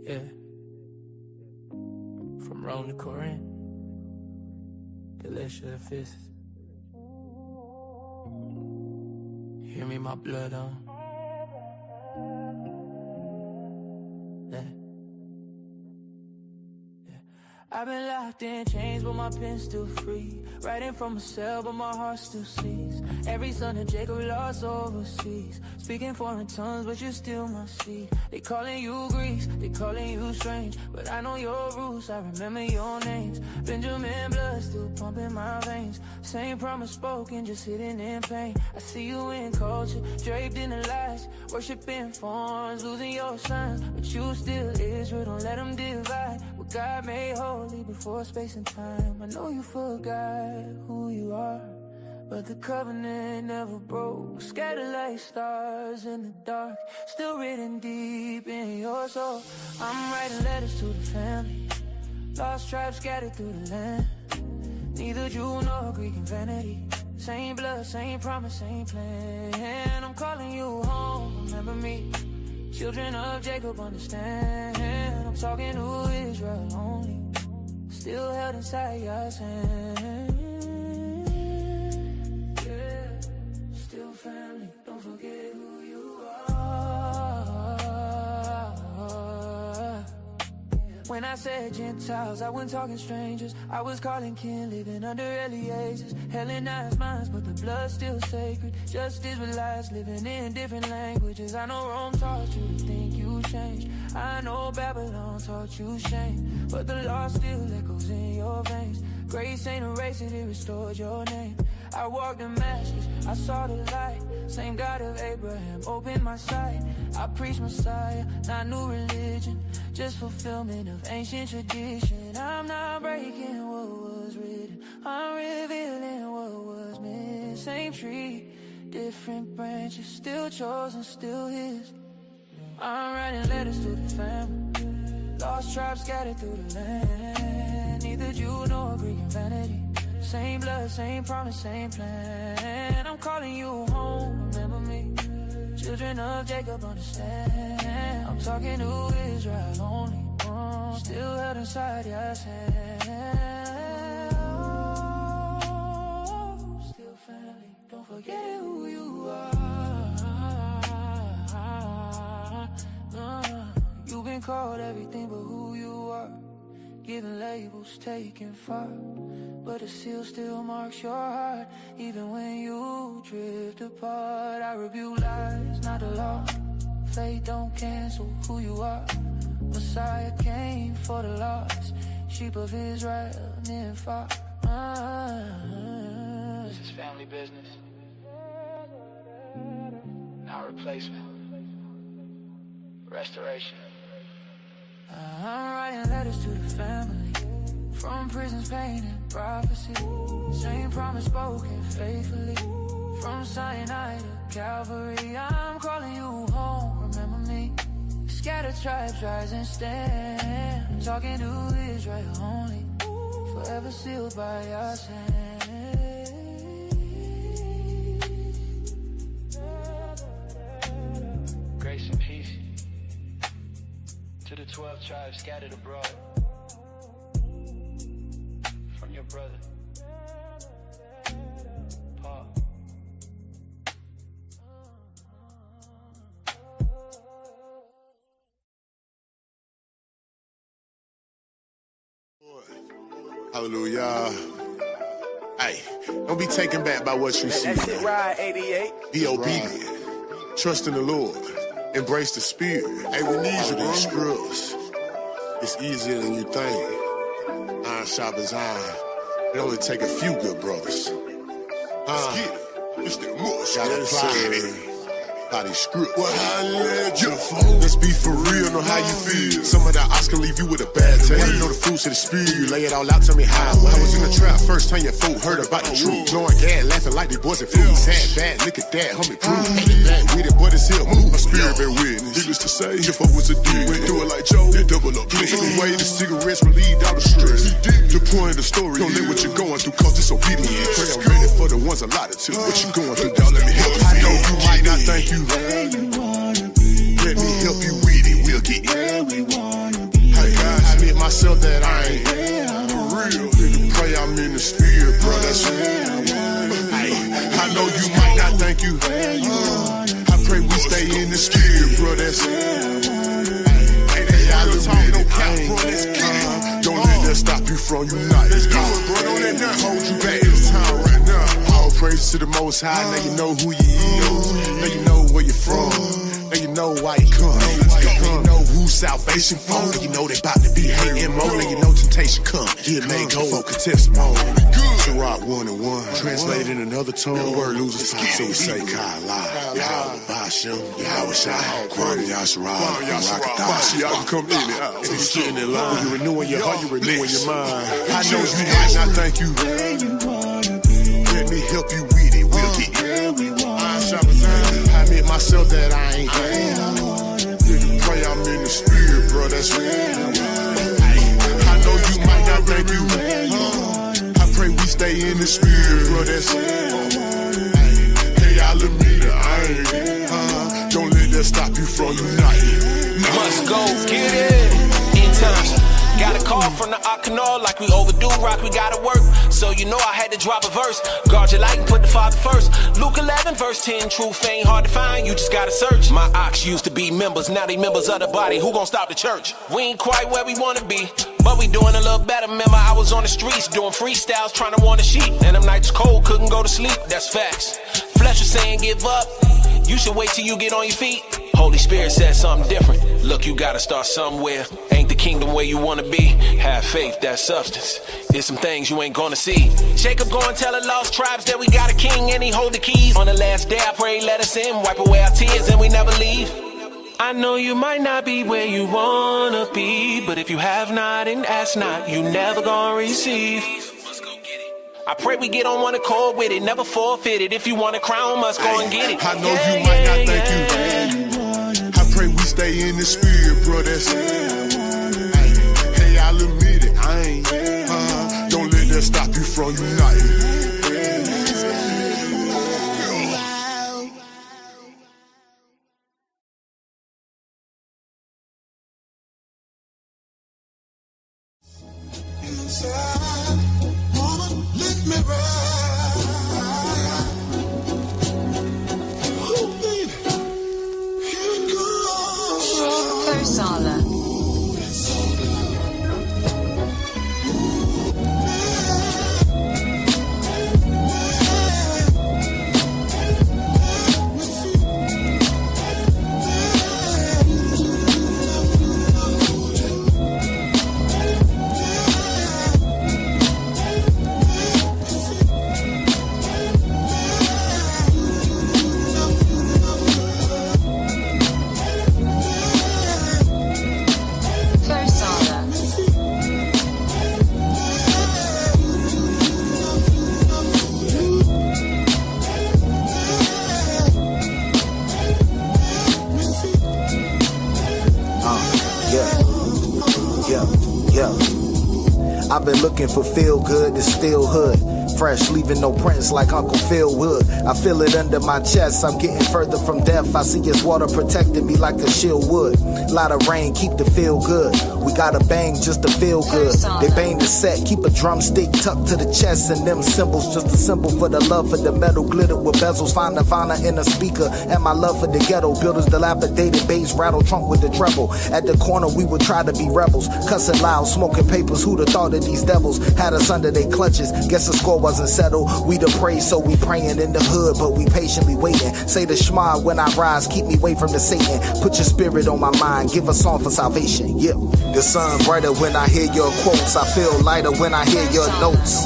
Yeah. From Rome to Corinth, Galatia, Ephesus. Hear me, my blood on. Yeah. I've been locked in chains, but my pen's still free. Writing from a cell, but my heart still sees. Every son of Jacob lost overseas. Speaking foreign tongues, but you're still my seed. They calling you Greece, they calling you strange, but I know your roots, I remember your names. Benjamin blood still pumping my veins. Same promise spoken, just hidden in pain. I see you in culture, draped in the lies. Worshipping forms, losing your signs, but you still Israel, don't let them divide. What God made holy before space and time. I know you forgot who you are, but the covenant never broke. Scattered like stars in the dark, still written deep in your soul. I'm writing letters to the family, lost tribes scattered through the land. Neither Jew nor Greek in vanity. Same blood, same promise, same plan. I'm calling you home, remember me. Children of Jacob understand. I'm talking to Israel only, still held inside your hand. Yeah, still family, don't forget who you are. When I said Gentiles, I wasn't talking strangers. I was calling kin, living under Eliezer's. Hellenized minds, but the blood's still sacred. Just Israelites living in different languages. I know Rome taught you to think you changed. I know Babylon taught you shame, but the law still echoes in your veins. Grace ain't erased it, it restored your name. I walked Damascus, I saw the light. Same God of Abraham opened my sight. I preach Messiah, not new religion, just fulfillment of ancient tradition. I'm not breaking what was written, I'm revealing what was missing. Same tree, different branches, still chosen, still his. I'm writing letters to the family, lost tribes scattered through the land. Neither Jew nor Greek in vanity. Same blood, same promise, same plan. I'm calling you home, remember me. Children of Jacob understand. I'm talking to Israel only, still held inside your hand. Oh, still family, don't forget who you are. You've been called everything but who you are. Given labels taken far, but a seal still marks your heart. Even when you drift apart, I rebuke lies, not the law. Faith don't cancel who you are. Messiah came for the lost, sheep of Israel near and far. This is family business, not replacement. Restoration. I'm writing letters to the family, from prison's pain and prophecy. Same promise spoken faithfully, from Sinai to Calvary. I'm calling you home, remember me. Scattered tribes rise and stand. I'm talking to Israel only, forever sealed by your hand. Grace and peace to the 12 tribes scattered abroad. From your brother, Paul. Hallelujah. Hey, don't be taken back by what you see. That's it, ride 88. Be obedient. Trust in the Lord. Embrace the Spirit. Hey, we need you to scrubs. It's easier than you think. Iron sharpens iron. It only take a few good brothers. Let's get it. It's the mush. Gotta apply it. Body script. Well, I let you fall. Let's be for real, know how you feel. Some of that Oscar leave you with a bad taste. You know the fruits of the spirit, you lay it all out, tell me how. I was in the trap, first time your folk heard about the truth. Blowing gas, laughing like they boys and fools. Sad, bad, look at that, homie, proof. Ain't it bad with it, but it's here, move. My spirit bear witness. Needless to say, your folk was a dick. Went do it like Joe, that double up. Took away the cigarettes, relieved all the stress. The point of the story, don't let what you're going through cause disobedience. Pray I'm ready for the ones allotted to. What you going through, y'all, let me help you. I know you might not think you where you wanna be. Let me help you with it, we'll get where we wanna I pray we stay in the spirit, bro. That's don't let that stop you from uniting. Let's do it, bro. Don't let that hold you back in this time right now. All praise to the Most High. Now you know who you is. Now you know where you're from. Now you know why you come. Now you know who salvation for. Now you know they about to be hating more. Now you know temptation coming. Here may go for testimony. Rock 1 and 1. Translated in another tongue, the word loses power. So we say Kala, Yahweh Bashem, Yahweh Shai, Kwame Yasharah, Rakadash. Y'all can come in it. And you sitting in line. You're renewing your heart, you're renewing your mind. I know you might not thank you. Let me help you with it. We'll get it. I admit myself that I ain't. Pray I'm in the spirit, bro. That's real. I know you might not thank you. Pray we stay in the spirit, bro. That's hey, y'all admit it. I ain't. Don't let that stop you from uniting. Must go get it in time. Got a call from the Arcanal like we overdue. Rock, we gotta work. So you know I had to drop a verse. Guard your light and put the Father first. Luke 11 verse 10. Truth ain't hard to find. You just gotta search. My ox used to be members. Now they members of the body. Who gon' stop the church? We ain't quite where we wanna be, but we doing a little better. Remember I was on the streets doing freestyles trying to warn the sheep. And them nights cold, couldn't go to sleep. That's facts. Flesh was saying give up. You should wait till you get on your feet. Holy Spirit said something different. Look, you gotta start somewhere. Ain't the kingdom where you wanna be. Have faith, that's substance. There's some things you ain't gonna see. Jacob go and tell the lost tribes that we got a king and he hold the keys. On the last day I pray let us in, wipe away our tears and we never leave. I know you might not be where you wanna be, but if you have not and ask not, you never gonna receive. I pray we get on one accord with it, never forfeit it. If you want a crown, must go and get it. I know you might not thank you. I pray we stay in the spirit, bro. That's hey, I'll admit it. I ain't. Don't let that stop you from uniting. I've been looking for feel good, it's still hood. Fresh, leaving no prints like Uncle Phil would. I feel it under my chest, I'm getting further from death. I see his water protecting me like a shield would. Lot of rain, keep the feel good. We gotta bang just to feel good. They bang the set, keep a drumstick tucked to the chest. And them symbols, just a symbol for the love for the metal. Glitter with bezels, find Nirvana in a speaker. And my love for the ghetto, builders dilapidated, bass rattle, trunk with the treble. At the corner we would try to be rebels, cussing loud, smoking papers. Who'd have thought of these devils had us under their clutches? Guess the score wasn't settled. We the pray, so we praying in the hood, but we patiently waiting. Say the Shema when I rise, keep me away from the Satan. Put your spirit on my mind, give a song for salvation. Yeah, the sun brighter when I hear your quotes. I feel lighter when I hear your notes.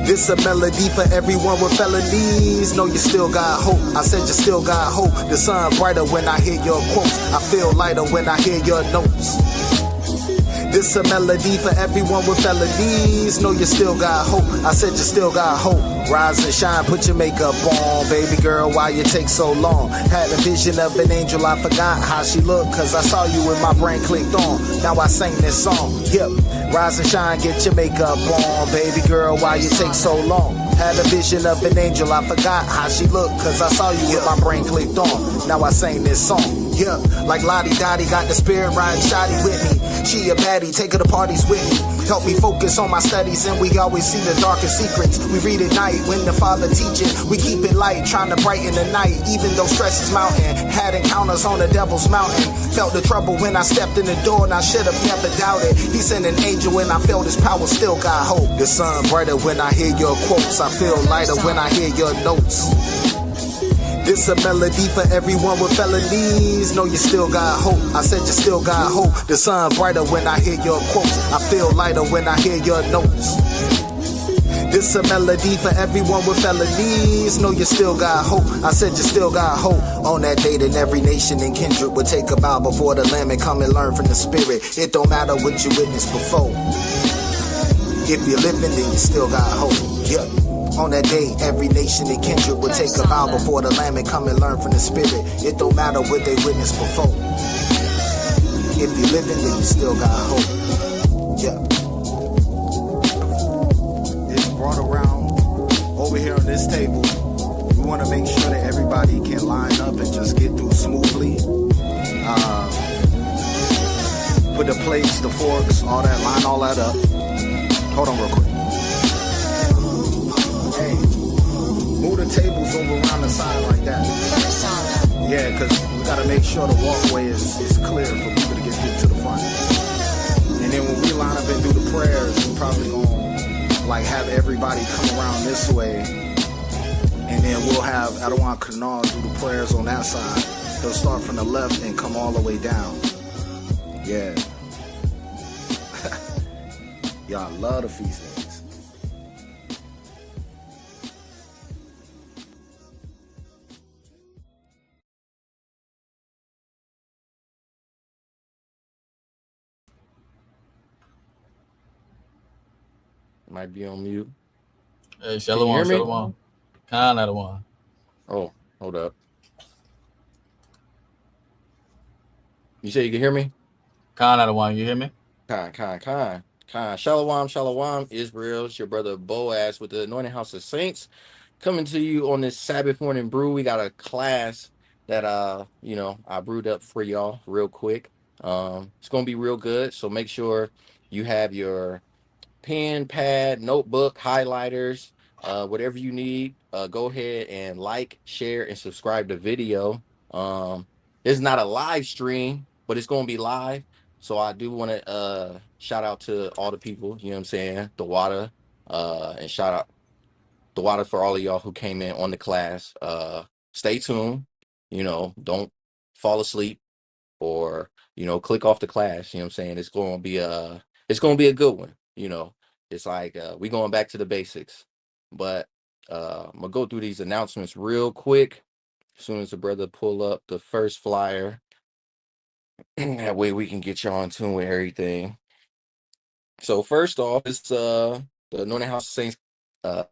This a melody for everyone with felonies. Know you still got hope. I said you still got hope. The sun brighter when I hear your quotes. I feel lighter when I hear your notes. This a melody for everyone with felonies. Know you still got hope. I said you still got hope. Rise and shine, put your makeup on. Baby girl, why you take so long? Had a vision of an angel, I forgot how she looked. Cause I saw you and my brain clicked on. Now I sing this song. Yep. Rise and shine, get your makeup on. Baby girl, why you take so long? Had a vision of an angel, I forgot how she looked. Cause I saw you with my brain clicked on. Now I sing this song. Yeah, like Lottie Dottie got the spirit riding shoddy with me. She a baddie, take her to parties with me. Help me focus on my studies and we always see the darkest secrets. We read at night when the Father teaching. We keep it light, trying to brighten the night. Even though stress is mounting, had encounters on the devil's mountain. Felt the trouble when I stepped in the door and I should have never doubted. He sent an angel and I felt his power, still got hope. The sun brighter when I hear your quotes. I feel lighter when I hear your notes. This a melody for everyone with felonies. Know you still got hope. I said you still got hope. The sun brighter when I hear your quotes. I feel lighter when I hear your notes. This a melody for everyone with felonies. Know you still got hope. I said you still got hope. On that day then every nation and kindred would take a bow before the Lamb and come and learn from the Spirit. It don't matter what you witnessed before. If you're living then you still got hope. Yeah. On that day, every nation and kindred would take a bow before the Lamb and come and learn from the Spirit. It don't matter what they witnessed before. If you're living, then you still got hope. Yeah. It's brought around over here on this table. We want to make sure that everybody can line up and just get through smoothly. Put the plates, the forks, all that, line all that up. Hold on real quick. Move the tables over around the side like that. Yeah, because we got to make sure the walkway is clear for people to get to the front. And then when we line up and do the prayers, we're probably going to like have everybody come around this way. And then we'll have Adawan Kanal do the prayers on that side. He'll start from the left and come all the way down. Yeah. Y'all love the feast days. Might be on mute. Hey, Shalom, Shalom. Khan Adawan. Oh, hold up. You say you can hear me? Khan Adawan, you hear me? Khan. Shalom, Israel. It's your brother Boaz with the Anointed House of Saints coming to you on this Sabbath morning brew. We got a class that I brewed up for y'all real quick. It's gonna be real good. So make sure you have your pen, pad, notebook, highlighters, whatever you need. Go ahead and like, share, and subscribe to the video. It's not a live stream, but it's gonna be live. So I do want to shout out to all the people, you know what I'm saying, the water, and shout out the water for all of y'all who came in on the class. Stay tuned, don't fall asleep or, click off the class, you know what I'm saying? It's going to be a good one, It's like we going back to the basics. But I'm gonna go through these announcements real quick as soon as the brother pull up the first flyer. That way we can get y'all in tune with everything. So first off, it's the Anointed House of Saints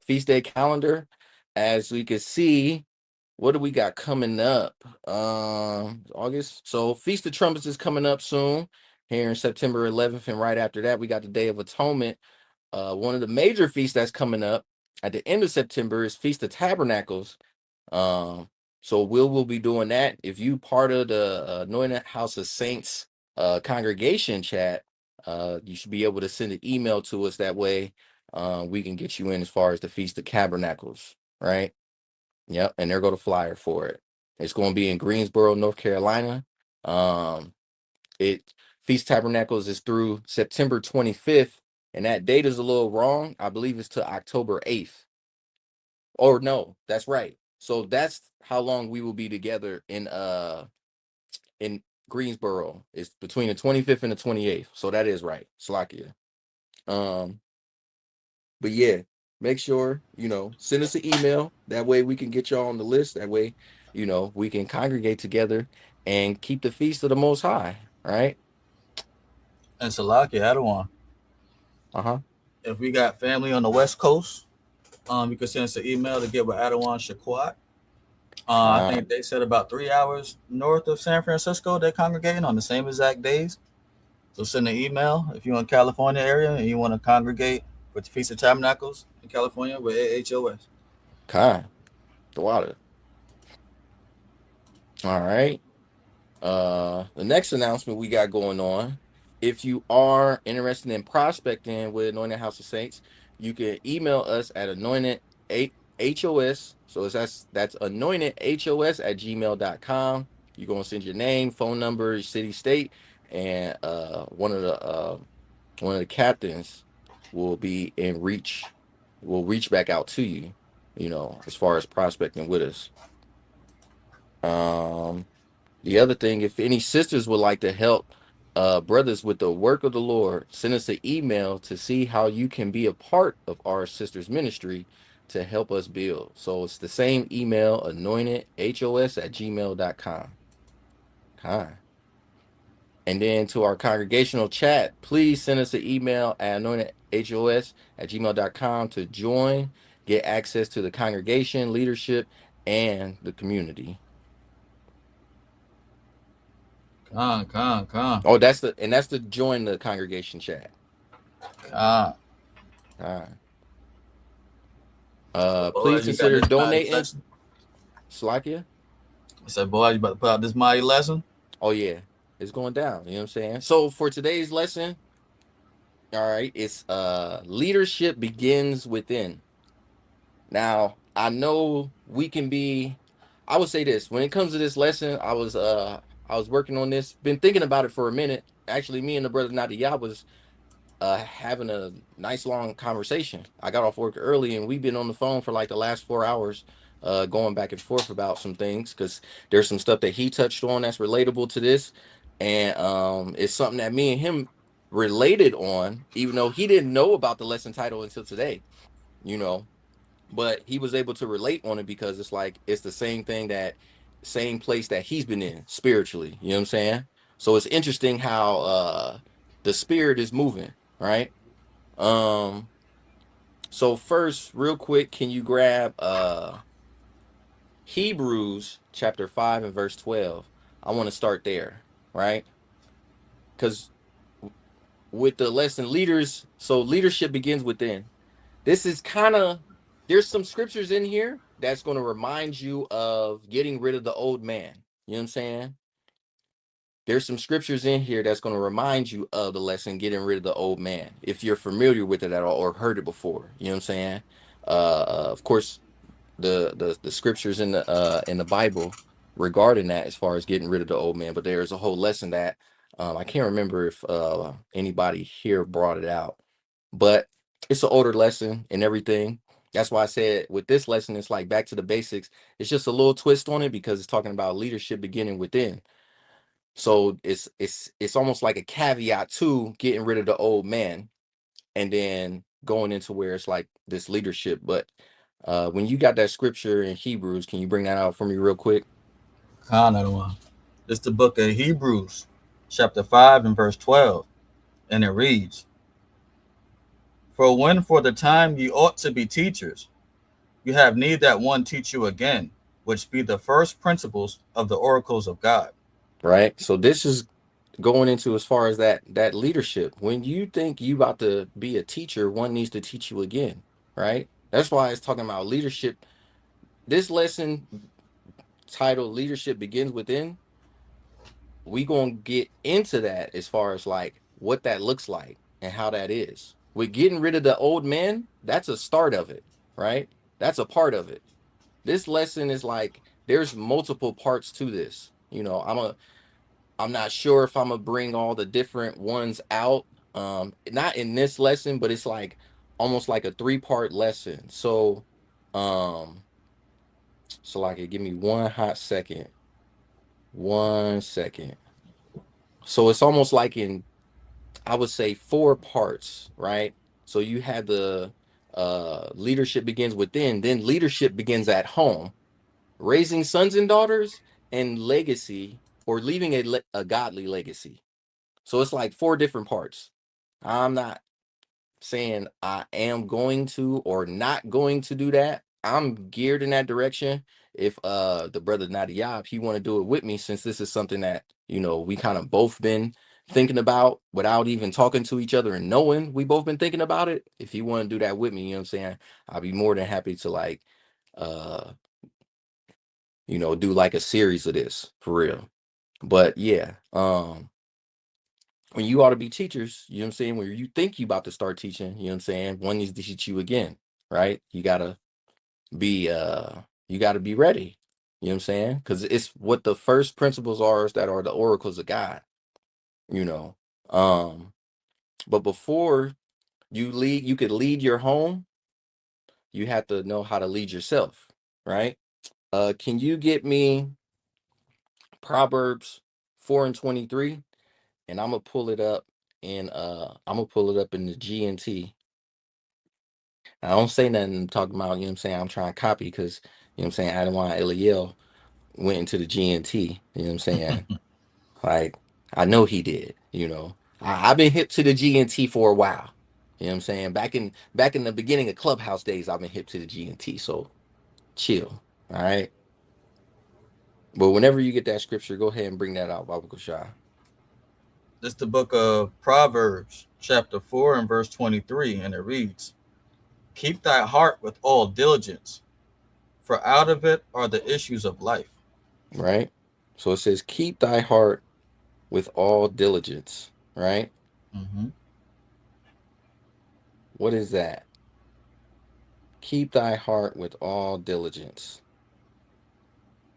feast day calendar. As we can see, what do we got coming up? August. So Feast of Trumpets is coming up soon, here in September 11th, and right after that, we got the Day of Atonement. One of the major feasts that's coming up at the end of September is Feast of Tabernacles. So we'll be doing that. If you part of the Anointed House of Saints congregation chat, you should be able to send an email to us. That way we can get you in as far as the Feast of Tabernacles, right? Yep, and there go the flyer for it. It's going to be in Greensboro, North Carolina. Feast Tabernacles is through September 25th, and that date is a little wrong. I believe it's to October 8th. Or no, that's right. So that's how long we will be together in Greensboro. It's between the 25th and the 28th. So that is right. Slakia. But yeah, make sure, send us an email. That way we can get y'all on the list. That way, we can congregate together and keep the feast of the Most High, right? And Salaki Adawan. If we got family on the West Coast, you can send us an email to get with Adawan Shaquat. I think they said about 3 hours north of San Francisco, they're congregating on the same exact days. So send an email if you're in California area and you want to congregate with the Feast of Tabernacles in California with AHOS. The water. All right. The next announcement we got going on, if you are interested in prospecting with Anointed House of Saints, you can email us at AnointedHOS. So that's AnointedHOS@gmail.com. You're gonna send your name, phone number, your city, state, and one of the captains will be in reach, will reach back out to you, as far as prospecting with us. The other thing, if any sisters would like to help brothers with the work of the Lord, send us an email to see how you can be a part of our sisters ministry to help us build. So it's the same email, anointedhos@gmail.com. Hi. And then to our congregational chat, please send us an email at anointedhos@gmail.com to join, get access to the congregation, leadership, and the community. Con. Oh, that's the join the congregation chat. Con. Please consider donating. Slakia? I said, boy, you about to put out this mighty lesson? Oh, yeah. It's going down. You know what I'm saying? So for today's lesson, all right, it's leadership begins within. Now, I know we can be, I would say this, when it comes to this lesson, I was working on this, been thinking about it for a minute. Actually, me and the brother Nadia was having a nice long conversation. I got off work early and we've been on the phone for like the last 4 hours, going back and forth about some things, because there's some stuff that he touched on that's relatable to this, and it's something that me and him related on, even though he didn't know about the lesson title until today, but he was able to relate on it because it's like it's the same thing, that same place that he's been in spiritually. You know what I'm saying? So it's interesting how the spirit is moving, right? So first, real quick, can you grab Hebrews chapter 5 and verse 12? I want to start there, right? Because with the lesson leaders, so leadership begins within. This is there's some scriptures in here that's going to remind you of getting rid of the old man. You know what I'm saying? There's some scriptures in here that's going to remind you of the lesson, getting rid of the old man, if you're familiar with it at all or heard it before. You know what I'm saying? Of course, the scriptures in the Bible regarding that, as far as getting rid of the old man, but there's a whole lesson that I can't remember if anybody here brought it out, but it's an older lesson and everything. That's why I said with this lesson, it's like back to the basics. It's just a little twist on it because it's talking about leadership beginning within. So it's almost like a caveat to getting rid of the old man, and then going into where it's like this leadership. But when you got that scripture in Hebrews, can you bring that out for me real quick? It's the book of Hebrews, chapter 5 and verse 12. And it reads, "For when for the time ye ought to be teachers, you have need that one teach you again, which be the first principles of the oracles of God." Right. So this is going into as far as that leadership. When you think you about to be a teacher, one needs to teach you again. Right. That's why it's talking about leadership. This lesson titled "Leadership Begins Within," we gonna get into that as far as like what that looks like and how that is. With getting rid of the old man, that's a start of it, right? That's a part of it. This lesson is like there's multiple parts to this. I'm not sure if I'm gonna bring all the different ones out. Not in this lesson, but it's like almost like a 3-part lesson. So like, give me one hot second. 1 second. So it's almost like in, I would say, 4 parts, right? So you have the leadership begins within, then leadership begins at home, raising sons and daughters, and legacy, or leaving a godly legacy. So it's like 4 different parts. I'm not saying I am going to or not going to do that. I'm geared in that direction. If the brother Nadia, he want to do it with me, since this is something that we kind of both been thinking about without even talking to each other and knowing we both been thinking about it. If you want to do that with me, you know what I'm saying, I'll be more than happy to like do like a series of this for real. But yeah, when you ought to be teachers, you know what I'm saying? When you think you about to start teaching, you know what I'm saying? One needs to teach you again, right? You gotta be ready. You know what I'm saying? Because it's what the first principles are that are the oracles of God, you know. But before you could lead your home, you have to know how to lead yourself, right? Can you get me Proverbs 4:23? And I'm gonna pull it up in the GNT. I don't say nothing talking about, you know what I'm saying, I'm trying to copy because, you know what I'm saying, Adawan Eliel went into the GNT, you know what I'm saying? Like, I know he did, you know. I've been hip to the GNT for a while. You know what I'm saying? Back in the beginning of Clubhouse days, I've been hip to the GNT. So chill. All right. But whenever you get that scripture, go ahead and bring that out, Baba Kushai. This is the book of Proverbs, chapter 4 and verse 23, and it reads, "Keep thy heart with all diligence, for out of it are the issues of life." Right? So it says, keep thy heart with all diligence, right? Mm-hmm. What is that? Keep thy heart with all diligence.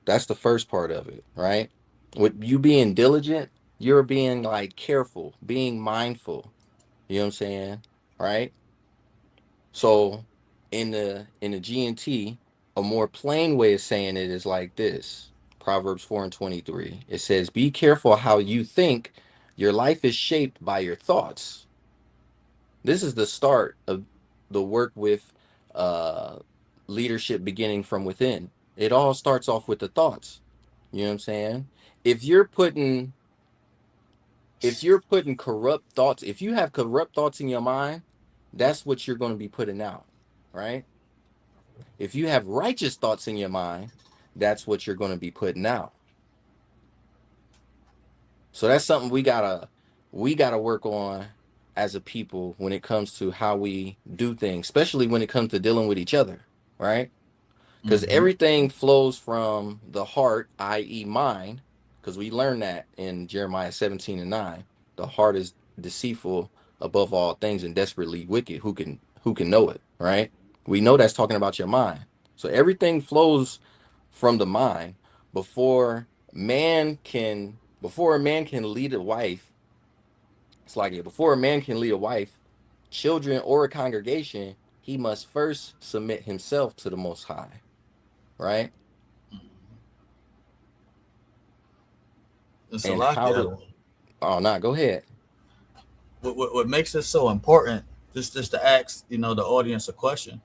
That's the first part of it, right? With you being diligent, you're being like careful, being mindful. You know what I'm saying? Right? So in the GNT, a more plain way of saying it is like this. Proverbs 4:23. It says, be careful how you think. Your life is shaped by your thoughts. This is the start of the work with uh leadership beginning from within. It all starts off with the thoughts. You know what I'm saying? If you're putting corrupt thoughts, if you have corrupt thoughts in your mind, that's what you're going to be putting out, right? If you have righteous thoughts in your mind, that's what you're going to be putting out. So that's something we gotta work on as a people when it comes to how we do things, especially when it comes to dealing with each other, right? Because Mm-hmm. everything flows from the heart, i.e., mind, because we learned that in Jeremiah 17:9. The heart is deceitful above all things and desperately wicked. Who can know it, right? We know that's talking about your mind. So everything flows from the mind before a man can lead a wife. It's like it before a man can lead a wife, children, or a congregation, he must first submit himself to the Most High, right? And And how to? Salakia, Oh, no, go ahead. what makes this so important, just to ask, the audience a question.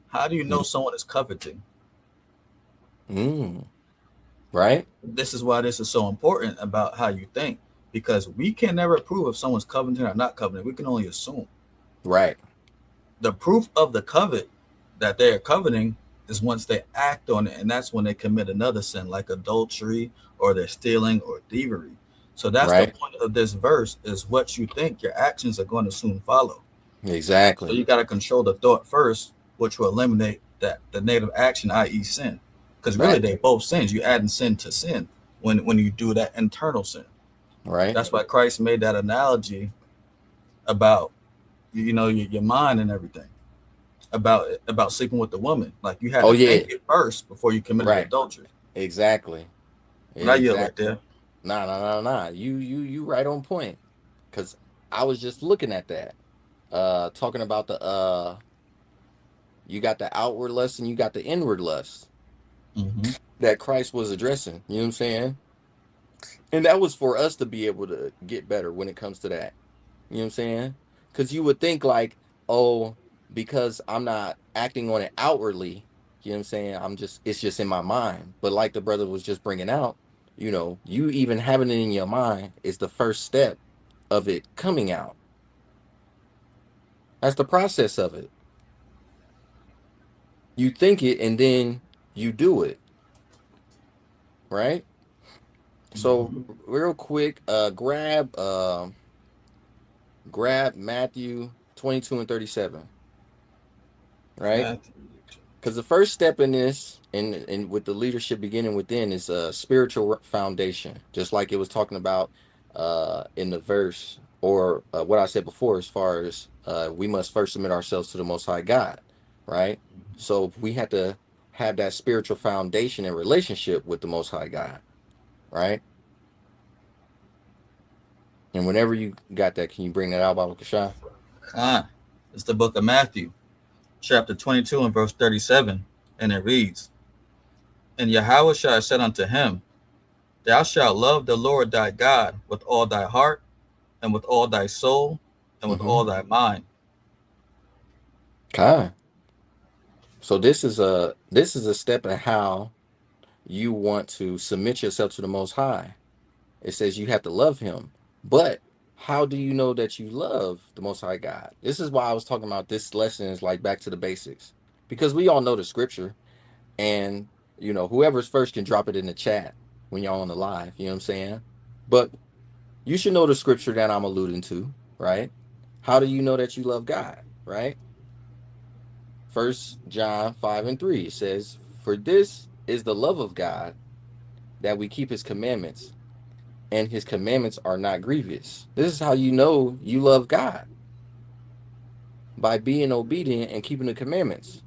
How do you know someone is coveting? Right, This is why this is so important about how you think, because we can never prove if someone's coveting or not coveting. We can only assume. right, The proof of the covet that they are coveting is once they act on it, and that's when they commit another sin like adultery or they're stealing or thievery. So that's the right. point of this verse: is what you think, your actions are going to soon follow. So Exactly. you got to control the thought first, which will eliminate that the native action, i.e., sin. Because really, Right, they both sins. You adding sin to sin when you do that internal sin. right. That's why Christ made that analogy about your mind and everything, about sleeping with the woman. Like you had Oh to yeah, think it first before you committed right. adultery. Exactly. And I yield right Exactly. there. Nah. You right on point. Cause I was just looking at that. Talking about you got the outward lust and you got the inward lust Mm-hmm. that Christ was addressing. You know what I'm saying? And that was for us to be able to get better when it comes to that. You know what I'm saying? Because you would think like, oh, because I'm not acting on it outwardly, you know what I'm saying? It's just in my mind. But like the brother was just bringing out, you even having it in your mind is the first step of it coming out. That's the process of it. You think it and then you do it, right? So Mm-hmm. real quick, grab Matthew 22 and 37, right? Matthew. Because the first step in this, and with the leadership beginning within, is a spiritual foundation, just like it was talking about in the verse, or what I said before, as far as we must first submit ourselves to the Most High God, right? So we have to have that spiritual foundation and relationship with the Most High God, right? And whenever you got that, can you bring that out, Baba Cashapp? It's the book of Matthew, chapter 22 and verse 37, and it reads, And Yahweh said unto him, Thou shalt love the Lord thy God with all thy heart, and with all thy soul, and with all thy mind. Okay. So this is a step in how you want to submit yourself to the Most High. It says you have to love Him, but how do you know that you love the Most High God? This is why I was talking about this lesson is like back to the basics, because we all know the scripture, and whoever's first can drop it in the chat when y'all on the live. You know what I'm saying? But you should know the scripture that I'm alluding to, right? How do you know that you love God, right? 1 John 5:3, it says, For this is the love of God, that we keep His commandments, and His commandments are not grievous. This is how you know you love God, by being obedient and keeping the commandments.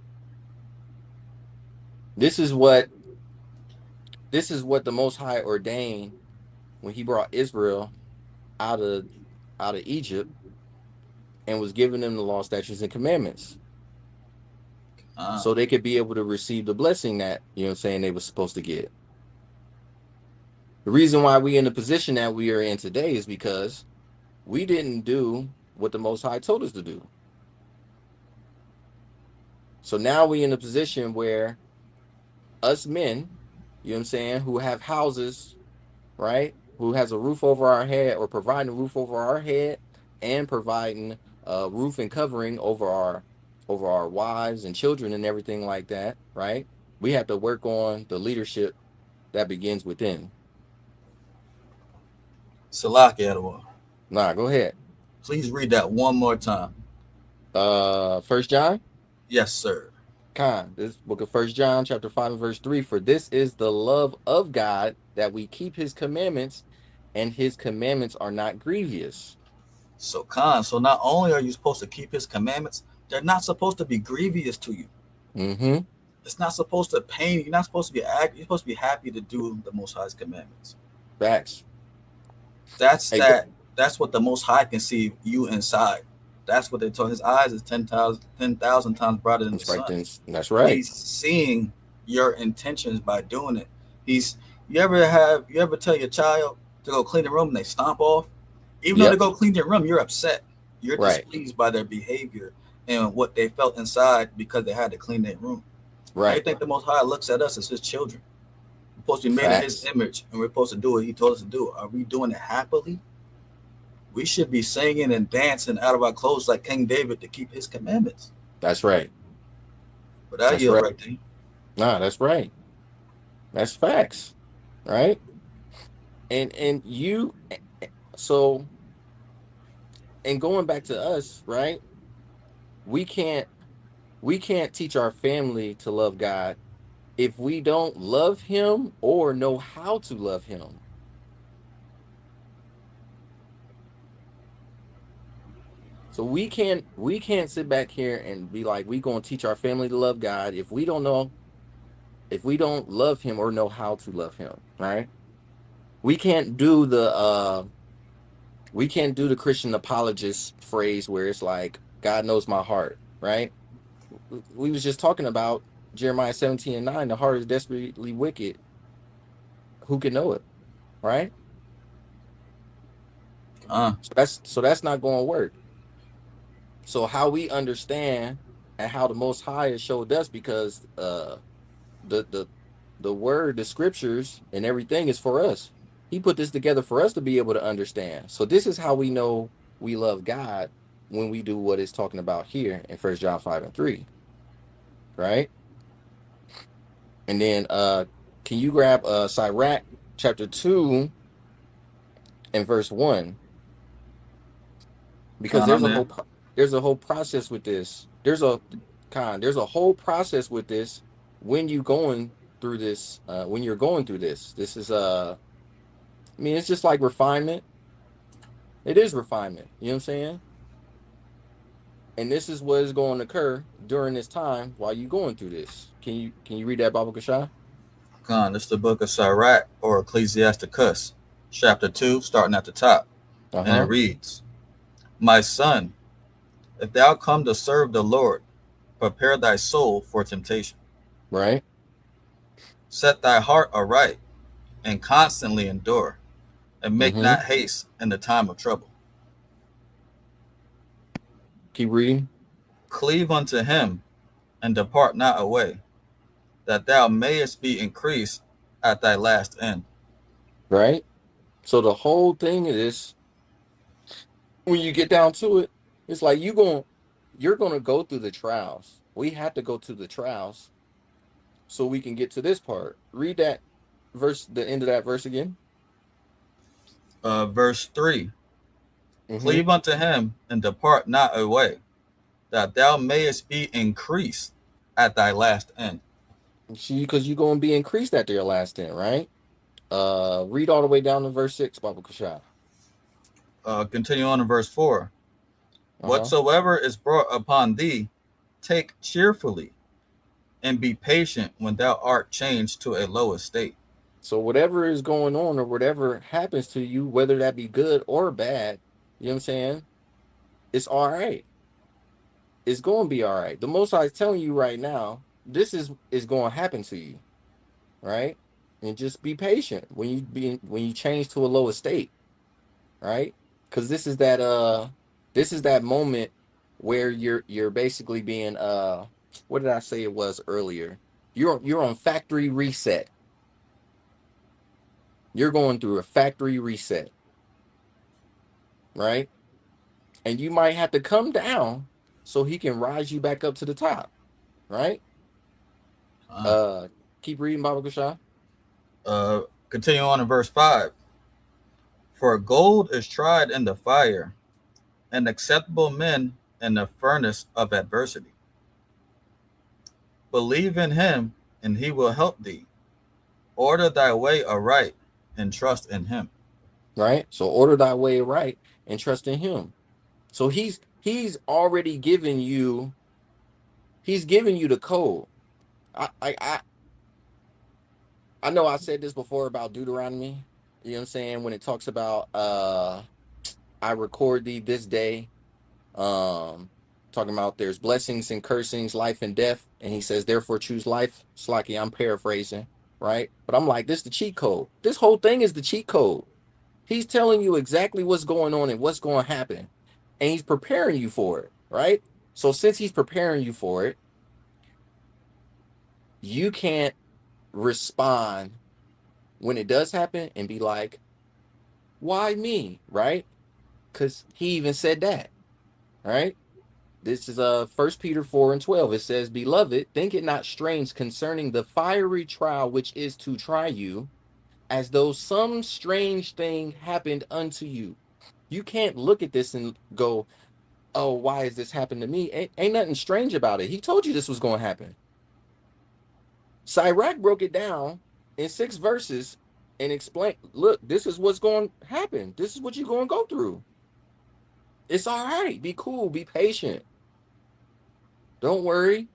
This is what the Most High ordained when He brought Israel out of Egypt and was giving them the law, statutes, and commandments, so they could be able to receive the blessing that, they were supposed to get. The reason why we in the position that we are in today is because we didn't do what the Most High told us to do. So now we in a position where us men, who have houses, right, who has a roof over our head, or providing a roof over our head, and providing a roof and covering over our wives and children and everything like that, right? We have to work on the leadership that begins within. Salaki Edward. Nah, go ahead. Please read that one more time. 1 John? Yes, sir. This book of 1 John, chapter 5 and verse 3, for this is the love of God, that we keep His commandments, and His commandments are not grievous. So not only are you supposed to keep His commandments, they're not supposed to be grievous to you. It's not supposed to pain you. You're not supposed to be angry. You're supposed to be happy to do the Most High's commandments. Facts. That's what the Most High can see you inside. That's what they told. His eyes is 10,000 times brighter than the sun. That's right. He's seeing your intentions by doing it. You ever tell your child to go clean the room and they stomp off? Even though they go clean their room, you're upset. You're displeased by their behavior and what they felt inside because they had to clean their room. Right. I think the Most High looks at us as His children. We're supposed to be made in His image, and we're supposed to do what He told us to do. Are we doing it happily? We should be singing and dancing out of our clothes like King David to keep His commandments. That's right. But I yield right there. Nah, that's right. That's facts, right? And going back to us, right? We can't teach our family to love God if we don't love Him or know how to love Him. So we can't sit back here and be like, we gonna teach our family to love God if we don't love Him or know how to love Him, right? We can't do the Christian apologist phrase where it's like, God knows my heart, right? We was just talking about Jeremiah 17:9. The heart is desperately wicked. Who can know it, right? So that's not going to work. So how we understand and how the Most High has showed us, because the word, the scriptures, and everything is for us. He put this together for us to be able to understand. So this is how we know we love God, when we do what it's talking about here in 1 John 5:3, right? And then can you grab Sirach chapter 2 and verse 1? Because there's a whole process with this. There's a whole process with this when you going through this, when you're going through this. This is I mean, it's just like refinement. It is refinement. You know what I'm saying? And this is what is going to occur during this time while you're going through this. Can you read that, Baba Kasha? This is the book of Sirach or Ecclesiasticus, chapter 2, starting at the top. And it reads, My son, if thou come to serve the Lord, prepare thy soul for temptation. Right. Set thy heart aright and constantly endure, and make not haste in the time of trouble. Keep reading. Cleave unto him and depart not away, that thou mayest be increased at thy last end. Right. So the whole thing is, when you get down to it, it's like you're going to go through the trials. We have to go through the trials so we can get to this part. Read that verse, the end of that verse again. Verse 3. Cleave unto him and depart not away, that thou mayest be increased at thy last end. See, because you're going to be increased at your last end, right? Read all the way down to verse 6, Baba Kasha. Continue on in verse 4. Whatsoever is brought upon thee, take cheerfully, and be patient when thou art changed to a low estate. So whatever is going on or whatever happens to you, whether that be good or bad, you know what I'm saying? It's all right. It's going to be all right. The Most High is telling you right now, this is going to happen to you, right? And just be patient when you change to a lower state, right? Because this is that moment where you're basically being what did I say it was earlier? You're on factory reset. You're going through a factory reset, right? And you might have to come down so he can rise you back up to the top, right? Keep reading, Baba Kasha. Continue on in verse 5. For gold is tried in the fire, and acceptable men in the furnace of adversity. Believe in him, and he will help thee. Order thy way aright, and trust in him. Right? So order thy way right and trust in him. So he's already given you, the code. I know I said this before about Deuteronomy, you know what I'm saying, when it talks about I record thee this day, talking about there's blessings and cursings, life and death, and he says therefore choose life. Slacky, I'm paraphrasing, right? But I'm like, this is the cheat code. This whole thing is the cheat code. He's telling you exactly what's going on and what's going to happen, and he's preparing you for it, right? So since he's preparing you for it, you can't respond when it does happen and be like, why me, right? Because he even said that, right? This is 1 Peter 4:12. It says, Beloved, think it not strange concerning the fiery trial which is to try you, as though some strange thing happened unto you. You can't look at this and go, oh, why is this happening to me? Ain't nothing strange about it. He told you this was going to happen. Sirach broke it down in 6 verses and explained, look, this is what's going to happen. This is what you're going to go through. It's all right. Be cool. Be patient. Don't worry.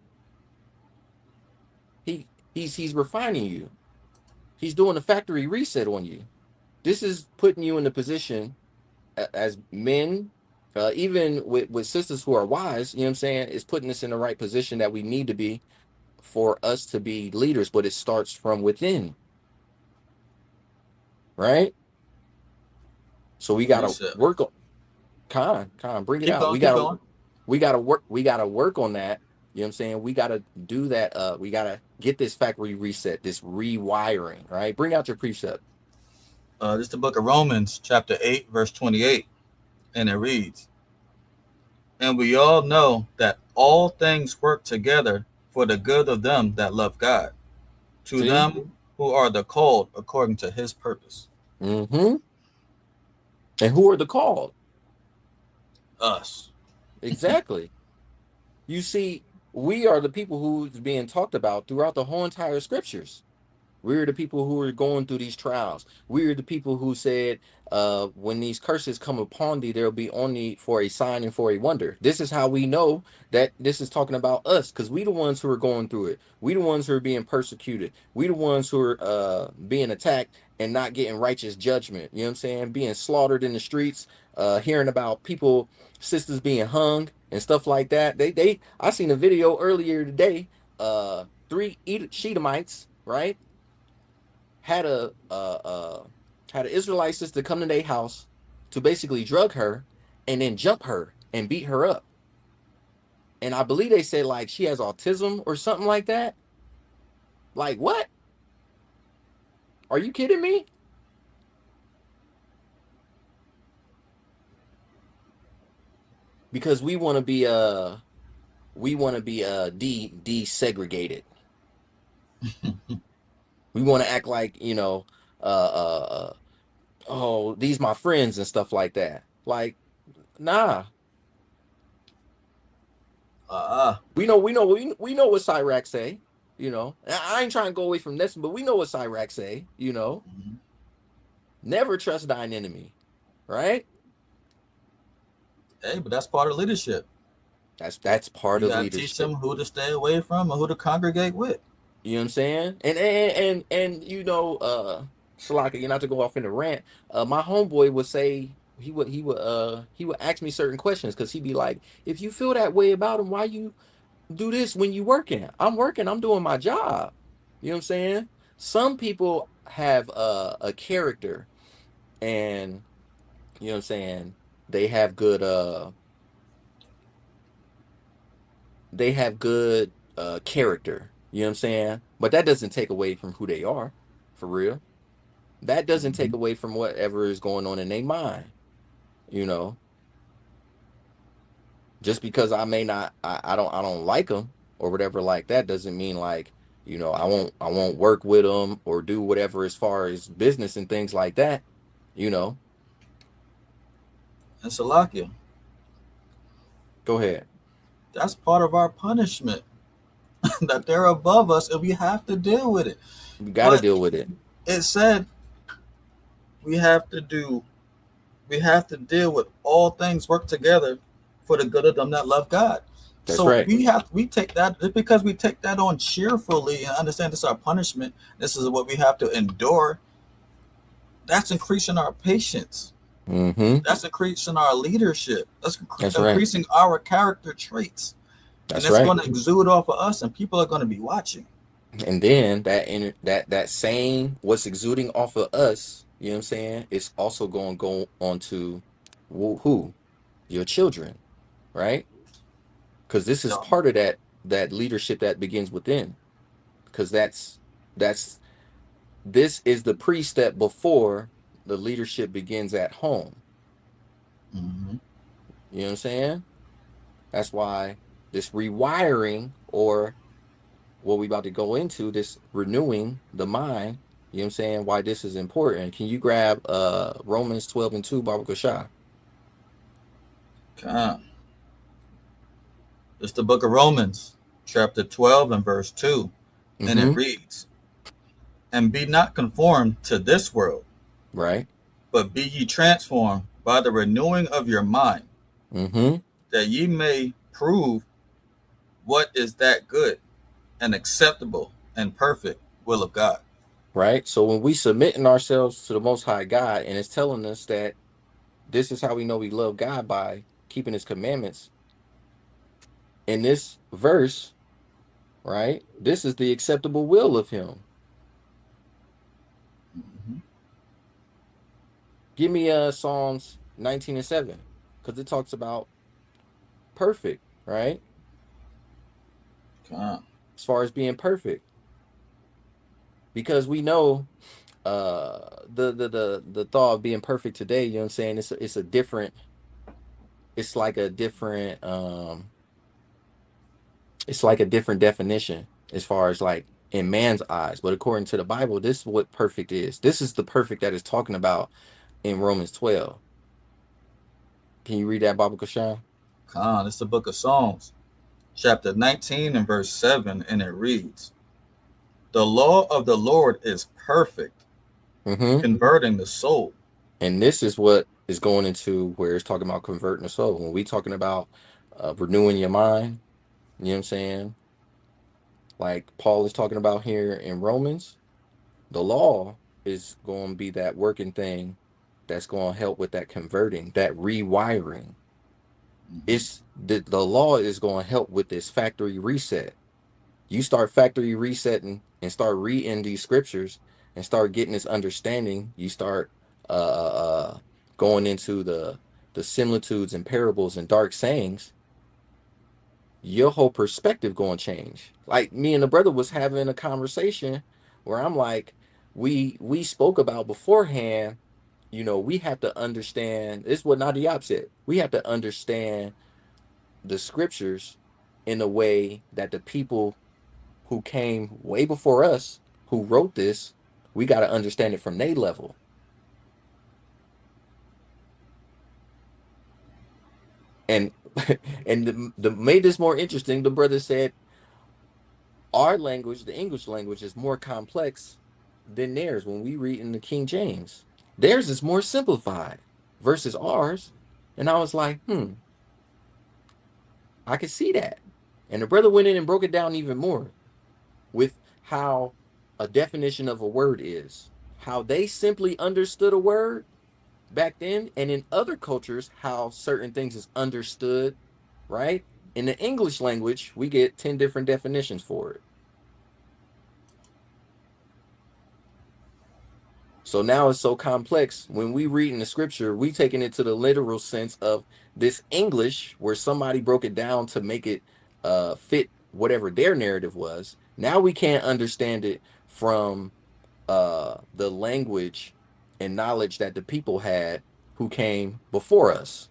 He's refining you. He's doing a factory reset on you. This is putting you in the position as men, even with sisters who are wise, you know what I'm saying, it's putting us in the right position that we need to be for us to be leaders, but it starts from within. Right? So we got to work on bring it out. We got to work on that. You know what I'm saying? We got to do that. We got to get this factory reset, this rewiring, right? Bring out your precept. This is the book of Romans, chapter 8, verse 28. And it reads, And we all know that all things work together for the good of them that love God, to them who are the called according to his purpose. Mm-hmm. And who are the called? Us. Exactly. You see, we are the people who's being talked about throughout the whole entire scriptures. We're the people who are going through these trials. We're the people who said, when these curses come upon thee, there'll be only for a sign and for a wonder. This is how we know that this is talking about us, because we the ones who are going through it. We the ones who are being persecuted. We the ones who are being attacked and not getting righteous judgment. You know what I'm saying? Being slaughtered in the streets, hearing about people, sisters being hung and stuff like that. I seen a video earlier today, 3 Shedemites, right? Had a had an Israelite sister come to their house to basically drug her and then jump her and beat her up. And I believe they said like she has autism or something like that. Like what? Are you kidding me? Because we want to be desegregated. We want to act like, you know, oh, these my friends and stuff like that. Like, nah. We know what Cyrac say, you know. I ain't trying to go away from this, but we know what Cyrac say, you know. Mm-hmm. Never trust thine enemy, right? Hey, but that's part of leadership. That's part of leadership. Teach them who to stay away from and who to congregate with. You know what I'm saying? And you know, Shalaka, you're not to go off in a rant. My homeboy would say he would ask me certain questions, because he'd be like, if you feel that way about him, why you do this when you working? I'm working, I'm doing my job. You know what I'm saying? Some people have a character, and you know what I'm saying, they have good character. You know what I'm saying? But that doesn't take away from who they are, for real. That doesn't take away from whatever is going on in their mind, you know. Just because I may not, I don't like them or whatever like that, doesn't mean like, you know, I won't work with them or do whatever as far as business and things like that, you know. And Salakia, go ahead. That's part of our punishment. That they're above us and we have to deal with it. We got to deal with it. It said we have to deal with all things work together for the good of them that love God. That's right. We take that, just because we take that on cheerfully and understand this is our punishment, this is what we have to endure. That's increasing our patience. Mm-hmm. That's increasing our leadership. That's increasing our character traits. That's and it's going to exude off of us, and people are going to be watching. And then that same what's exuding off of us, you know what I'm saying, it's also going to go on to who? Your children, right? Because this is part of that leadership that begins within. Because this is the pre-step before the leadership begins at home. Mm-hmm. You know what I'm saying? That's why this rewiring, or what we about to go into, this renewing the mind, you know what I'm saying, why this is important. Can you grab Romans 12:2, Baba Cashapp? It's the book of Romans, chapter 12 and verse 2. Mm-hmm. And it reads, and be not conformed to this world, right? But be ye transformed by the renewing of your mind, mm-hmm. that ye may prove what is that good and acceptable and perfect will of God. Right. So when we submitting ourselves to the Most High God, and it's telling us that this is how we know we love God, by keeping his commandments. In this verse, right, this is the acceptable will of him. Mm-hmm. Give me Psalms 19:7, because it talks about perfect, right? As far as being perfect, because we know the thought of being perfect today, you know what I'm saying, it's a different, it's like a different definition as far as like in man's eyes. But according to the Bible, this is what perfect is. This is the perfect that is talking about in Romans 12. Can you read that, Baba Kashan? It's the book of Psalms, chapter 19 and verse 7, and it reads, "The law of the Lord is perfect, converting the soul." And this is what is going into where it's talking about converting the soul. When we talking about renewing your mind, you know what I'm saying? Like Paul is talking about here in Romans, the law is going to be that working thing that's going to help with that converting, that rewiring. It's the law is going to help with this factory reset. You start factory resetting and start reading these scriptures and start getting this understanding. You start going into the similitudes and parables and dark sayings. Your whole perspective going to change. Like me and the brother was having a conversation where I'm like, we spoke about beforehand, you know, we have to understand, this is what Nadiab said, we have to understand the scriptures in a way that the people who came way before us, who wrote this, we got to understand it from their level. And the made this more interesting, the brother said, our language, the English language, is more complex than theirs when we read in the King James. Theirs is more simplified versus ours. And I was like, I could see that. And the brother went in and broke it down even more with how a definition of a word is, how they simply understood a word back then, and in other cultures, how certain things is understood, right? In the English language, we get 10 different definitions for it. So now it's so complex. When we read in the scripture, we taking it to the literal sense of this English, where somebody broke it down to make it fit whatever their narrative was. Now we can't understand it from the language and knowledge that the people had who came before us,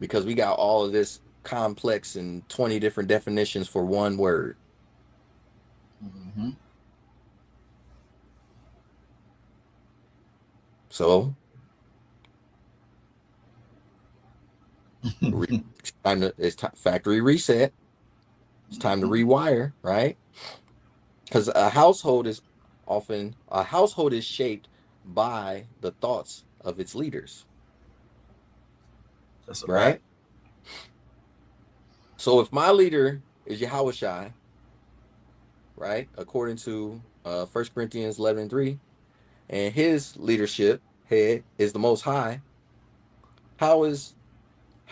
because we got all of this complex and 20 different definitions for one word. So it's factory reset. It's time to rewire, right? Because a household is shaped by the thoughts of its leaders. That's right. Fact. So if my leader is Yahushua, right, according to 1 Corinthians 11:3, and his leadership head is the Most High, how is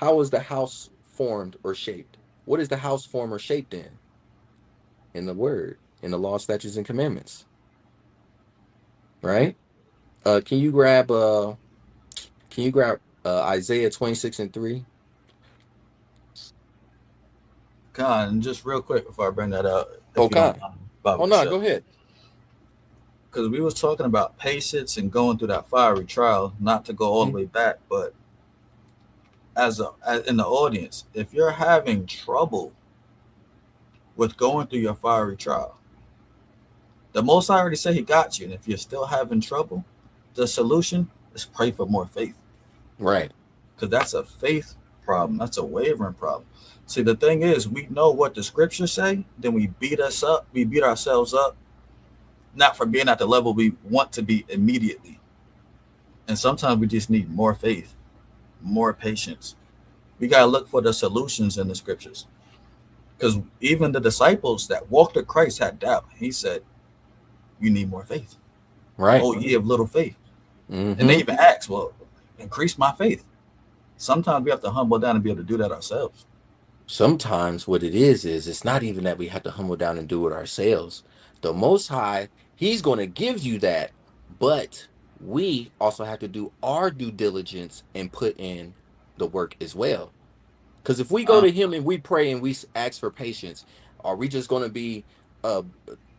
the house formed or shaped? What is the house formed or shaped in? In the word, in the law, statutes, and commandments. Right? Can you grab Isaiah 26:3? God, and just real quick before I bring that up, Okay. Oh no, go ahead. Because we was talking about patience and going through that fiery trial, not to go all the way back, but as in the audience, if you're having trouble with going through your fiery trial, the Most High already said He got you, and if you're still having trouble, the solution is pray for more faith. Right. Because that's a faith problem. That's a wavering problem. See, the thing is, we know what the scriptures say, then we beat ourselves up, not for being at the level we want to be immediately. And sometimes we just need more faith, more patience. We got to look for the solutions in the scriptures. Because even the disciples that walked with Christ had doubt. He said, you need more faith. Right. Oh, ye have little faith. And they even asked, well, increase my faith. Sometimes we have to humble down and be able to do that ourselves. Sometimes what it is it's not even that we have to humble down and do it ourselves. The Most High, He's going to give you that, but we also have to do our due diligence and put in the work as well. Because if we go to Him and we pray and we ask for patience, are we just going to be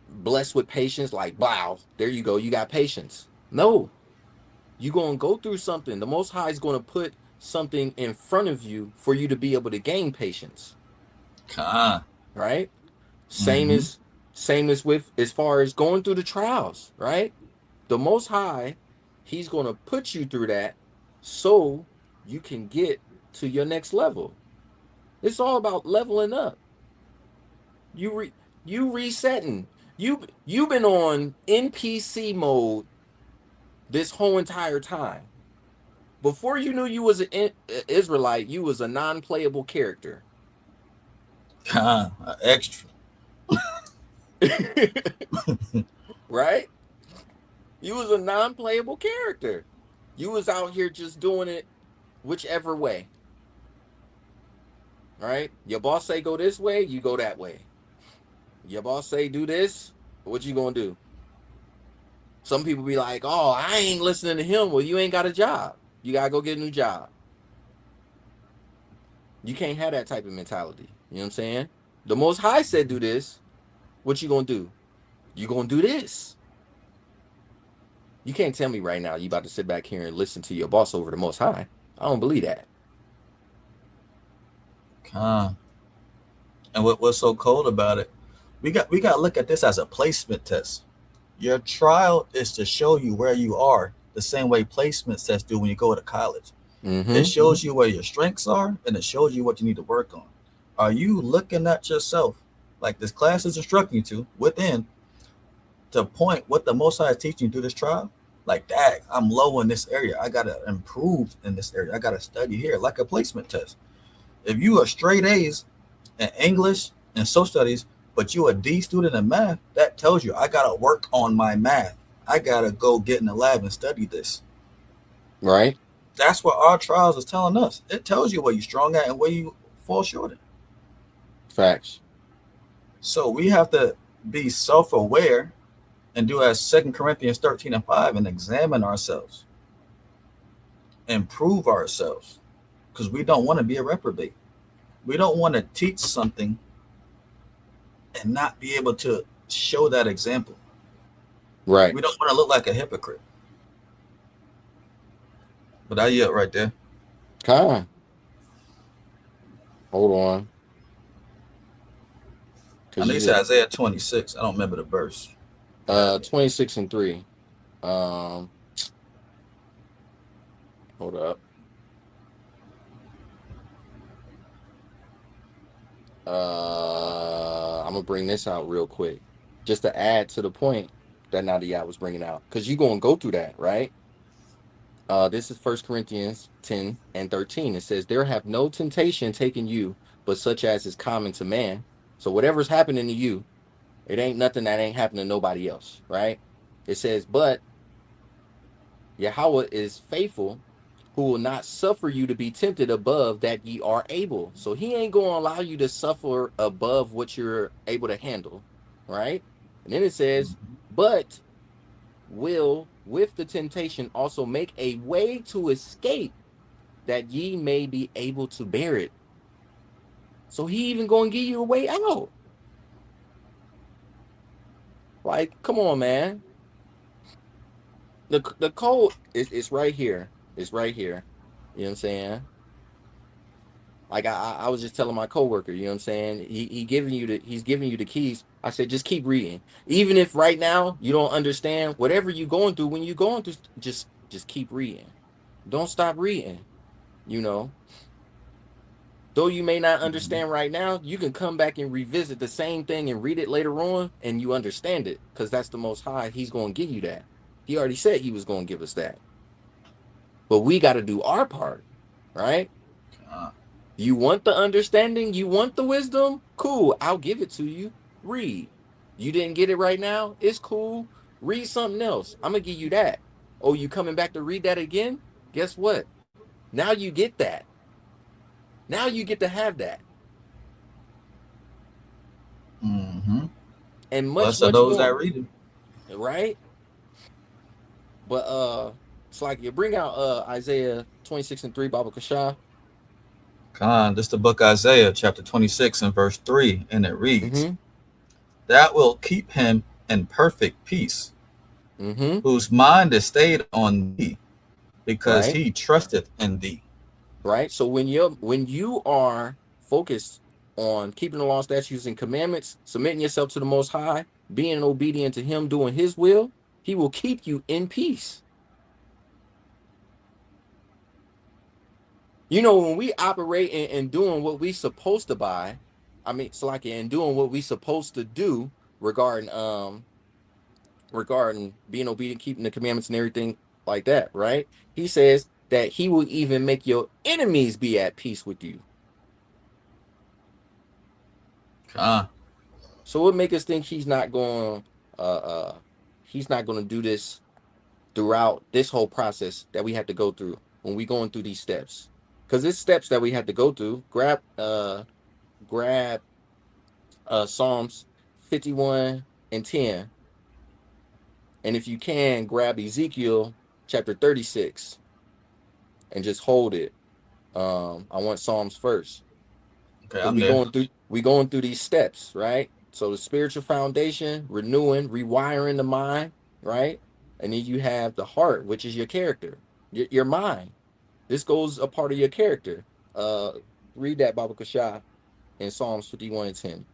blessed with patience? Like, wow, there you go, you got patience. No, you're going to go through something. The Most High is going to put something in front of you for you to be able to gain patience. Right? Same as with as far as going through the trials, right? The Most High, He's going to put you through that so you can get to your next level. It's all about leveling up. You resetting. You've been on NPC mode this whole entire time. Before you knew you was an Israelite, you was a non-playable character. Extra. Right? You was a non-playable character. You was out here just doing it whichever way. Right? Your boss say go this way, you go that way. Your boss say do this, what you gonna do? Some people be like, oh, I ain't listening to him. Well, you ain't got a job. You gotta go get a new job. You can't have that type of mentality. You know what I'm saying? The Most High said do this. What you gonna do? You gonna do this. You can't tell me right now you about to sit back here and listen to your boss over the Most High. I don't believe that. And what's so cold about it? We got to look at this as a placement test. Your trial is to show you where you are, the same way placement tests do when you go to college. It shows you where your strengths are, and it shows you what you need to work on. Are you looking at yourself, like this class is instructing you to, within, to point what the Most High is teaching you through this trial? Like, dang, I'm low in this area. I got to improve in this area. I got to study here, like a placement test. If you are straight A's in English and social studies, but you a D student in math, that tells you I got to work on my math. I got to go get in the lab and study this. Right. That's what our trials is telling us. It tells you where you're strong at and where you fall short at. Facts. So we have to be self-aware and do as 2 Corinthians 13:5 and examine ourselves. Improve ourselves. Because we don't want to be a reprobate. We don't want to teach something and not be able to show that example. Right. We don't want to look like a hypocrite. But I yet right there. Hold on. I know you said Isaiah 26. I don't remember the verse. 26:3. Hold up. I'm gonna bring this out real quick, just to add to the point that Nadia was bringing out, because you're gonna go through that, right? This is 1 Corinthians 10:13. It says, "There have no temptation taken you, but such as is common to man." So whatever's happening to you, it ain't nothing that ain't happening to nobody else, right? It says, "But Yahweh is faithful, who will not suffer you to be tempted above that ye are able." So he ain't going to allow you to suffer above what you're able to handle, right? And then it says, "But will with the temptation also make a way to escape, that ye may be able to bear it." So he even going to give you a way out. Like, come on, man. The code is right here. It's right here. You know what I'm saying? Like I was just telling my coworker, you know what I'm saying? He's giving you the keys. I said, just keep reading. Even if right now you don't understand whatever you're going through, when you're going through, just keep reading. Don't stop reading. You know, though you may not understand right now, you can come back and revisit the same thing and read it later on, and you understand it, because that's the Most High. He's going to give you that. He already said he was going to give us that. But we got to do our part, right? You want the understanding? You want the wisdom? Cool. I'll give it to you. Read. You didn't get it right now? It's cool. Read something else. I'm going to give you that. Oh, you coming back to read that again? Guess what? Now you get that. Now you get to have that. And much those more. that read it. Right? But it's like you bring out Isaiah 26:3, Baba Cashapp. This is the book Isaiah, chapter 26 and verse 3, and it reads, "That will keep him in perfect peace, whose mind is stayed on thee, because he trusteth in thee." Right. So when you are focused on keeping the law, statutes, and commandments, submitting yourself to the Most High, being obedient to him, doing his will, he will keep you in peace. You know, when we operate and doing what we supposed to buy, I mean, so like and doing what we supposed to do regarding being obedient, keeping the commandments and everything like that, right? He says that he will even make your enemies be at peace with you. So what make us think he's not going to do this throughout this whole process that we have to go through when we going through these steps? Because it's steps that we have to go through. Grab Psalms 51 and 10. And if you can, grab Ezekiel chapter 36 and just hold it. I want Psalms first. Okay, I'm there. We going through these steps, right? So the spiritual foundation, renewing, rewiring the mind, right? And then you have the heart, which is your character, your mind. This goes a part of your character. Read that, Baba Cashapp, in Psalms 51 and 10.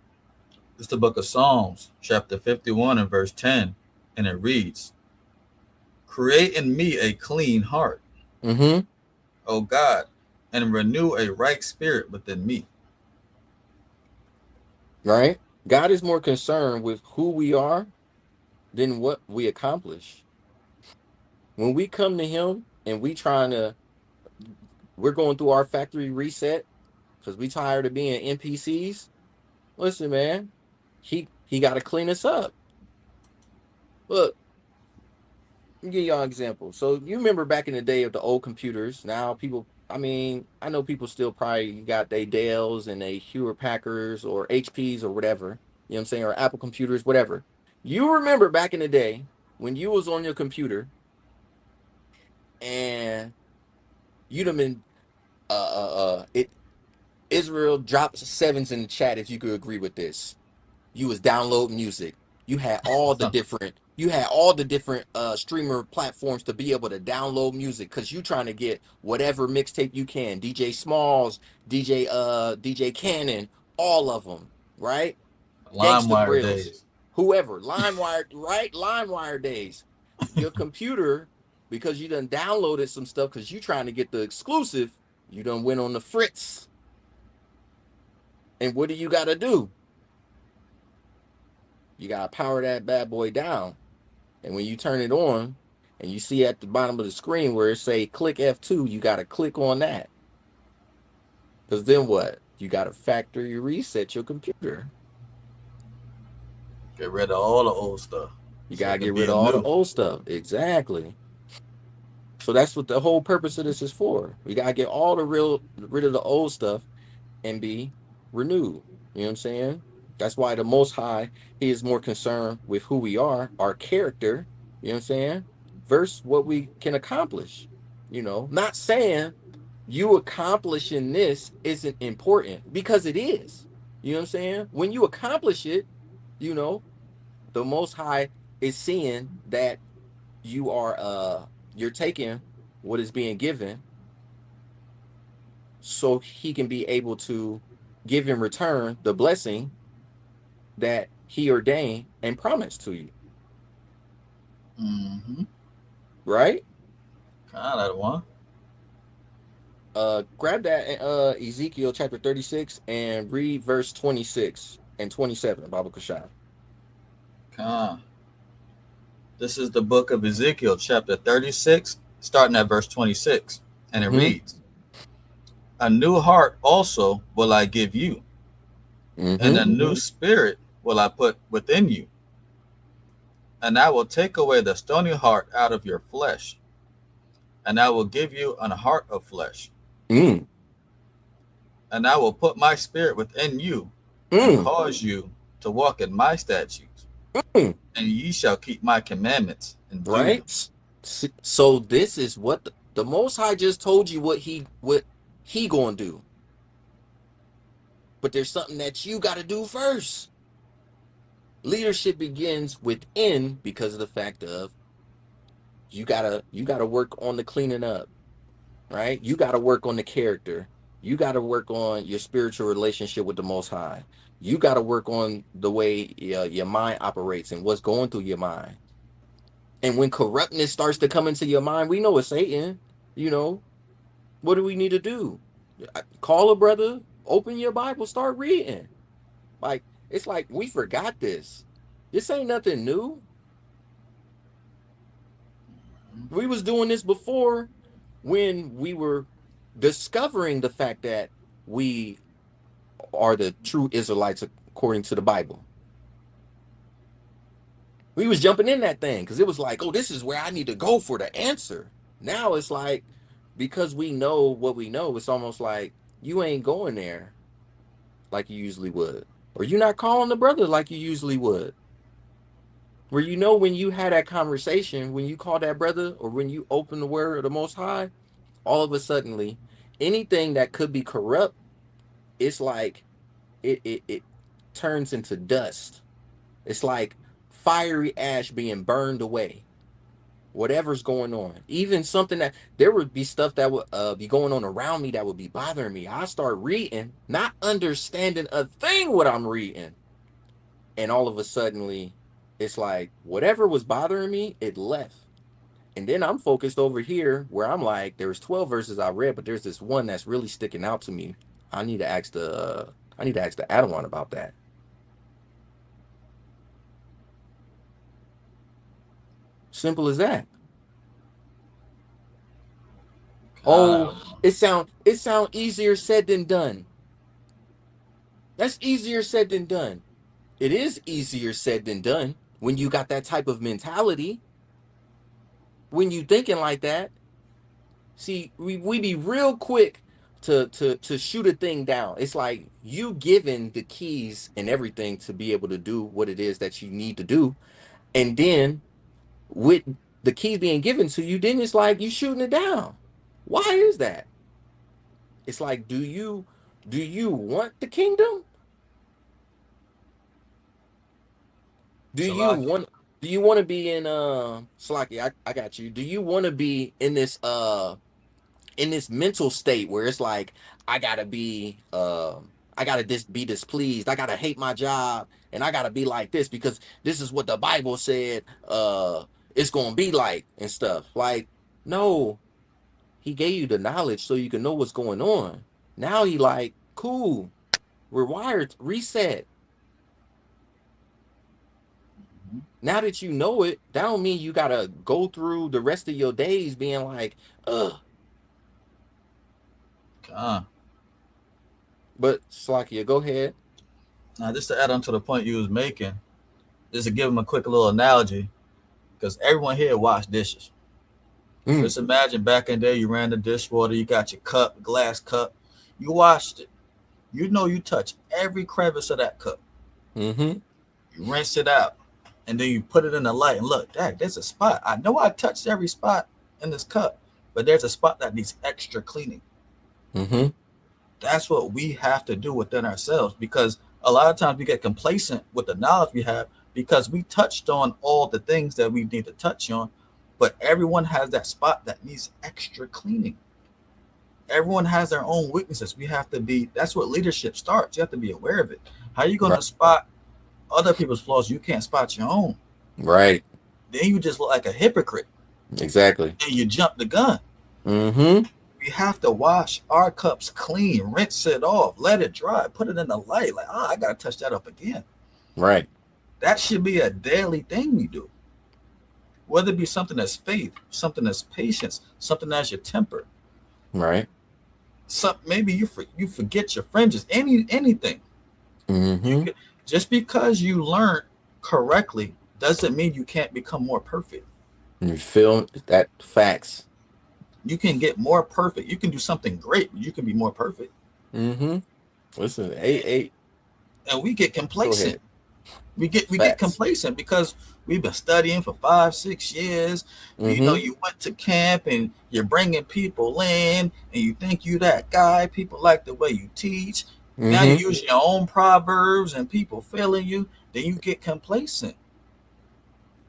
It's the book of Psalms, chapter 51 and verse 10, and it reads, "Create in me a clean heart, O God, and renew a right spirit within me." Right? God is more concerned with who we are than what we accomplish. When we come to him and we're going through our factory reset because we tired of being NPCs. Listen, man, he got to clean us up. Look, let me give y'all an example. So you remember back in the day of the old computers. Now people, I mean, I know people still probably got their Dells and their Hewlett Packards or HPs or whatever. You know what I'm saying? Or Apple computers, whatever. You remember back in the day when you was on your computer and you'd have been Israel dropped sevens in the chat if you could agree with this. You was downloading music. You had all the different streamer platforms to be able to download music because you trying to get whatever mixtape you can. DJ Smalls, DJ Cannon, all of them, right? Gangsta LimeWire Grills, days. whoever, LimeWire, right? LimeWire days. Your computer, because you done downloaded some stuff because you trying to get the exclusive, you done went on the fritz. And what do you got to do? You got to power that bad boy down. And when you turn it on and you see at the bottom of the screen where it say click F2, you got to click on that. Because then what? You got to factory reset your computer. Get rid of all the old stuff. You got to get rid of all the old stuff. Exactly. So that's what the whole purpose of this is for. We got to get rid of the old stuff and be renewed. You know what I'm saying? That's why the Most High, he is more concerned with who we are, our character, you know what I'm saying, versus what we can accomplish. You know, not saying you accomplishing this isn't important, because it is. You know what I'm saying? When you accomplish it, you know, the Most High is seeing that you are you're taking what is being given so he can be able to give in return the blessing that he ordained and promised to you. Right? Kind of one. Grab that Ezekiel chapter 36 and read verse 26 and 27, Baba Cashapp. This is the book of Ezekiel chapter 36, starting at verse 26, and it reads, "A new heart also will I give you, and a new spirit will I put within you. And I will take away the stony heart out of your flesh, and I will give you an heart of flesh. And I will put my spirit within you, and cause you to walk in my statutes, and ye shall keep my commandments and do them." So this is what the Most High just told you what he gonna do. But there's something that you got to do first. Leadership begins within because of the fact of you gotta work on the cleaning up, right? You gotta work on the character. You gotta work on your spiritual relationship with the Most High. You gotta work on the way your mind operates and what's going through your mind. And when corruptness starts to come into your mind, we know it's Satan. You know, what do we need to do? Call a brother, open your Bible, start reading. Like, it's like we forgot this. This ain't nothing new. We was doing this before when we were discovering the fact that we are the true Israelites according to the Bible. We was jumping in that thing because it was like, oh, this is where I need to go for the answer. Now it's like, because we know what we know, it's almost like you ain't going there like you usually would. Or you're not calling the brother like you usually would. Where you know when you had that conversation, when you call that brother, or when you open the word of the Most High, all of a sudden, anything that could be corrupt, it's like it turns into dust. It's like fiery ash being burned away. Whatever's going on, even something that there would be stuff that would be going on around me that would be bothering me. I start reading, not understanding a thing what I'm reading, and all of a sudden, it's like whatever was bothering me, it left. And then I'm focused over here where I'm like, there's 12 verses I read, but there's this one that's really sticking out to me. I need to ask the Adawan about that. Simple as that. Oh, it sound easier said than done. That's easier said than done. It is easier said than done when you got that type of mentality. When you thinking like that, see, we be real quick to shoot a thing down. It's like you given the keys and everything to be able to do what it is that you need to do, and then with the keys being given to you, then it's like you shooting it down. Why is that? It's like, do you want the kingdom? Do you want to be in Slaki, I got you. Do you want to be in this mental state where it's like I gotta be be displeased, I gotta hate my job, and I gotta be like this because this is what the Bible said it's gonna be like and stuff. Like, no, he gave you the knowledge so you can know what's going on. Now he like, cool, we're wired, reset. Now that you know it, that don't mean you gotta go through the rest of your days being like, ugh. But Slakia, go ahead. Now, just to add on to the point you was making, just to give them a quick little analogy, because everyone here washed dishes. Just imagine back in the day, you ran the dishwater, you got your cup, glass cup, you washed it. You know you touch every crevice of that cup. You rinse it out, and then you put it in the light and look, dang, there's a spot. I know I touched every spot in this cup, but there's a spot that needs extra cleaning. That's what we have to do within ourselves, because a lot of times we get complacent with the knowledge we have because we touched on all the things that we need to touch on, but everyone has that spot that needs extra cleaning. Everyone has their own weaknesses. We have to be, that's what leadership starts. You have to be aware of it. How are you going to spot other people's flaws? You can't spot your own. Right. Then you just look like a hypocrite. Exactly. And you jump the gun. We have to wash our cups clean, rinse it off, let it dry, put it in the light. Like, I got to touch that up again. Right. That should be a daily thing we do. Whether it be something that's faith, something that's patience, something that's your temper. Right. Maybe you forget your fringes, anything. Just because you learn correctly doesn't mean you can't become more perfect. You feel that? Facts. You can get more perfect. You can do something great, but you can be more perfect. Listen, and we get complacent. We get complacent because we've been studying for 5-6 years. You know, you went to camp and you're bringing people in, and you think you that guy. People like the way you teach. Now you use your own proverbs, and people failing you. Then you get complacent.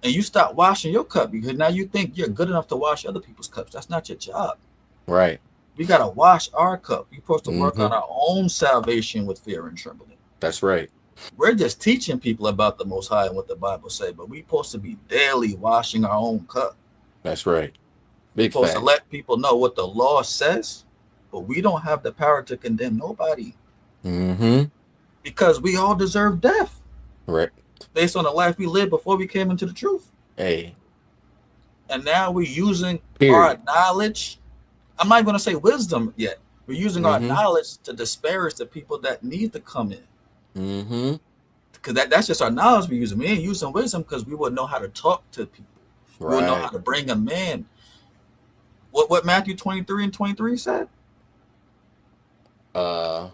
And you stop washing your cup because now you think you're good enough to wash other people's cups. That's not your job. Right. We got to wash our cup. We're supposed to work on our own salvation with fear and trembling. That's right. We're just teaching people about the Most High and what the Bible says, but we're supposed to be daily washing our own cup. That's right. Big we're supposed to let people know what the law says but we don't have the power to condemn nobody. Mm-hmm. Because we all deserve death. Right. Based on the life we lived before we came into the truth. Hey. And now we're using Period. our knowledge. I'm not even going to say wisdom yet. We're using our knowledge to disparage the people that need to come in. Mm-hmm. Because that's just our knowledge we're using. We ain't using wisdom because we would know how to talk to people. Right. We would know how to bring them in. What Matthew 23 and 23 said? Yeah,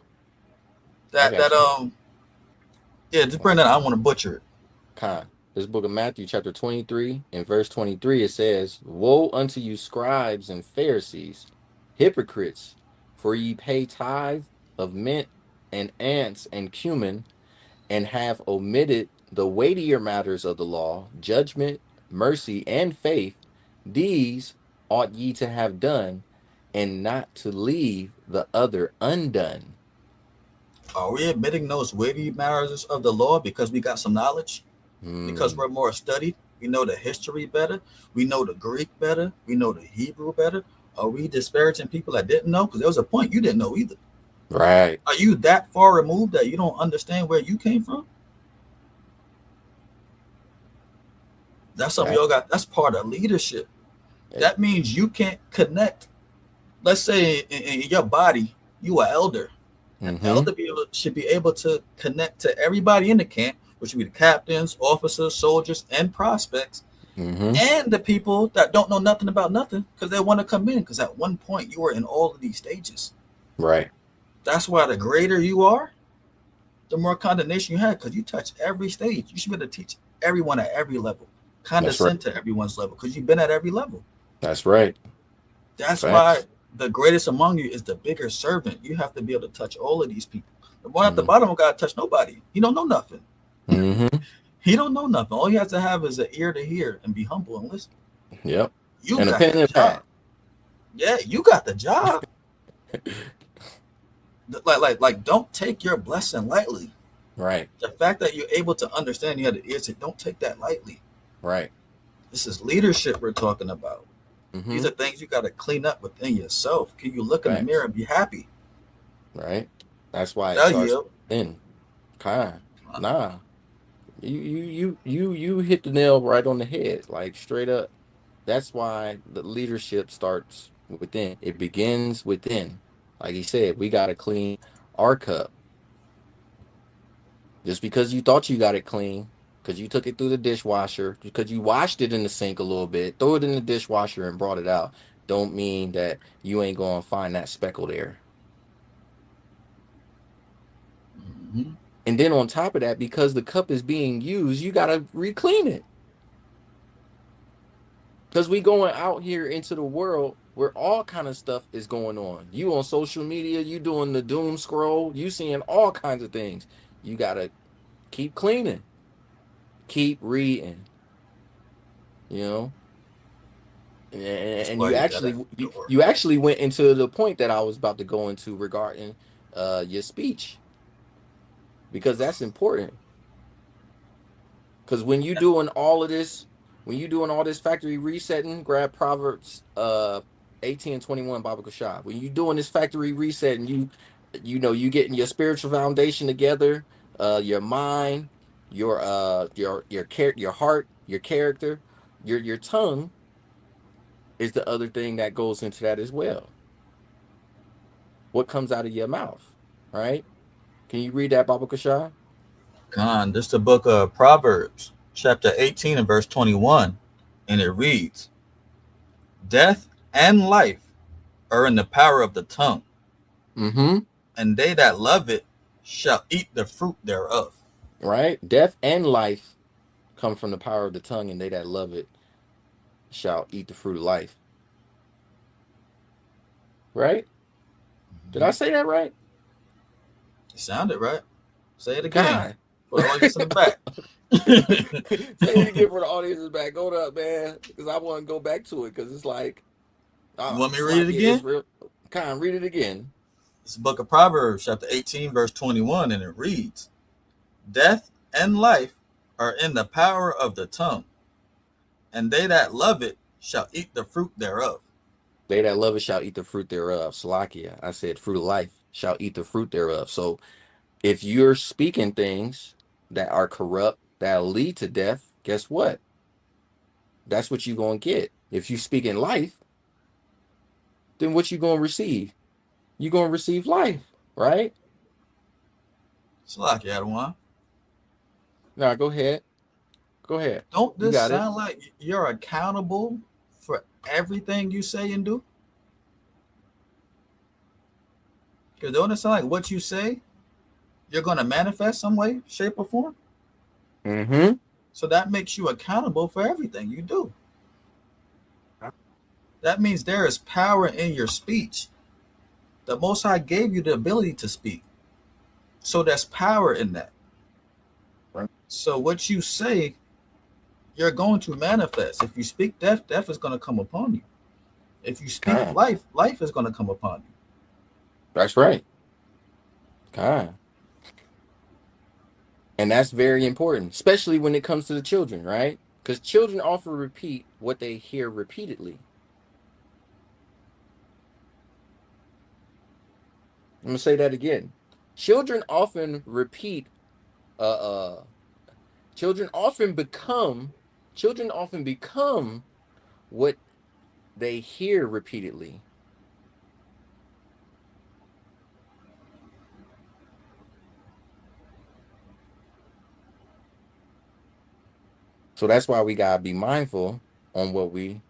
just bring that. I don't want to butcher it. This book of Matthew, chapter 23, and verse 23, it says, "Woe unto you, scribes and Pharisees, hypocrites, for ye pay tithe of mint and ants and cumin, and have omitted the weightier matters of the law, judgment, mercy, and faith. These ought ye to have done, and not to leave the other undone." Are we admitting those weighty matters of the law because we got some knowledge? Because we're more studied? We know the history better? We know the Greek better? We know the Hebrew better? Are we disparaging people that didn't know? Because there was a point you didn't know either. Right. Are you that far removed that you don't understand where you came from? That's something we all got. That's part of leadership. That means you can't connect. Let's say in your body, you are elder. An elder should be able to connect to everybody in the camp, which would be the captains, officers, soldiers, and prospects, and the people that don't know nothing about nothing because they want to come in. Because at one point you were in all of these stages. Right. That's why the greater you are, the more condemnation you have because you touch every stage. You should be able to teach everyone at every level, condescend to everyone's level because you've been at every level. That's right. That's why the greatest among you is the bigger servant. You have to be able to touch all of these people. The one at the bottom don't got to touch nobody. He don't know nothing. He don't know nothing. All he has to have is an ear to hear and be humble and listen. Yep. You got the job. Yeah, you got the job. like, don't take your blessing lightly. Right. The fact that you're able to understand you have the ears, don't take that lightly. Right. This is leadership we're talking about. These are things you got to clean up within yourself. Can you look in the mirror and be happy? Right. That's why it starts within. Nah. You hit the nail right on the head, like straight up. That's why the leadership starts within. It begins within. Like he said, we got to clean our cup. Just because you thought you got it clean, because you took it through the dishwasher, because you washed it in the sink a little bit, threw it in the dishwasher and brought it out, don't mean that you ain't going to find that speckle there. And then on top of that, because the cup is being used, you got to re-clean it. Because we going out here into the world where all kind of stuff is going on. You on social media, you doing the doom scroll, you seeing all kinds of things. You got to keep cleaning. Keep reading, you know, and you actually went into the point that I was about to go into regarding your speech, because that's important. Because when you doing all of this, factory resetting, grab Proverbs 18:21 Bible Cashapp. When you doing this factory reset and you know you getting your spiritual foundation together, your mind, your heart, your character, your tongue is the other thing that goes into that as well. What comes out of your mouth, right? Can you read that, Baba Kasha? This is the book of Proverbs, chapter 18 and verse 21, and it reads, "Death and life are in the power of the tongue, and they that love it shall eat the fruit thereof." Right? Death and life come from the power of the tongue, and they that love it shall eat the fruit of life. Right? Did I say that right? It sounded right. Say it again. For the audience in the back. Say it again for the audience in the back. Go up, man, because I want to go back to it, because it's like... you want me to read it again? Read it again. It's the book of Proverbs, chapter 18, verse 21, and it reads, "Death and life are in the power of the tongue, and they that love it shall eat the fruit thereof." They that love it shall eat the fruit thereof. Salakia. I said fruit of life shall eat the fruit thereof. So if you're speaking things that are corrupt, that lead to death, guess what? That's what you're going to get. If you speak in life, then what you going to receive? You're going to receive life, right? Salaki, Adawan. Now, go ahead. Go ahead. Don't You this got it. sound like you're accountable for everything you say and do? Because don't it sound like what you say, you're going to manifest some way, shape, or form? Mm-hmm. So that makes you accountable for everything you do. That means there is power in your speech. The Most High gave you the ability to speak. So there's power in that. Right. So what you say, you're going to manifest. If you speak death, death is going to come upon you. If you speak life, life is going to come upon you. That's right. And that's very important, especially when it comes to the children, right? Because children often repeat what they hear repeatedly. I'm gonna say that again. Children often repeat. Children often become. Children often become what they hear repeatedly. So that's why we gotta be mindful on what we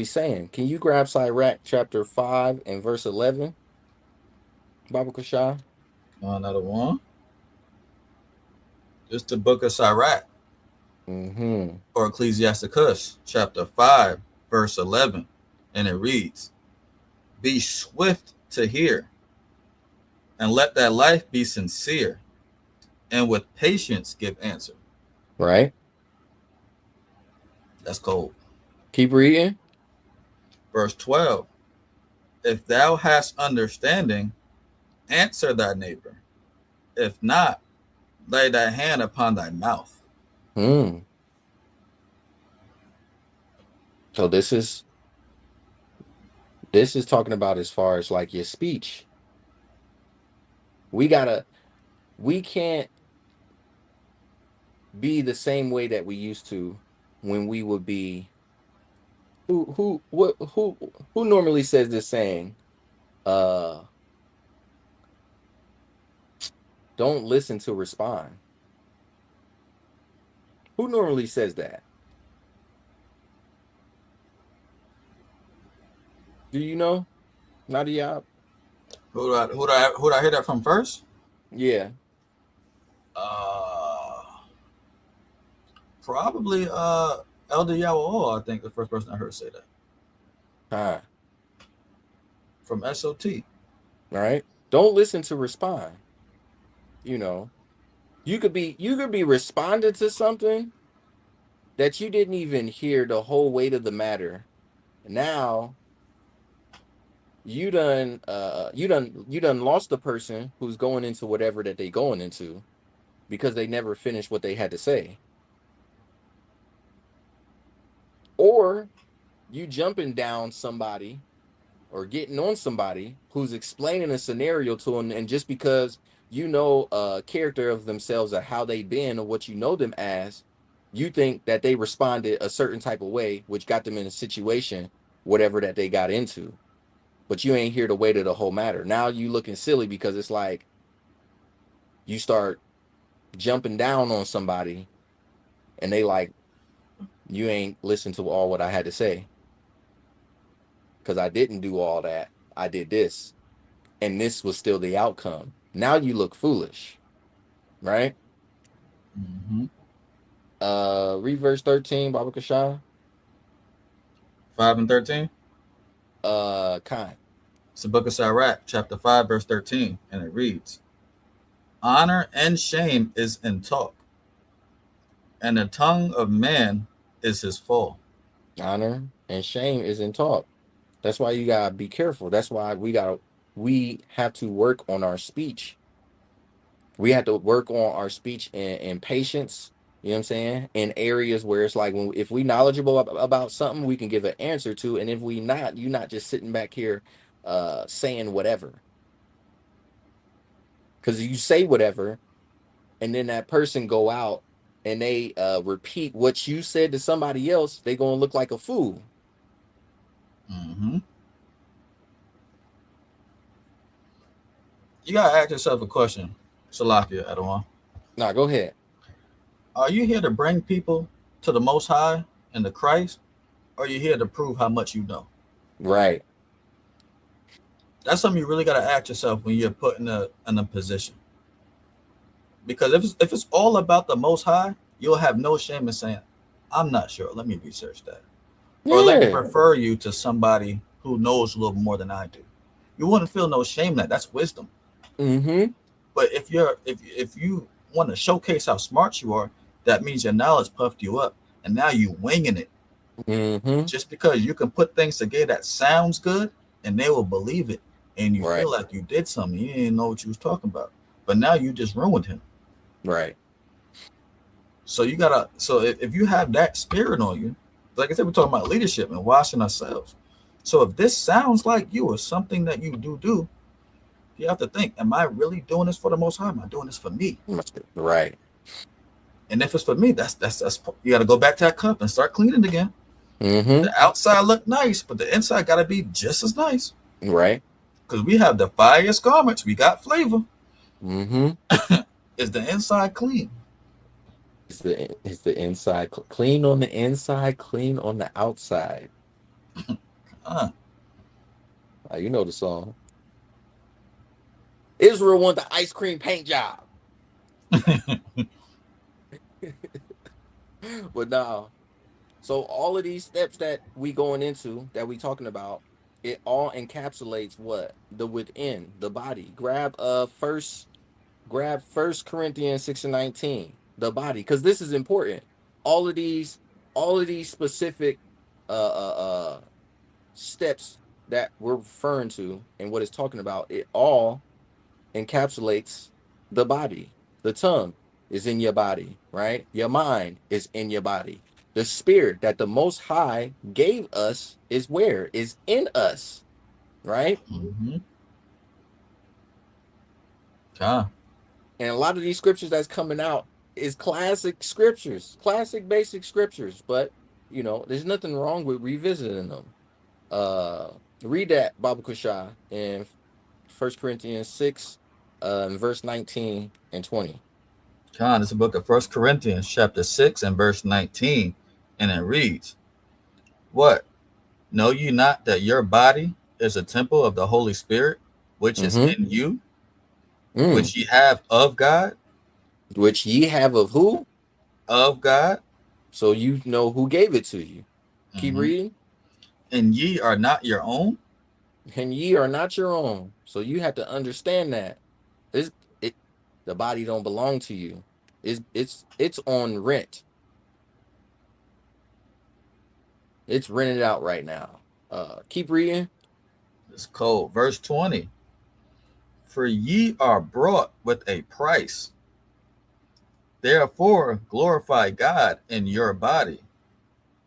saying. Can you grab Sirach chapter 5 and verse 11, Baba Kasha? Another one. It's the book of Sirach. Or Ecclesiasticus, chapter 5, verse 11. And it reads, be swift to hear, and let that life be sincere, and with patience give answer. Right. That's cold. Keep reading. Verse 12. If thou hast understanding, answer thy neighbor. If not, lay thy hand upon thy mouth. So this is talking about as far as like your speech. We can't be the same way that we used to when we would be who normally says this saying, don't listen to respond. Who normally says that? Do you know? Nadia? Who do I hear that from first? Yeah. Probably Elder Yawo, I think the first person I heard say that. From SOT. All right. Don't listen to respond. You know, you could be responding to something that you didn't even hear the whole weight of the matter. Now you done lost the person who's going into whatever that they going into because they never finished what they had to say. Or you jumping down somebody or getting on somebody who's explaining a scenario to them, and just because you know a character of themselves or how they've been or what you know them as, you think that they responded a certain type of way, which got them in a situation, whatever that they got into. But you ain't here to weight of the whole matter. Now you looking silly because it's like you start jumping down on somebody and they like, you ain't listened to all what I had to say. Because I didn't do all that. I did this. And this was still the outcome. Now you look foolish. Right? Read verse 13, Baba Kasha. 5 and 13? Khan. It's the book of Sirach, chapter 5, verse 13, and it reads, honor and shame is in talk, and the tongue of man is his fall. Honor and shame is in talk. That's why you gotta be careful. That's why we have to work on our speech. We have to work on our speech and patience You know what I'm saying? In areas where it's like, if we knowledgeable about something, we can give an answer to. And if we not, you're not just sitting back here saying whatever. Because you say whatever, and then that person go out and they repeat what you said to somebody else, they gonna look like a fool. Mm-hmm. You gotta ask yourself a question, Salakia, Adawan. Nah, go ahead. Are you here to bring people to the Most High and to Christ, or are you here to prove how much you know? Right. That's something you really gotta ask yourself when you're put in a position. Because if it's all about the Most High, you'll have no shame in saying, "I'm not sure. Let me research that," or let me refer you to somebody who knows a little more than I do. You wouldn't feel no shame in that. That's wisdom. Mm-hmm. But if you want to showcase how smart you are, that means your knowledge puffed you up, and now you winging it. Mm-hmm. Just because you can put things together that sounds good, and they will believe it, and you feel like you did something, you didn't know what you was talking about, but now you just ruined him. Right. So you gotta. So if you have that spirit on you, like I said, we're talking about leadership and washing ourselves. So if this sounds like you or something that you do, you have to think: am I really doing this for the Most High? Am I doing this for me? Right. And if it's for me, that's you got to go back to that cup and start cleaning again. Mm-hmm. The outside look nice, but the inside got to be just as nice. Right. Because we have the finest garments, we got flavor. Mm-hmm. Is the inside clean? Is the inside clean on the inside, clean on the outside? You know the song. Israel want the ice cream paint job. But now, so all of these steps that we going into, that we talking about, it all encapsulates what? The within, the body. Grab First Corinthians 6:19, the body, because this is important. All of these specific steps that we're referring to and what it's talking about, it all encapsulates the body. The tongue is in your body, right? Your mind is in your body. The spirit that the Most High gave us is where? Is in us, right? Mm-hmm. And a lot of these scriptures that's coming out is classic scriptures, classic basic scriptures, but you know, there's nothing wrong with revisiting them. Read that, Baba Kushah, in 1 Corinthians 6, verse 19 and 20. John, it's the book of 1 Corinthians chapter 6 and verse 19. And it reads, what? Know you not that your body is a temple of the Holy Spirit, which is in you, which ye have of God? Which ye have of who? Of God. So you know who gave it to you. Keep reading. And ye are not your own. And ye are not your own. So you have to understand that. The body don't belong to you. It's on rent. It's rented out right now. Keep reading. It's cold. Verse 20. For ye are brought with a price. Therefore glorify God in your body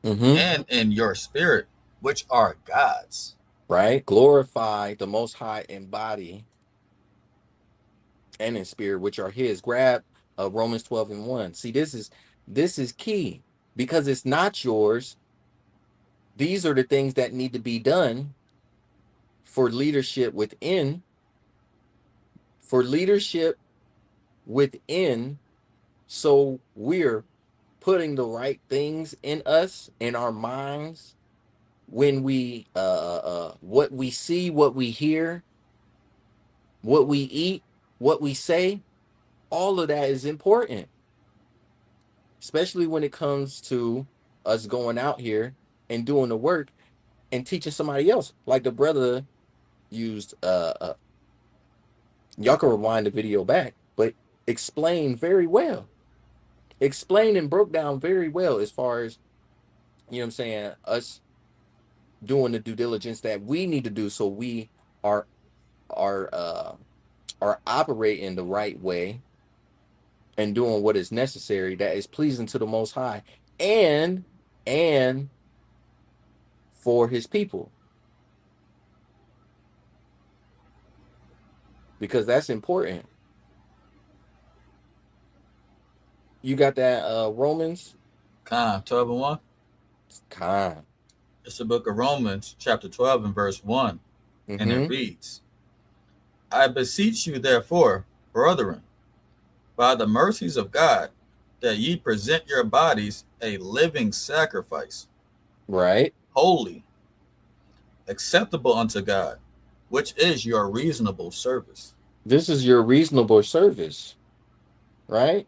and in your spirit, which are God's. Right? Glorify the Most High in body and in spirit, which are his. Grab Romans 12:1. See, this is key, because it's not yours. These are the things that need to be done for leadership within. So we're putting the right things in us, in our minds, when we what we see, what we hear, what we eat, what we say, all of that is important, especially when it comes to us going out here and doing the work and teaching somebody else. Like the brother used, y'all can rewind the video back, but explained very well. Explained and broke down very well as far as, you know what I'm saying, us doing the due diligence that we need to do, so we are operating the right way and doing what is necessary that is pleasing to the Most High and for his people. Because that's important. You got that Romans? 12:1. Con. It's the book of Romans, chapter 12 and verse 1. And it reads, I beseech you, therefore, brethren, by the mercies of God, that ye present your bodies a living sacrifice, right, holy, acceptable unto God, which is your reasonable service. This is your reasonable service, right?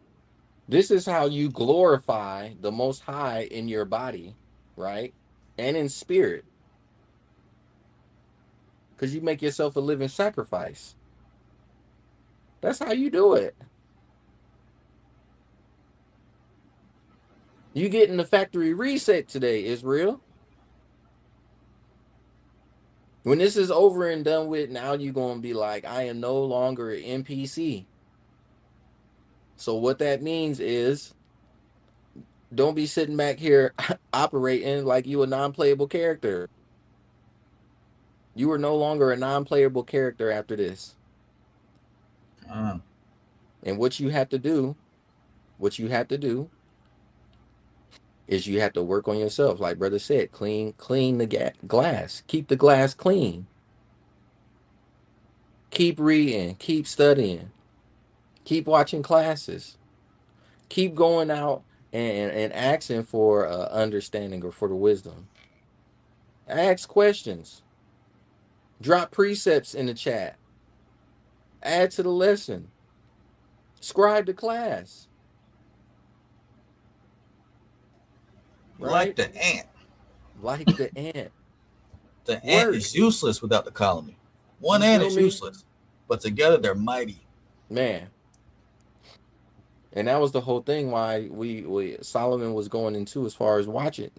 This is how you glorify the Most High in your body, right? And in spirit. Because you make yourself a living sacrifice. That's how you do it. You getting the factory reset today, Israel. When this is over and done with, now you're going to be like, I am no longer an NPC. So what that means is, don't be sitting back here operating like you a non-playable character. You are no longer a non-playable character after this. And what you have to do is you have to work on yourself. Like brother said, clean the glass. Keep the glass clean. Keep reading. Keep studying. Keep watching classes. Keep going out and asking for understanding or for the wisdom. Ask questions. Drop precepts in the chat. Add to the lesson. Scribe the class. Right? Like the ant. Like the ant. The ant is useless without the colony. One ant is useless, but together they're mighty. Man. And that was the whole thing why we Solomon was going into as far as watching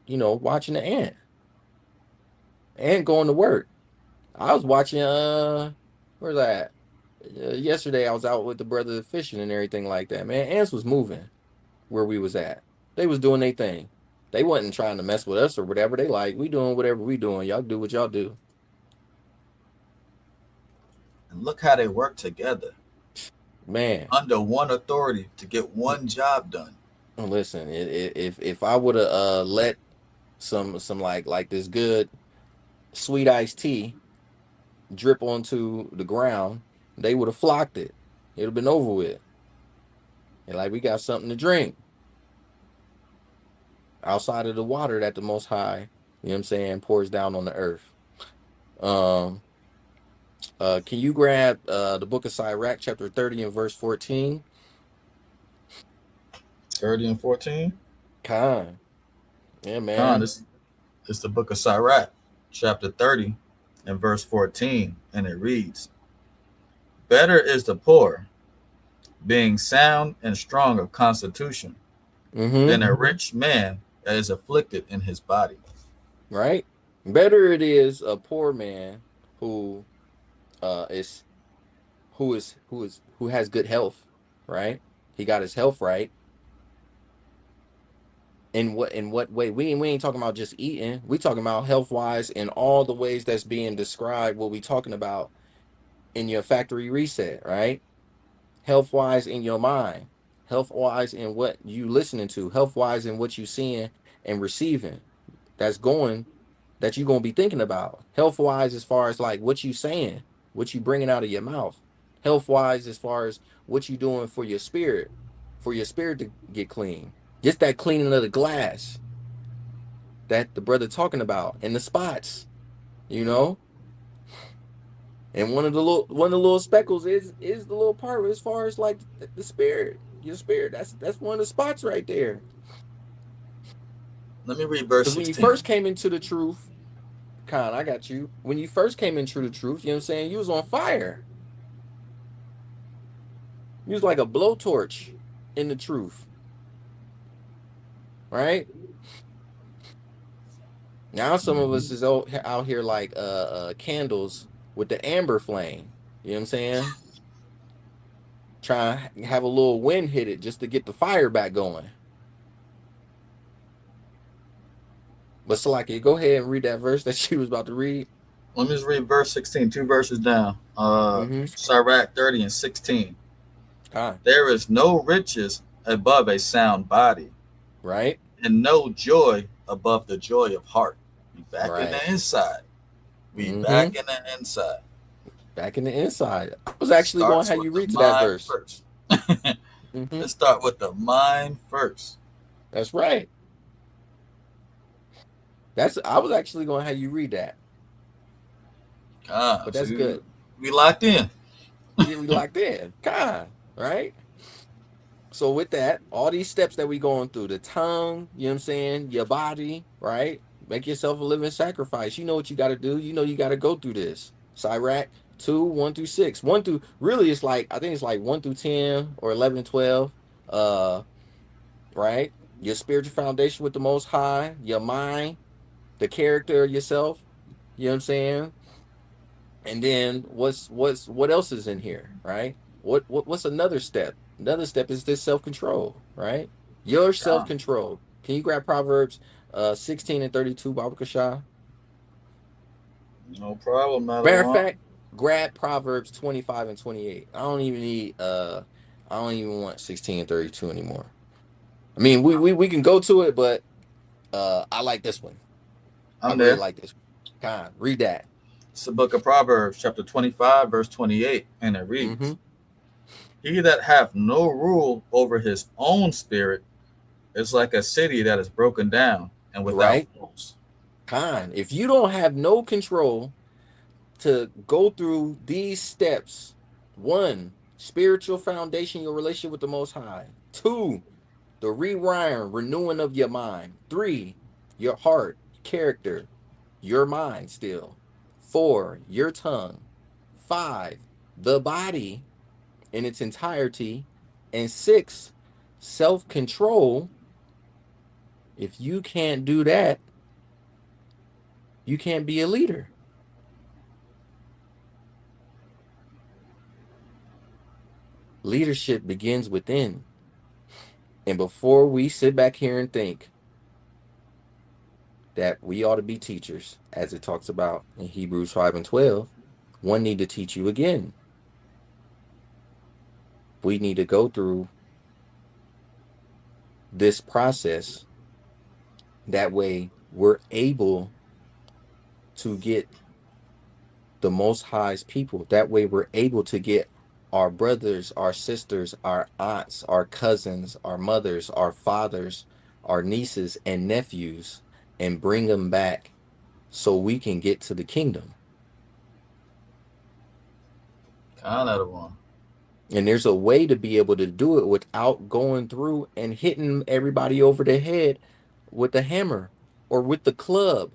the ant. Ant going to work. I was watching where's that? Yesterday I was out with the brother fishing and everything like that. Man, ants was moving where we was at. They was doing their thing. They wasn't trying to mess with us or whatever. They like, we doing whatever we doing. Y'all do what y'all do. And look how they work together. Man. Under one authority to get one job done. Listen, if I would have let some like this good sweet iced tea drip onto the ground, they would have flocked it. It would have been over with. And like, we got something to drink outside of the water that the Most High, you know what I'm saying, pours down on the earth. Can you grab the book of Sirach, chapter 30 and verse 14? 30 and 14? Con. Yeah, man. This is the book of Sirach, chapter 30 and verse 14, and it reads, better is the poor, being sound and strong of constitution, than a rich man that is afflicted in his body. Right? Better it is a poor man who has good health, right? He got his health right. In what way? We ain't talking about just eating. We talking about health wise in all the ways that's being described. What we talking about in your factory reset, right? Health wise in your mind, health wise in what you listening to, health wise in what you seeing and receiving. That you're gonna be thinking about. Health wise as far as like what you saying, what you bringing out of your mouth. Health wise as far as what you doing for your spirit to get clean. Just that cleaning of the glass that the brother talking about, and the spots, and one of the little speckles is the little part as far as like the spirit, your spirit. That's one of the spots right there. Let me read verse 16. When you first came into the truth, Con, I got you. When you first came into the truth, you know what I'm saying, you was on fire. You was like a blowtorch in the truth. Right? Now some of us is out here like candles with the amber flame. You know what I'm saying? Try and have a little wind hit it just to get the fire back going. But Salaki, go ahead and read that verse that she was about to read. Let me just read verse 16, 2 verses down. Sirach 30 and 16. There is no riches above a sound body. Right. And no joy above the joy of heart. We back in the inside. We back in the inside. Back in the inside. I was actually going to have you read to that verse. First. Let's start with the mind first. That's right. I was actually going to have you read that. But that's good. We locked in. We locked in. Right? So with that, all these steps that we going through, the tongue, you know what I'm saying, your body, right? Make yourself a living sacrifice. You know what you got to do. You know you got to go through this. Sirach 2, 1 through 6. 1 through, really it's like, I think it's like 1 through 10 or 11 and 12. Right? Your spiritual foundation with the Most High, your mind, the character of yourself, you know what I'm saying? And then what else is in here, right? What's another step? Another step is this self-control, right? Your self-control. Can you grab Proverbs 16 and 32, Baba Cashapp? No problem. Matter of fact, grab Proverbs 25 and 28. I don't even want 16 and 32 anymore. I mean, we can go to it, but I like this one. I really like this one. Read that. It's the book of Proverbs, chapter 25, verse 28, and it reads, He that hath no rule over his own spirit is like a city that is broken down and without walls. If you don't have no control to go through these steps, 1, spiritual foundation, your relationship with the Most High. 2, the renewing of your mind. 3, your heart, character, your mind still. 4, your tongue. 5, the body in its entirety. And 6, self-control. If you can't do that, you can't be a leader. Leadership begins within. And before we sit back here and think that we ought to be teachers, as it talks about in Hebrews 5 and 12, one need to teach you again. We need to go through this process. That way we're able to get the Most High's people. That way we're able to get our brothers, our sisters, our aunts, our cousins, our mothers, our fathers, our nieces and nephews, and bring them back so we can get to the kingdom. And there's a way to be able to do it without going through and hitting everybody over the head with a hammer or with the club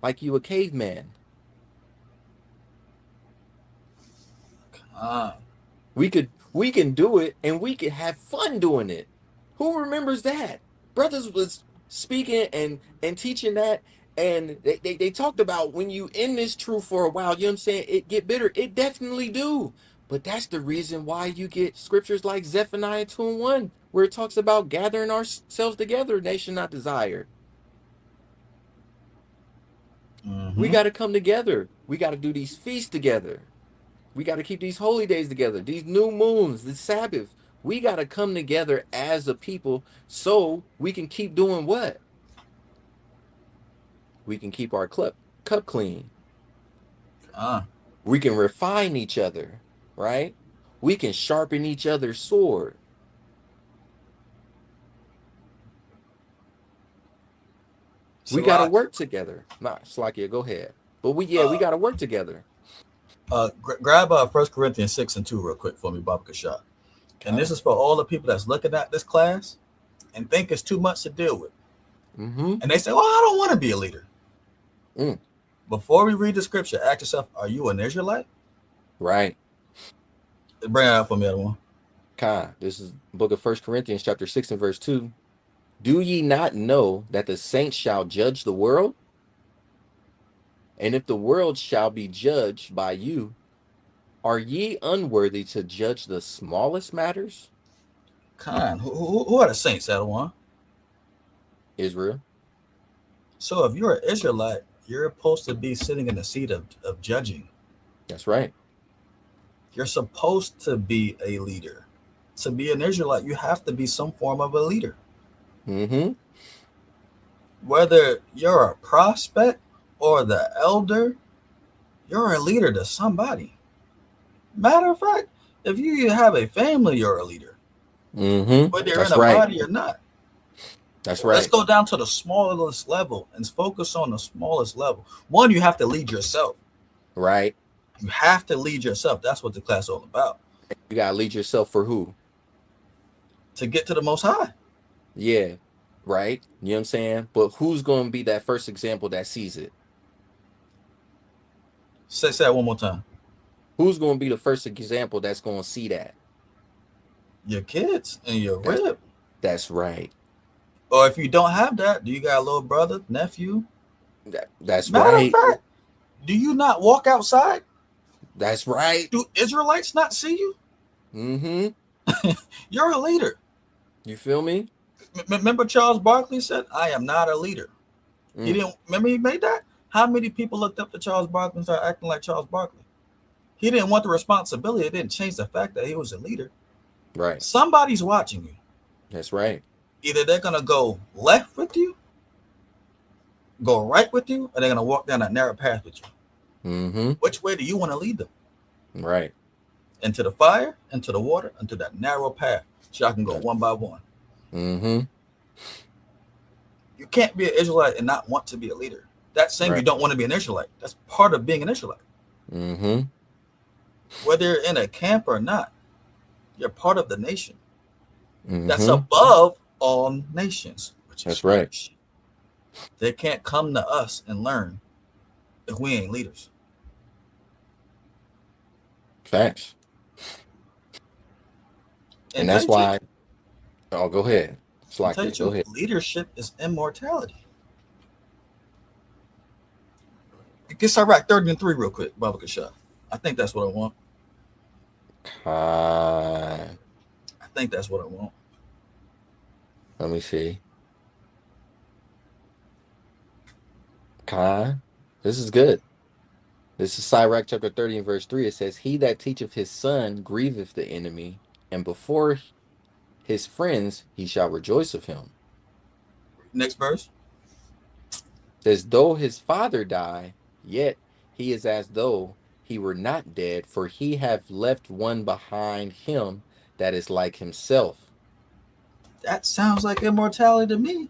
like you a caveman. We can do it, and we can have fun doing it. Who remembers that? Brothers was speaking and teaching that, and they talked about when you in this truth for a while, you know what I'm saying, it get bitter. It definitely do. But that's the reason why you get scriptures like Zephaniah 2 and 1, where it talks about gathering ourselves together, nation not desired. We got to come together. We got to do these feasts together. We got to keep these holy days together, these new moons, the Sabbath. We got to come together as a people so we can keep doing what? We can keep our cup clean. We can refine each other, right? We can sharpen each other's sword. We got to work together. Nah, Slakia, go ahead. But we got to work together. Grab 1 Corinthians 6 and 2 real quick for me, Baba Cashapp. And this is for all the people that's looking at this class and think it's too much to deal with. And they say, well, I don't want to be a leader. Before we read the scripture, ask yourself, are you an Israelite? Right. Bring it out for me, other one. This is book of 1 Corinthians chapter 6 and verse 2. Do ye not know that the saints shall judge the world? And if the world shall be judged by you, Are ye unworthy to judge the smallest matters? Who are the saints, Adawan? Israel. So if you're an Israelite, you're supposed to be sitting in the seat of judging. That's right. You're supposed to be a leader. To be an Israelite, you have to be some form of a leader. Mm-hmm. Whether you're a prospect or the elder, you're a leader to somebody. Matter of fact, if you have a family, you're a leader. Mm-hmm. Whether you're in a body or not. That's right. Let's go down to the smallest level and focus on the smallest level. One, you have to lead yourself. Right. You have to lead yourself. That's what the class is all about. You gotta lead yourself for who? To get to the Most High. Yeah. Right. You know what I'm saying? But who's going to be that first example that sees it? Say that one more time. Who's going to be the first example that's going to see that? Your kids and your rib. That's right. Or if you don't have that, do you got a little brother, nephew? That's Matter right. Of fact, do you not walk outside? That's right. Do Israelites not see you? Mm-hmm. You're a leader. You feel me? Remember Charles Barkley said, I am not a leader. He didn't remember he made that? How many people looked up to Charles Barkley and started acting like Charles Barkley? He didn't want the responsibility. It didn't change the fact that he was a leader. Right. Somebody's watching you. That's right. Either they're going to go left with you, go right with you, or they're going to walk down that narrow path with you. Mm-hmm. Which way do you want to lead them? Right. Into the fire, into the water, into that narrow path. So I can go one by one. Mm-hmm. You can't be an Israelite and not want to be a leader. That's saying you don't want to be an Israelite. That's part of being an Israelite. Mm-hmm. Whether you're in a camp or not, you're part of the nation. Mm-hmm. That's above all nations. That's right. They can't come to us and learn if we ain't leaders. Facts. And that's why. Oh, go ahead. Go ahead. Leadership is immortality. Get Sirach 30-3 real quick, Baba Cashapp. I think that's what I want. I think that's what I want. Let me see. This is good. This is Sirach chapter 30 and verse 3. It says, He that teacheth his son grieveth the enemy, and before his friends he shall rejoice of him. Next verse. It says, Though his father die, yet he is as though he were not dead, for he have left one behind him that is like himself. That sounds like immortality to me.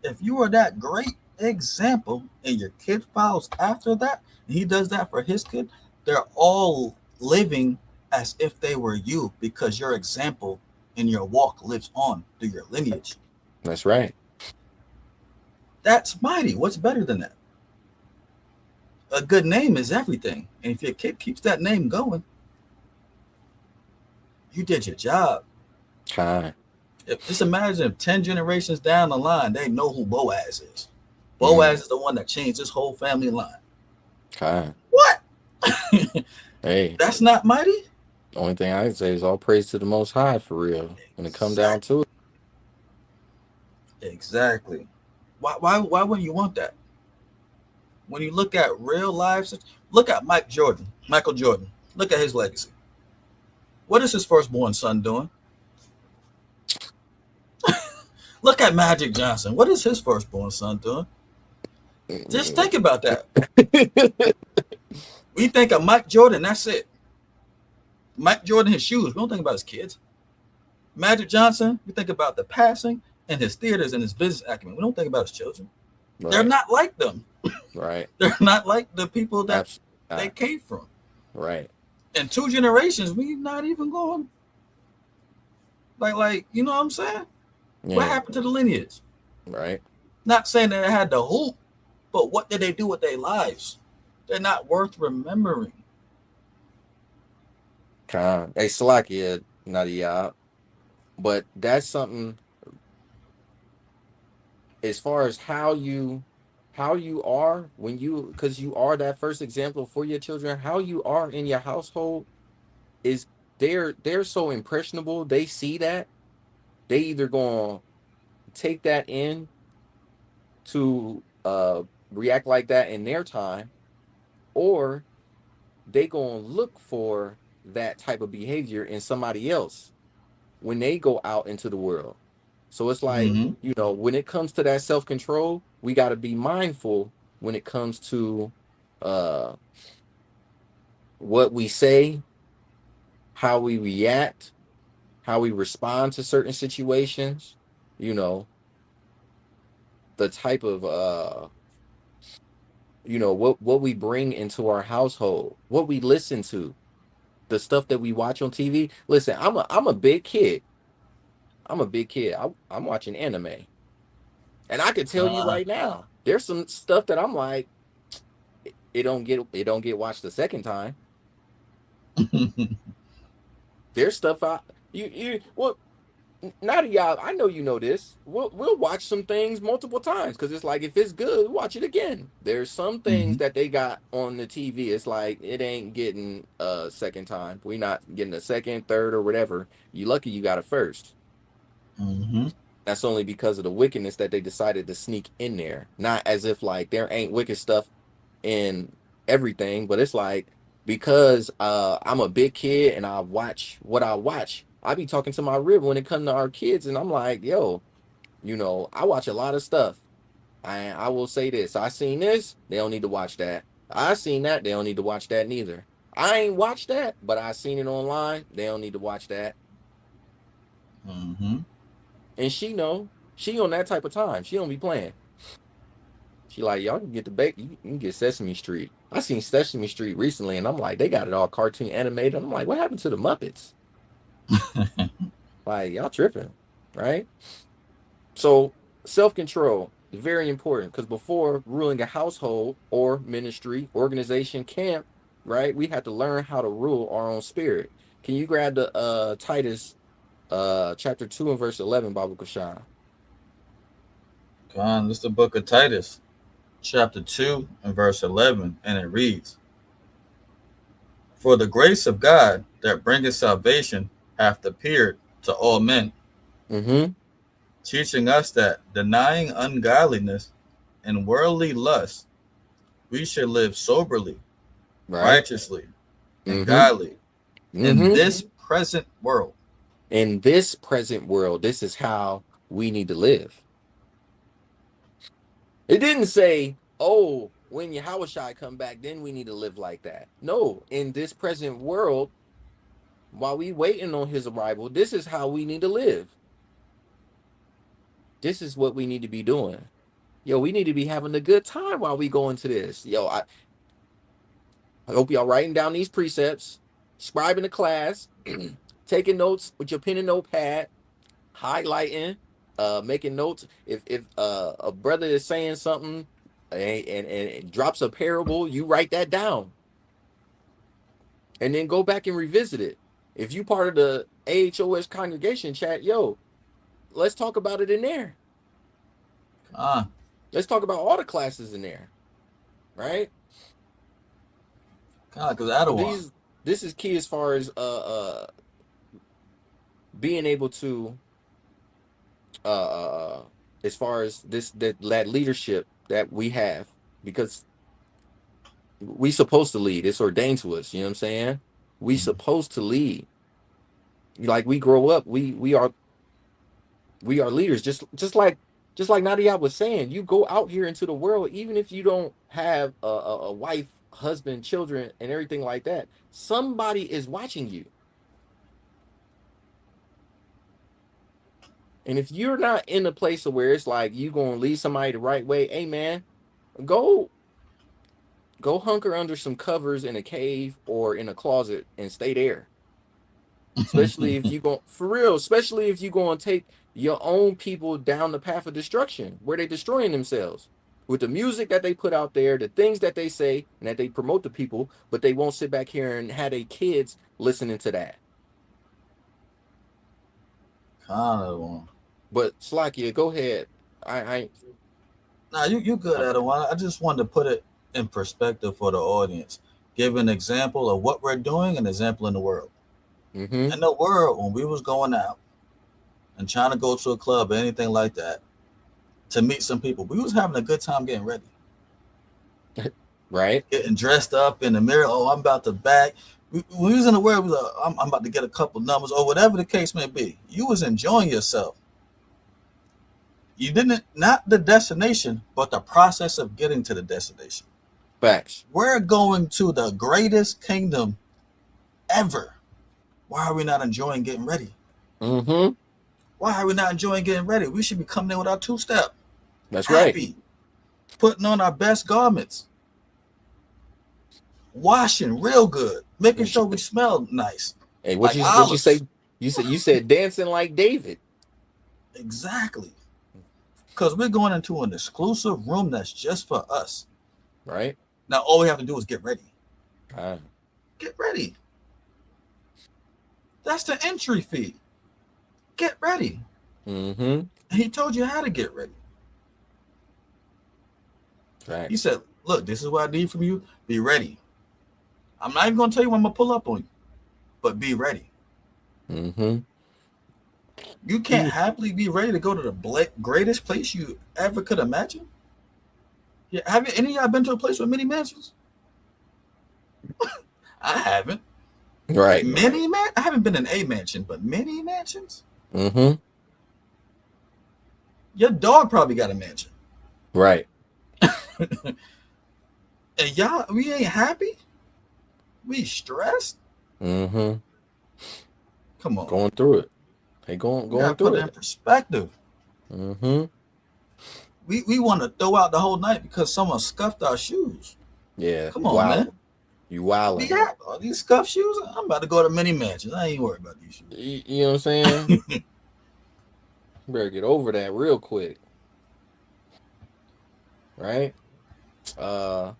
If you are that great example and your kid follows after that, and he does that for his kid, they're all living as if they were you, because your example in your walk lives on through your lineage. That's right. That's mighty. What's better than that? A good name is everything. And if your kid keeps that name going, you did your job. Just imagine if 10 generations down the line, they know who Boaz is. Boaz is the one that changed this whole family line. What? Hey. That's not mighty? The only thing I can say is all praise to the Most High, for real. When it comes down to it. Exactly. Why wouldn't you want that? When you look at real lives, look at Michael Jordan. Look at his legacy. What is his firstborn son doing? Look at Magic Johnson. What is his firstborn son doing? Just think about that. We think of Mike Jordan, that's it. Mike Jordan, his shoes. We don't think about his kids. Magic Johnson, we think about the passing and his theaters and his business acumen. We don't think about his children. Right. They're not like them. Right. They're not like the people that they came from. Right. In 2 generations, we're not even going. Like, you know what I'm saying? Yeah. What happened to the lineage? Right. Not saying that they had the hoop, but what did they do with their lives? They're not worth remembering. Hey, Salakia, Nadia. But that's something as far as how you are when you, because you are that first example for your children, how you are in your household is they're so impressionable. They see that they either gonna take that in to react like that in their time, or they gonna look for that type of behavior in somebody else when they go out into the world. So it's like, you know, when it comes to that self-control, we got to be mindful when it comes to what we say, how we react, how we respond to certain situations, you know, the type of you know, what we bring into our household, what we listen to, the stuff that we watch on TV. Listen, I'm a big kid. I'm a big kid. I'm watching anime. And I could tell you right now, there's some stuff that I'm like, it don't get watched the second time. There's stuff well, Nadia, I know you know this. We'll watch some things multiple times because it's like if it's good, watch it again. There's some things that they got on the TV. It's like it ain't getting a second time. We not getting a second, third, or whatever. You lucky you got it first. That's only because of the wickedness that they decided to sneak in there. Not as if like there ain't wicked stuff in everything, but it's like because I'm a big kid and I watch what I watch. I be talking to my rib when it comes to our kids, and I'm like, yo, you know, I watch a lot of stuff. I will say this: I seen this, they don't need to watch that. I seen that, they don't need to watch that neither. I ain't watched that, but I seen it online. They don't need to watch that. And she know she on that type of time. She don't be playing. She like, y'all can get the you can get Sesame Street. I seen Sesame Street recently, and I'm like, they got it all cartoon animated. I'm like, what happened to the Muppets? Like, y'all tripping, right? So self-control is very important because before ruling a household or ministry, organization, camp, right, we had to learn how to rule our own spirit. Can you grab the Titus chapter 2 and verse 11, Bible Cashapp? This is the book of Titus, chapter 2 and verse 11, and it reads, "For the grace of God that bringeth salvation hath appeared to all men, teaching us that, denying ungodliness and worldly lust, we should live soberly, righteously, and godly in this present world." In this present world, this is how we need to live. It didn't say, oh, when Yahushua come back, then we need to live like that. No, in this present world, while we waiting on his arrival, this is how we need to live. This is what we need to be doing. Yo, we need to be having a good time while we go into this. Yo, I hope y'all writing down these precepts, scribing the class, taking notes with your pen and notepad, highlighting, making notes. If a brother is saying something and drops a parable, you write that down. And then go back and revisit it. If you part of the AHOS congregation chat, yo, let's talk about it in there. Let's talk about all the classes in there, right? Because this is key as far as being able to as far as that leadership that we have, because we supposed to lead. It's ordained to us. You know what I'm saying? We supposed to lead. Like we grow up, we are leaders. Just like Nadia was saying, you go out here into the world, even if you don't have a wife, husband, children, and everything like that, somebody is watching you. And if you're not in a place where it's like you gonna lead somebody the right way, hey man, go hunker under some covers in a cave or in a closet and stay there. Especially if you go for real, especially if you go and take your own people down the path of destruction where they're destroying themselves with the music that they put out there, the things that they say and that they promote to people, but they won't sit back here and have their kids listening to that. But Slakia, go ahead. You good, Adawan. I just wanted to put it in perspective for the audience. Give an example of what we're doing, an example in the world. Mm-hmm. In the world, when we was going out and trying to go to a club or anything like that to meet some people, we was having a good time getting ready. Right. Getting dressed up in the mirror. Oh, I'm about to bag. We was in the world. I'm about to get a couple numbers or whatever the case may be. You was enjoying yourself. You didn't, not the destination, but the process of getting to the destination. Facts. We're going to the greatest kingdom ever. Why are we not enjoying getting ready? Mm-hmm. Why are we not enjoying getting ready? We should be coming in with our two-step. That's happy, right. Putting on our best garments, washing real good, making sure we smell nice. Hey, like what you say? olives. You said dancing like David. Exactly. Because we're going into an exclusive room that's just for us. Right. Now all we have to do is get ready. Uh, Get ready. That's the entry fee. Get ready. mm-hmm. And he told you how to get ready. Right. He said, look, this is what I need from you. Be ready. I'm not even going to tell you when I'm going to pull up on you, but be ready. Mm-hmm. You can't happily be ready to go to the greatest place you ever could imagine. Yeah, have any of y'all been to a place with many mansions? I haven't. Right. I haven't been in a mansion, but many mansions. Mm-hmm. Your dog probably got a mansion. Right. And y'all, we ain't happy. We stressed. Mm-hmm. Come on. Going through it. Hey, going through put it it. in perspective. Mm-hmm. We want to throw out the whole night because someone scuffed our shoes. Yeah. Come on, man. You wildin'. We got all these scuffed shoes. I'm about to go to many mansions. I ain't worried about these shoes. You know what I'm saying? Better get over that real quick. Right? But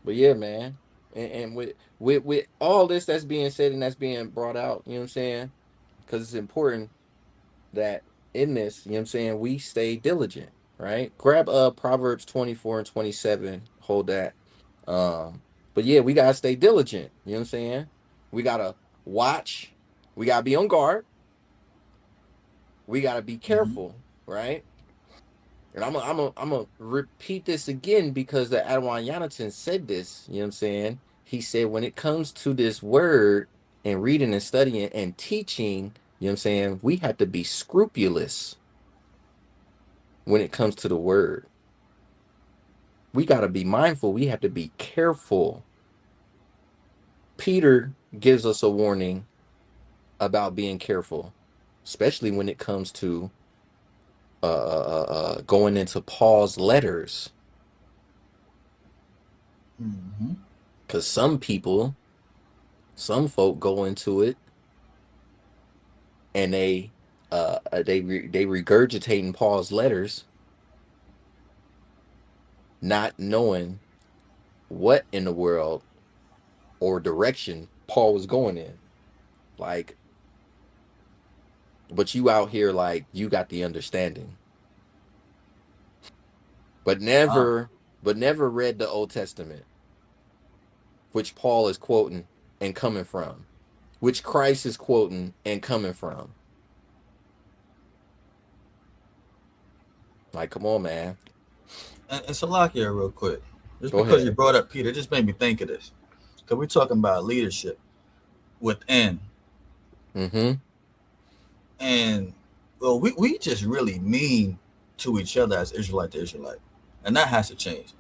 yeah, man. And with all this that's being said and that's being brought out, you know what I'm saying? Because it's important that in this, you know what I'm saying, we stay diligent, right? Grab Proverbs 24 and 27. Hold that. But yeah, we gotta stay diligent. You know what I'm saying? We gotta watch. We gotta be on guard. We gotta be careful, right? And I'm gonna repeat this again because the Adwan Yonatan said this. You know what I'm saying? He said when it comes to this word and reading and studying and teaching, you know what I'm saying, we have to be scrupulous when it comes to the word. We got to be mindful. We have to be careful. Peter gives us a warning about being careful, especially when it comes to going into Paul's letters. Because some folk go into it and they regurgitating Paul's letters, not knowing what in the world or direction Paul was going in. Like, but you out here like you got the understanding. But never read the Old Testament, which Paul is quoting and coming from, which Christ is quoting and coming from. Like, come on, man. And Salakia, real quick. Just because you brought up Peter, just made me think of this. Because we're talking about leadership within. Mm-hmm. And, well, we just really mean to each other as Israelite to Israelite. And that has to change.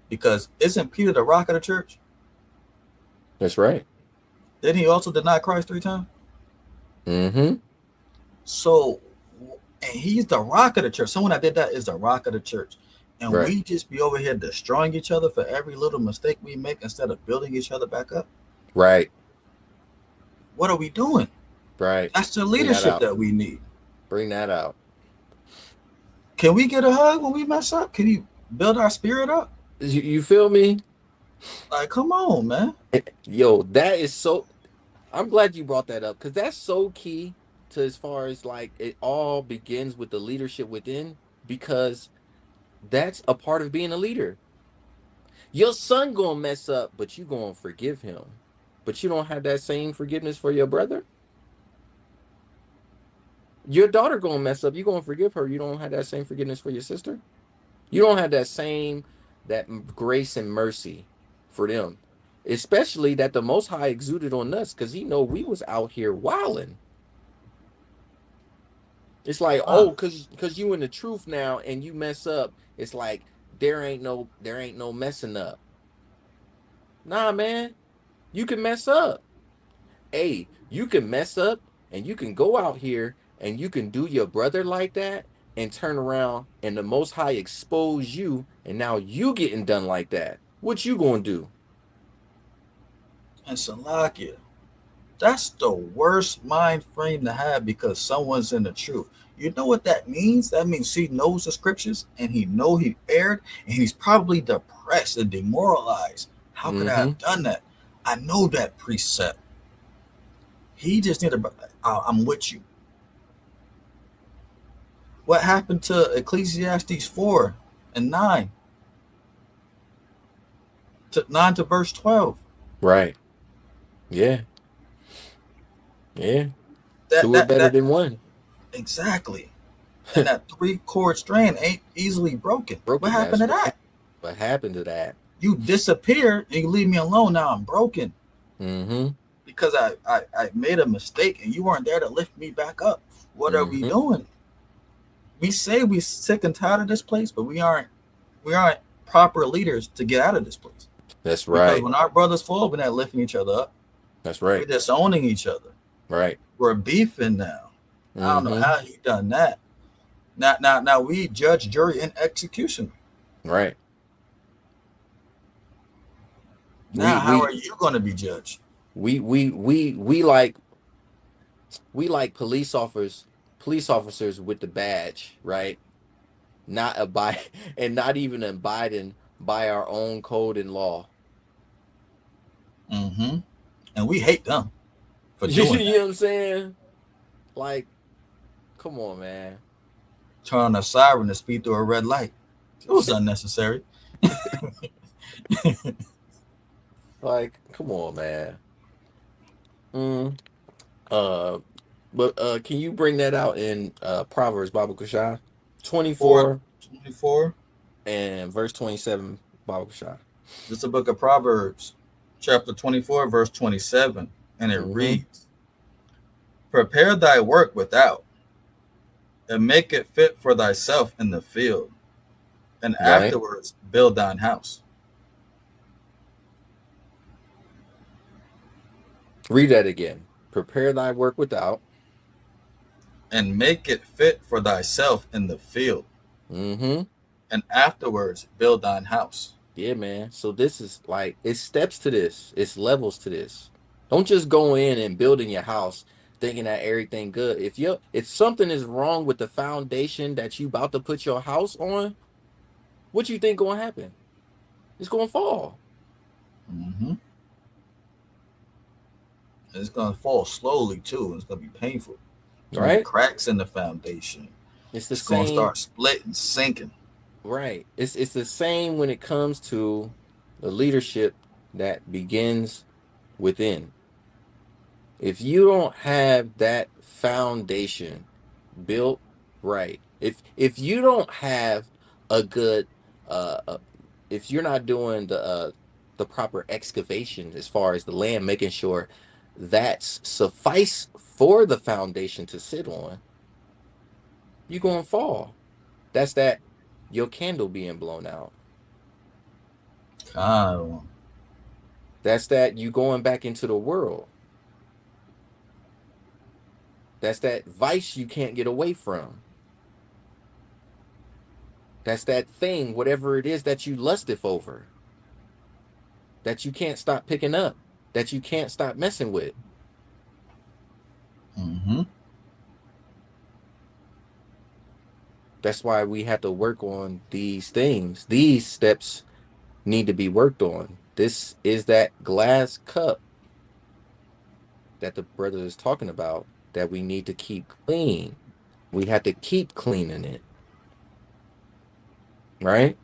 Because isn't Peter the rock of the church? That's right. Didn't he also deny Christ 3 times? Mm-hmm. So, and he's the rock of the church. Someone that did that is the rock of the church. And we just be over here destroying each other for every little mistake we make instead of building each other back up. Right. What are we doing? Right. That's the leadership that we need. Bring that out. Can we get a hug when we mess up? Can you build our spirit up? You feel me? Like, come on, man. Yo, that is so... I'm glad you brought that up because that's so key to as far as like it all begins with the leadership within, because that's a part of being a leader. Your son gonna mess up, but you gonna forgive him. but you don't have that same forgiveness for your brother. Your daughter gonna mess up. You gonna forgive her. You don't have that same forgiveness for your sister. You don't have that grace and mercy for them, especially that the Most High exuded on us because He know we was out here wilding. It's like, oh, cause you in the truth now and you mess up. It's like there ain't no messing up. Nah, man, you can mess up. Hey, you can mess up and you can go out here and you can do your brother like that and turn around and the Most High expose you and now you getting done like that. What you gonna do? And Salakia, that's the worst mind frame to have because someone's in the truth. You know what that means? That means he knows the scriptures and he know he erred and he's probably depressed and demoralized. How could I have done that? I know that precept. He just need to, I'm with you. What happened to Ecclesiastes 4 and 9? 9 to verse 12. Right. Yeah. Yeah. Two are better than one. Exactly. And that 3-chord strand ain't easily broken. What happened to that? What happened to that? You disappear and you leave me alone. Now I'm broken. Because I made a mistake and you weren't there to lift me back up. What are we doing? We say we sick and tired of this place, but we aren't proper leaders to get out of this place. That's right. Because when our brothers fall, we're not lifting each other up. That's right. We're disowning each other. Right. We're beefing now. I don't know how you done that. Now we judge, jury, and execution. Right. Now how are you going to be judged? We like police officers with the badge, right? Not even abiding by our own code and law. And we hate them for doing that. You know what I'm saying? Like, come on, man. Turn on a siren to speed through a red light. It was unnecessary. Like, come on, man. But can you bring that out in Proverbs, Bible Cashapp? 24 and verse 27, Bible Cashapp. This is the book of Proverbs, chapter 24, verse 27, and it reads, "Prepare thy work without, and make it fit for thyself in the field, and afterwards build thine house." Read that again. Prepare thy work without, and make it fit for thyself in the field, and afterwards build thine house. Yeah, man. So this is like, it's steps to this. It's levels to this. Don't just go in and building your house thinking that everything good. If something is wrong with the foundation that you about to put your house on, what you think gonna happen? It's gonna fall. It's gonna fall slowly too. It's gonna be painful. Right? Cracks in the foundation. It's gonna start splitting, sinking. Right. It's the same when it comes to the leadership that begins within. If you don't have that foundation built right, if you don't have a good if you're not doing the proper excavation as far as the land, making sure that's suffice for the foundation to sit on, you're gonna fall. That's that your candle being blown out. That's that you going back into the world. That's that vice you can't get away from. That's that thing, whatever it is that you lusteth over, that you can't stop picking up, that you can't stop messing with. That's why we have to work on these things. These steps need to be worked on. This is that glass cup that the brother is talking about that we need to keep clean. We have to keep cleaning it. Right?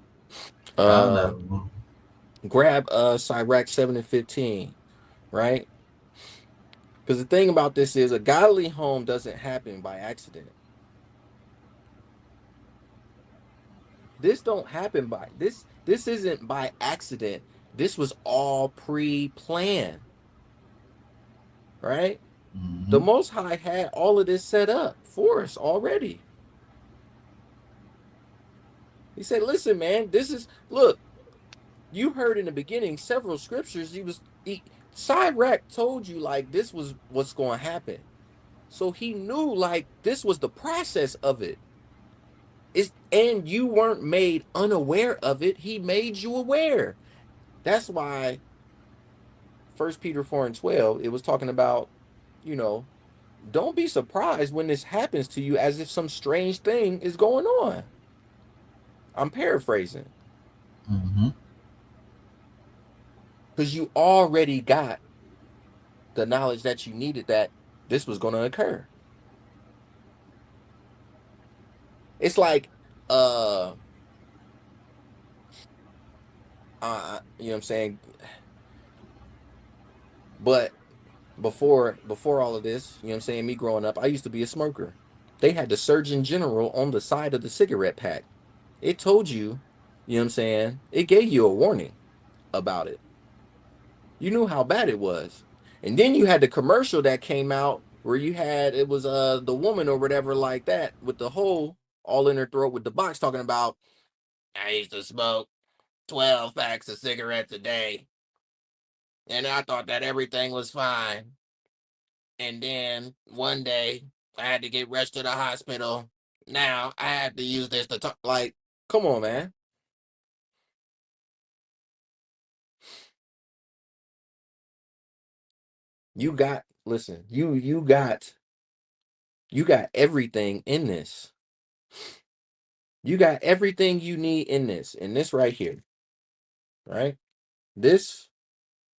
Grab Sirach 7 and 15, right? Because the thing about this is a godly home doesn't happen by accident. This don't happen by this. This isn't by accident. This was all pre-planned, right? The Most High had all of this set up for us already. He said, listen, man, look, you heard in the beginning several scriptures. Sirach told you like this was what's going to happen. So he knew like this was the process of it. And you weren't made unaware of it. He made you aware. That's why 1 Peter 4:12, it was talking about, don't be surprised when this happens to you as if some strange thing is going on. I'm paraphrasing. Because you already got the knowledge that you needed that this was going to occur. It's like, you know what I'm saying? But before all of this, you know what I'm saying, me growing up, I used to be a smoker. They had the Surgeon General on the side of the cigarette pack. It told you, you know what I'm saying, it gave you a warning about it. You knew how bad it was. And then you had the commercial that came out where it was the woman or whatever like that with the hole all in her throat with the box talking about, I used to smoke 12 packs of cigarettes a day. And I thought that everything was fine. And then one day I had to get rushed to the hospital. Now I have to use this to talk. Like, come on, man. You got everything in this. You got everything you need in this right here. Right? This,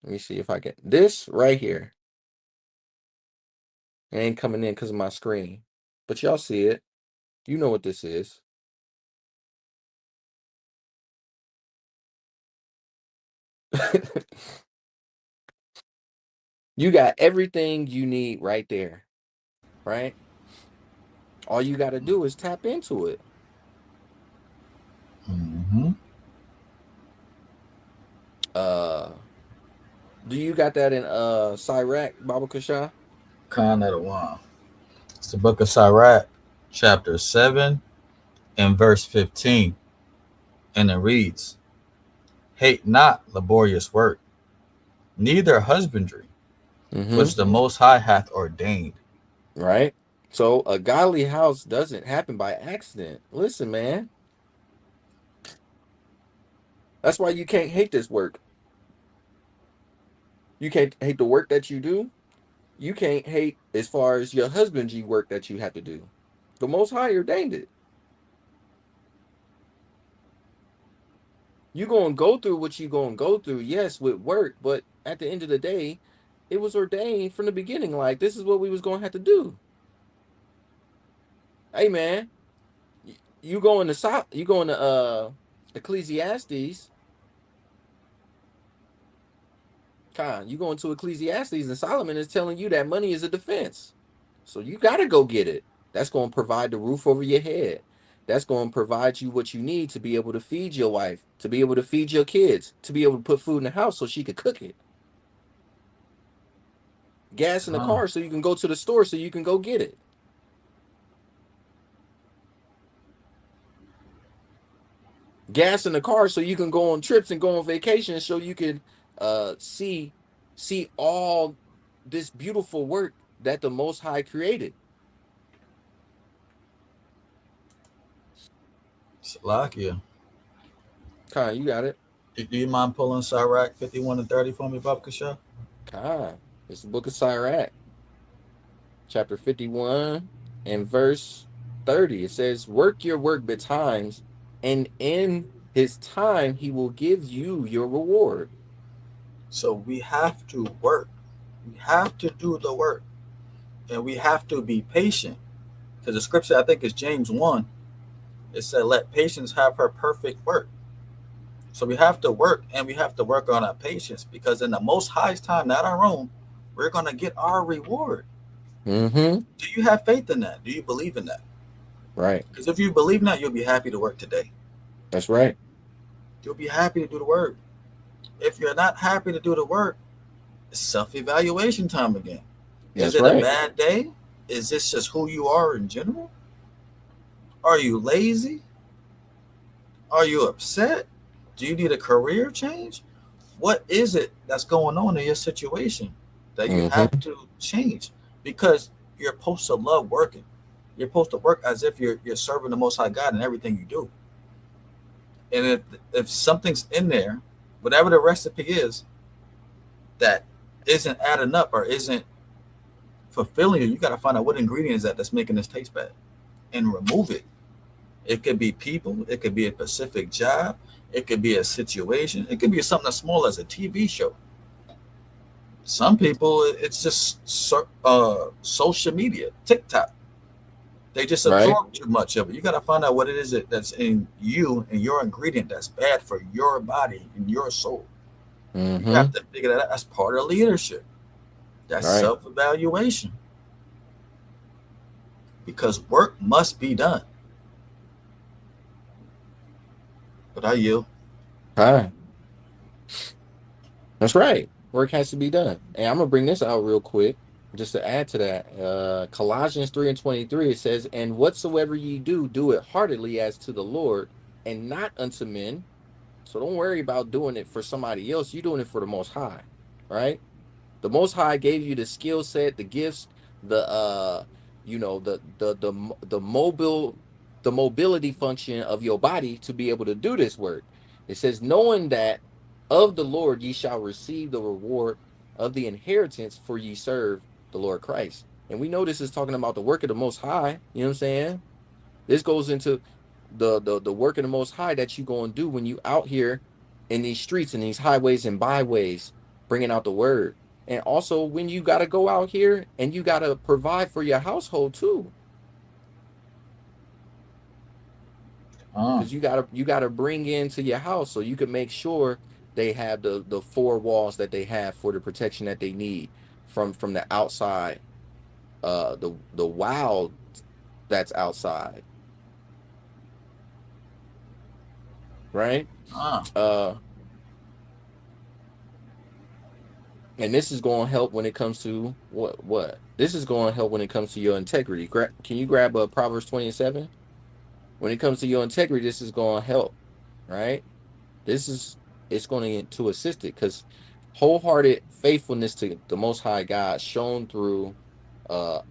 let me see if I can. This right here. It ain't coming in because of my screen. But y'all see it. You know what this is. You got everything you need right there. Right? All you got to do is tap into it. Do you got that in Sirach, Baba Cashapp? It's the book of Sirach, chapter 7 and verse 15. And it reads, hate not laborious work, neither husbandry, which the Most High hath ordained. Right? So a godly house doesn't happen by accident. Listen, man. That's why you can't hate this work. You can't hate the work that you do. You can't hate as far as your husbandry work that you have to do. The Most High ordained it. You're going to go through what you're going to go through, yes, with work, but at the end of the day, it was ordained from the beginning. Like, this is what we was going to have to do. Hey, man, you going to Ecclesiastes. You go into Ecclesiastes and Solomon is telling you that money is a defense. So you got to go get it. That's going to provide the roof over your head. That's going to provide you what you need to be able to feed your wife, to be able to feed your kids, to be able to put food in the house so she could cook it. Gas in the car so you can go to the store so you can go get it. Gas in the car so you can go on trips and go on vacation so you can see all this beautiful work that the Most High created. Salakia. Khan, you got it. Do you mind pulling Sirach 51 and 30 for me, Baba Kasha? Khan, it's the book of Sirach, chapter 51 and verse 30. It says, work your work betimes, and in his time he will give you your reward. So we have to work. We have to do the work. And we have to be patient. Because the scripture, I think, is James 1. It said, let patience have her perfect work. So we have to work, and we have to work on our patience, because in the Most High's time, not our own, we're going to get our reward. Mm-hmm. Do you have faith in that? Do you believe in that? Right. Because if you believe in that, you'll be happy to work today. That's right. You'll be happy to do the work. If you're not happy to do the work, it's self-evaluation time again. Is it a bad day? Is this just who you are in general? Are you lazy? Are you upset? Do you need a career change? What is it that's going on in your situation that you have to change? Because you're supposed to love working. You're supposed to work as if you're serving the Most High God in everything you do. And if something's in there, whatever the recipe is, that isn't adding up or isn't fulfilling you got to find out what ingredient is that's making this taste bad and remove it. It could be people. It could be a specific job. It could be a situation. It could be something as small as a TV show. Some people, it's just social media, TikTok. They just absorb too much of it. You got to find out what it is that's in you and your ingredient that's bad for your body and your soul. You have to figure that out. That's part of leadership. That's self-evaluation. Because work must be done. But I yield. That's right. Work has to be done. And I'm going to bring this out real quick, just to add to that. Colossians 3:23, it says, and whatsoever ye do, do it heartily as to the Lord, and not unto men. So don't worry about doing it for somebody else. You're doing it for the Most High, right? The Most High gave you the skill set, the gifts, the mobility function of your body to be able to do this work. It says, knowing that of the Lord ye shall receive the reward of the inheritance, for ye serve the Lord Christ. And we know this is talking about the work of the Most High. You know what I'm saying? This goes into the work of the Most High that you going to do when you out here in these streets and these highways and byways, bringing out the word. And also when you got to go out here and you got to provide for your household too. Because you gotta bring into your house so you can make sure they have the four walls that they have for the protection that they need from the outside, the wild that's outside, right? And this is going to help when it comes to what? This is going to help when it comes to your integrity. Can you grab Proverbs 27? When it comes to your integrity, this is going to help, right? It's going to assist it, because wholehearted faithfulness to the Most High God shown through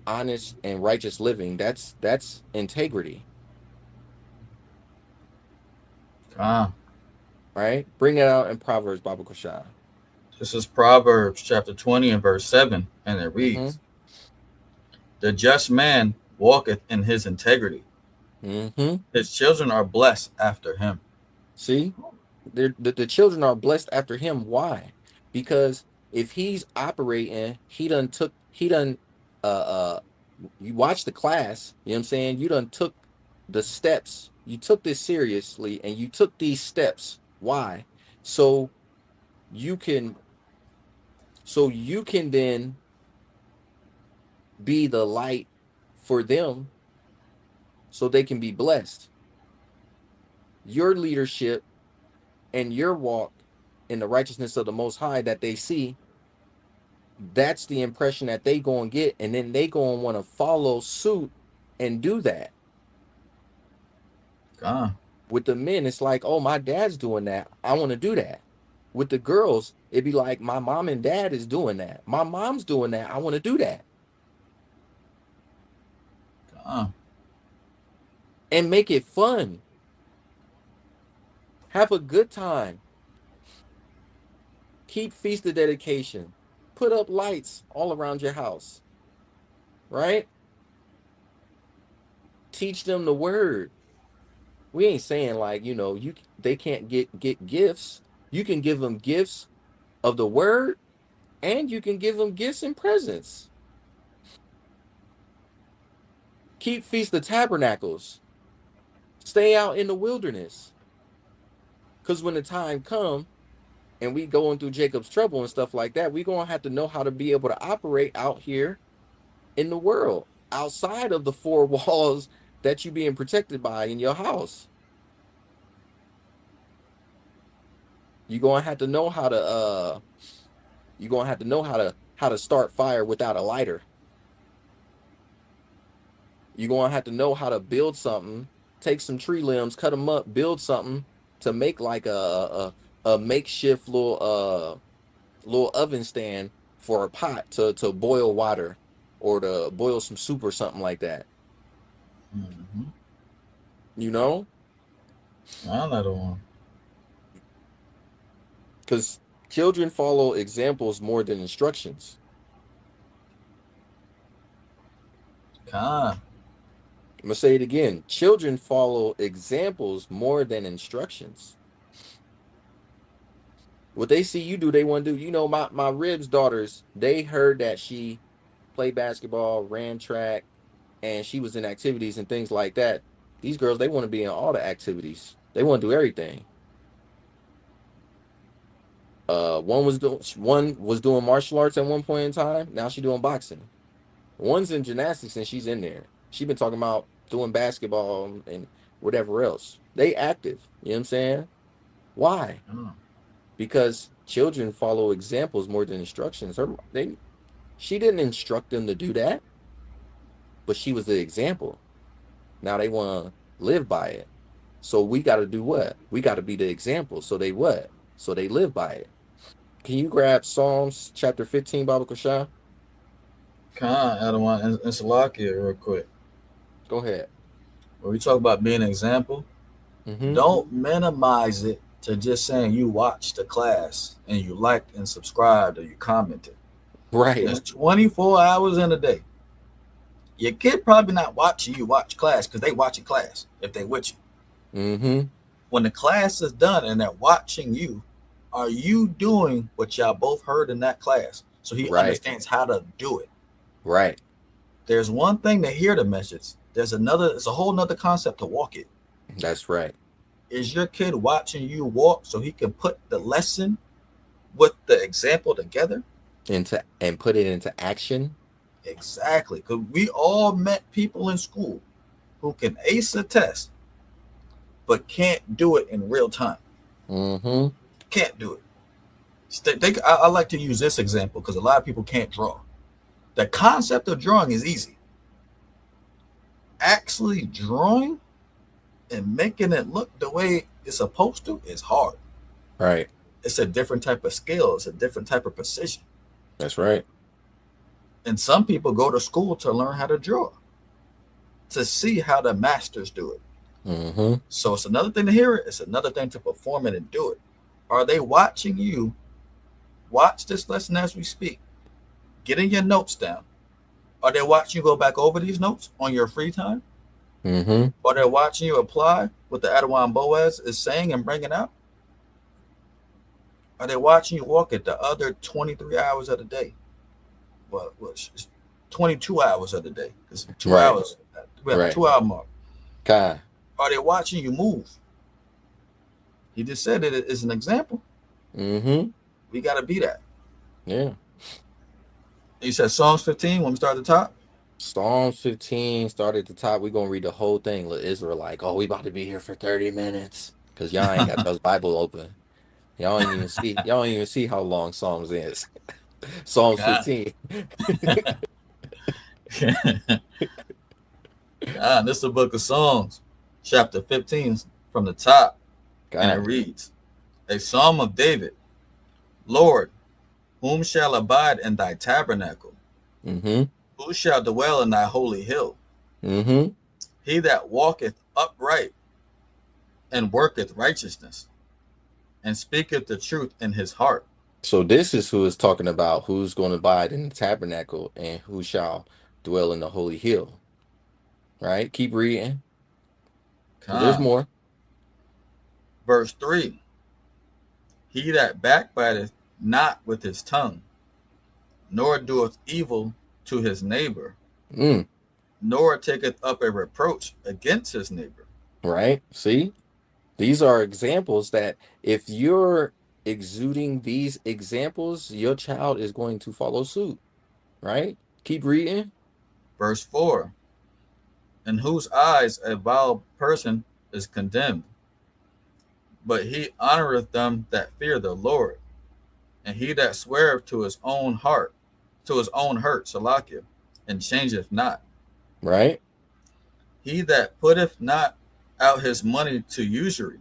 honest and righteous living, that's integrity. Right? Bring it out in Proverbs, Baba Cashapp. This is Proverbs chapter 20 and verse 7, and it reads, the just man walketh in his integrity. His children are blessed after him. See? The children are blessed after him. Why? Because if he's operating, you watch the class, you know what I'm saying? You done took the steps. You took this seriously and you took these steps. Why? So you can then be the light for them so they can be blessed. Your leadership and your walk in the righteousness of the Most High that they see, that's the impression that they go and get, and then they go and want to follow suit and do that. With the men, it's like, oh, my dad's doing that, I want to do that. With the girls, it'd be like, my mom and dad is doing that, my mom's doing that, I want to do that. And make it fun. Have a good time. Keep Feast of Dedication. Put up lights all around your house. Right? Teach them the word. We ain't saying like, they can't get gifts. You can give them gifts of the word, and you can give them gifts and presents. Keep Feast of Tabernacles. Stay out in the wilderness. Because when the time comes, and we going through Jacob's trouble and stuff like that, we gonna have to know how to be able to operate out here in the world, outside of the four walls that you being protected by in your house. You're gonna have to know how to how to start fire without a lighter. You're gonna have to know how to build something, take some tree limbs, cut them up, build something to make like a makeshift little oven stand for a pot to boil water or to boil some soup or something like that. Mm-hmm. You know? Another one. Because children follow examples more than instructions. Con. I'm gonna say it again. Children follow examples more than instructions. What they see you do, they want to do. You know, my Ribs daughters, they heard that she played basketball, ran track, and she was in activities and things like that. These girls, they want to be in all the activities. They want to do everything. One was doing martial arts at one point in time. Now she's doing boxing. One's in gymnastics and she's in there. She's been talking about doing basketball and whatever else. They active. You know what I'm saying? Why? Because children follow examples more than instructions. She didn't instruct them to do that, but she was the example. Now they want to live by it. So we got to do what? We got to be the example. So they what? So they live by it. Can you grab Psalms chapter 15, Baba Cashapp? I don't want and Salakia real quick. Go ahead. When we talk about being an example, don't minimize it to just saying you watched the class and you liked and subscribed or you commented. Right. There's 24 hours in a day. Your kid probably not watching you watch class because they watching class if they with you. When the class is done and they're watching you, are you doing what y'all both heard in that class? So he understands how to do it. Right. There's one thing to hear the message. There's a whole nother concept to walk it. That's right. Is your kid watching you walk so he can put the lesson with the example together? And put it into action? Exactly. Because we all met people in school who can ace a test, but can't do it in real time. Can't do it. I like to use this example because a lot of people can't draw. The concept of drawing is easy. Actually drawing and making it look the way it's supposed to is hard. Right. It's a different type of skill. It's a different type of precision. That's right. And some people go to school to learn how to draw, to see how the masters do it. So it's another thing to hear it. It's another thing to perform it and do it. Are they watching you watch this lesson as we speak? Getting your notes down. Are they watching you go back over these notes on your free time? Are they watching you apply what the Adawan Boaz is saying and bringing out? Are they watching you walk it the other 23 hours of the day? Well, 22 hours of the day. It's 2 hours. We have a 2 hour mark. Okay. Are they watching you move? He just said it is an example. We got to be that. Yeah. You said Psalms 15 when we start at the top? Psalms 15 start at the top. We're going to read the whole thing. Israelite. Oh, we about to be here for 30 minutes. Because y'all ain't got those Bible open. Y'all ain't even see how long Psalms is. Psalms 15. This is the book of Psalms, chapter 15 from the top. And it reads, a psalm of David. Lord, whom shall abide in thy tabernacle? Who shall dwell in thy holy hill? He that walketh upright and worketh righteousness and speaketh the truth in his heart. So this is who is talking about who's going to abide in the tabernacle and who shall dwell in the holy hill. Right? Keep reading. There's more. Verse 3. He that backbiteth not with his tongue, nor doeth evil to his neighbor, nor taketh up a reproach against his neighbor. Right? See? These are examples that if you're exuding these examples, your child is going to follow suit, right? Keep reading. Verse 4. In whose eyes a vile person is condemned, but he honoreth them that fear the Lord. And he that sweareth to his own hurt, Salakia, and changeth not. Right. He that putteth not out his money to usury,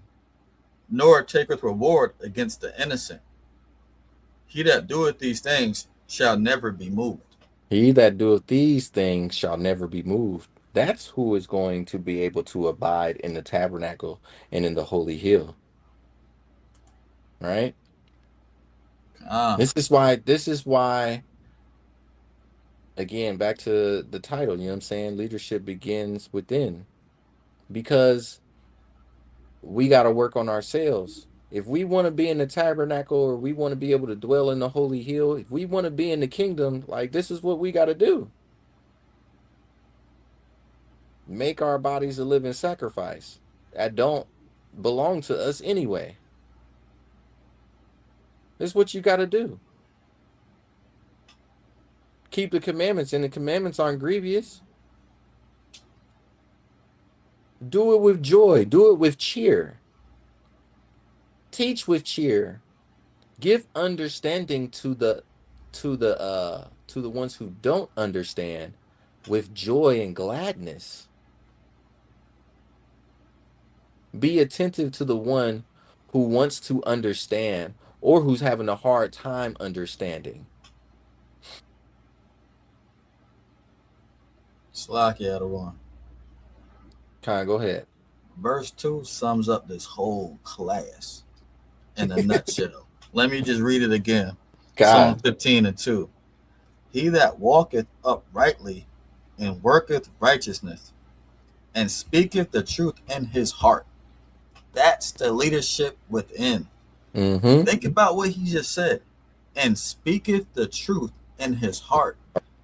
nor taketh reward against the innocent. He that doeth these things shall never be moved. He that doeth these things shall never be moved. That's who is going to be able to abide in the tabernacle and in the holy hill. Right? This is why, again, back to the title, you know what I'm saying? Leadership begins within. Because we got to work on ourselves. If we want to be in the tabernacle, or we want to be able to dwell in the holy hill, if we want to be in the kingdom, like, this is what we got to do. Make our bodies a living sacrifice that don't belong to us anyway. This is what you got to do. Keep the commandments, and the commandments aren't grievous. Do it with joy. Do it with cheer. Teach with cheer. Give understanding to the ones who don't understand with joy and gladness. Be attentive to the one who wants to understand or who's having a hard time understanding. Salakia, Adawan. Khan, go ahead. Verse 2 sums up this whole class in a nutshell. Let me just read it again. Psalm 15:2. He that walketh uprightly and worketh righteousness and speaketh the truth in his heart. That's the leadership within. Mm-hmm. Think about what he just said. And speaketh the truth in his heart.